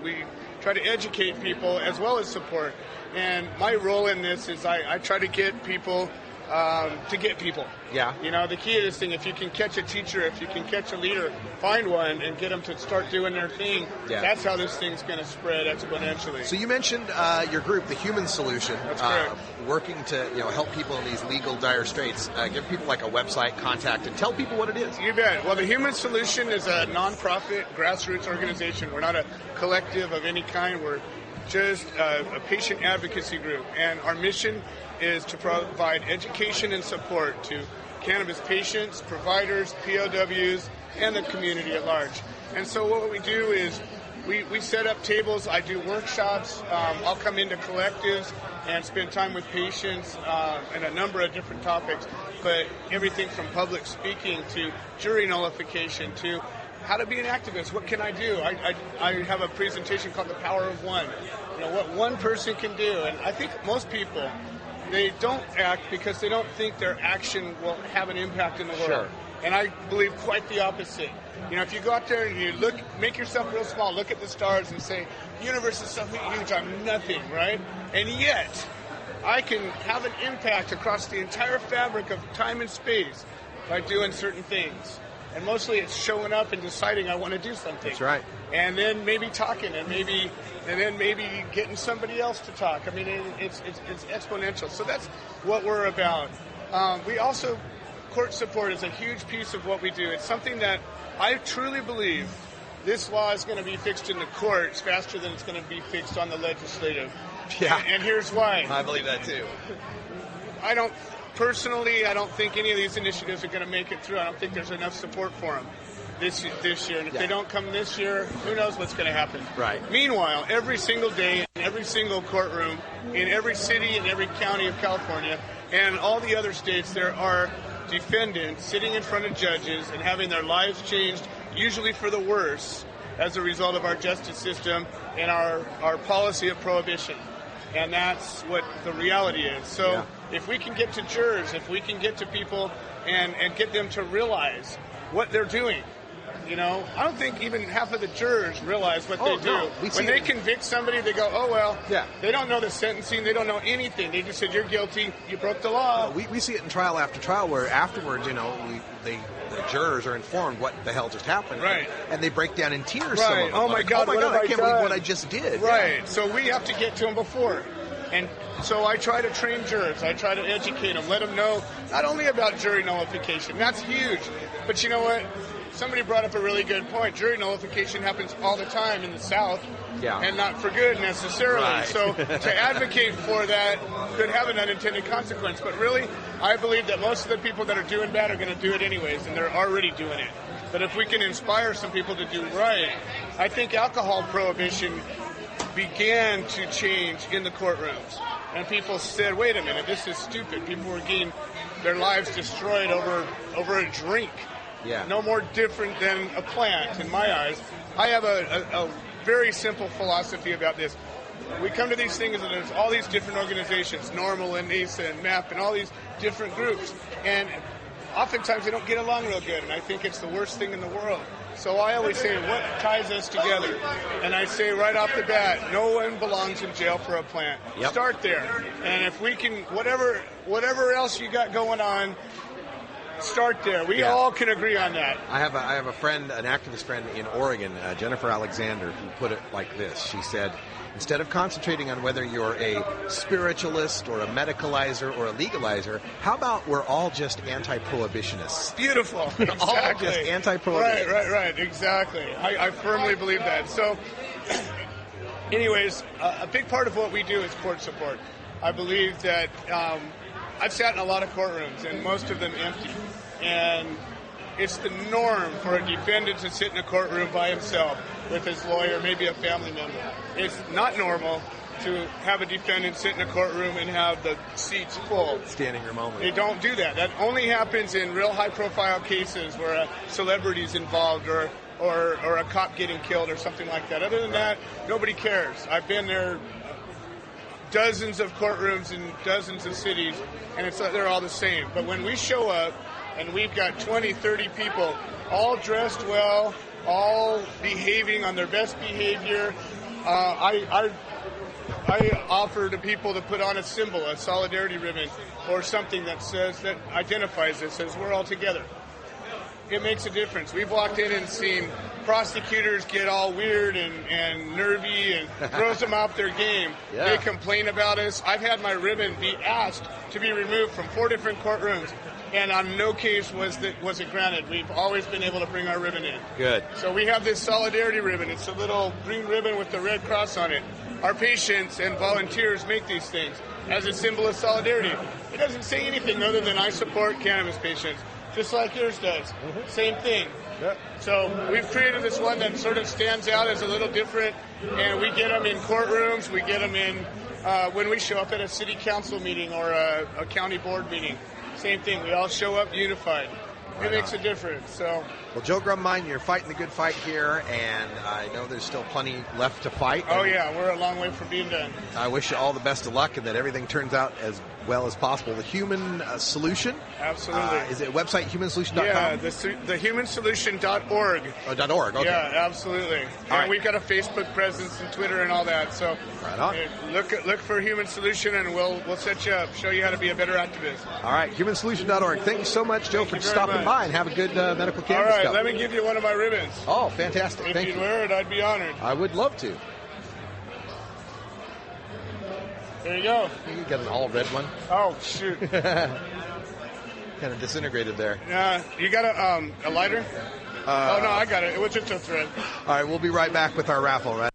try to educate people as well as support. And my role in this is I try to get people to get people. Yeah. The key to this thing, if you can catch a teacher, if you can catch a leader, find one and get them to start doing their thing. Yeah. That's how this thing's going to spread exponentially. So you mentioned your group, the Human Solution. That's correct. Working to help people in these legal dire straits. Give people like a website, contact, and tell people what it is. You bet. Well, the Human Solution is a nonprofit grassroots organization. We're not a collective of any kind. We're just a patient advocacy group, and our mission is to provide education and support to cannabis patients, providers, POWs, and the community at large. And so what we do is we set up tables. I do workshops. I'll come into collectives and spend time with patients and a number of different topics, but everything from public speaking to jury nullification to how to be an activist. What can I do? I have a presentation called The Power of One. What one person can do. And I think most people, they don't act because they don't think their action will have an impact in the world. Sure. And I believe quite the opposite. If you go out there and you make yourself real small, look at the stars and say, the universe is so huge, I'm nothing, right? And yet, I can have an impact across the entire fabric of time and space by doing certain things. And mostly it's showing up and deciding I want to do something. That's right. And then maybe talking and then maybe getting somebody else to talk. I mean, it's exponential. So that's what we're about. We also, court support is a huge piece of what we do. It's something that I truly believe this law is going to be fixed in the courts faster than it's going to be fixed on the legislative. Yeah. And here's why. I believe that too. I don't think any of these initiatives are going to make it through. I don't think there's enough support for them this year. And if they don't come this year, who knows what's going to happen. Right. Meanwhile, every single day in every single courtroom in every city and every county of California and all the other states, there are defendants sitting in front of judges and having their lives changed, usually for the worse, as a result of our justice system and our policy of prohibition. And that's what the reality is. So if we can get to jurors, if we can get to people and get them to realize what they're doing, I don't think even half of the jurors realize what they do. No. When they convict somebody, they go, oh, well, they don't know the sentencing, they don't know anything. They just said, you're guilty, you broke the law. We see it in trial after trial where afterwards, the jurors are informed what the hell just happened. Right. And they break down in tears. Right. Some of them. Oh, my God, I can't believe what I just did. Right. Yeah. So we have to get to them before. And so I try to train jurors. I try to educate them, let them know not only about jury nullification. That's huge. But you know what? Somebody brought up a really good point. Jury nullification happens all the time in the South, and not for good necessarily. Right. So to advocate for that could have an unintended consequence. But really, I believe that most of the people that are doing bad are going to do it anyways, and they're already doing it. But if we can inspire some people to do right, I think alcohol prohibition began to change in the courtrooms. And people said, wait a minute, this is stupid. People were getting their lives destroyed over a drink. Yeah. No more different than a plant, in my eyes. I have a very simple philosophy about this. We come to these things and there's all these different organizations, Norml and NASA and MAP and all these different groups. And oftentimes they don't get along real good, and I think it's the worst thing in the world. So I always say, what ties us together? And I say right off the bat, no one belongs in jail for a plant. Yep. Start there. And if we can, whatever else you got going on, start there. We all can agree on that. I have a friend, an activist friend in Oregon, Jennifer Alexander, who put it like this. She said, instead of concentrating on whether you're a spiritualist or a medicalizer or a legalizer, how about we're all just anti-prohibitionists? Beautiful. Exactly. All just anti-prohibitionists. Right. Exactly. I firmly believe that. So, anyways, a big part of what we do is court support. I believe that I've sat in a lot of courtrooms, and most of them empty. And it's the norm for a defendant to sit in a courtroom by himself with his lawyer, maybe a family member. It's not normal to have a defendant sit in a courtroom and have the seats full. Standing room only. They don't do that. That only happens in real high-profile cases where a celebrity's involved or a cop getting killed or something like that. Other than that, nobody cares. I've been there dozens of courtrooms in dozens of cities, and they're all the same. But when we show up and we've got 20, 30 people all dressed well, all behaving on their best behavior, I offer to people to put on a symbol, a solidarity ribbon, or something that identifies us as we're all together. It makes a difference. We've walked in and seen prosecutors get all weird and nervy and throws them off their game. Yeah. They complain about us. I've had my ribbon be asked to be removed from 4 different courtrooms, and on no case was it granted. We've always been able to bring our ribbon in. Good. So we have this solidarity ribbon. It's a little green ribbon with the red cross on it. Our patients and volunteers make these things as a symbol of solidarity. It doesn't say anything other than I support cannabis patients, just like yours does. Same thing. So we've created this one that sort of stands out as a little different, and we get them in courtrooms, we get them in when we show up at a city council meeting or a county board meeting. Same thing, we all show up unified. It makes a difference. So. Well, Joe Grummine, you're fighting the good fight here, and I know there's still plenty left to fight. Oh, yeah, we're a long way from being done. I wish you all the best of luck and that everything turns out as well as possible. The Human Solution. Absolutely. Is it website humansolution.com? Yeah, the humansolution.org. Oh, .org, okay. Yeah, absolutely. And we've got a Facebook presence and Twitter and all that. So right on. Look for Human Solution, and we'll set you up, show you how to be a better activist. All right, humansolution.org. Thank you so much, Joe, for stopping by, and have a good medical cannabis All right, cup. let me give you one of my ribbons. Oh, fantastic. If you'd wear it, I'd be honored. I would love to. There you go. You got an all red one. Oh, shoot. Kind of disintegrated there. You got a lighter? Oh, no, I got it. It was just a thread. All right, we'll be right back with our raffle, right?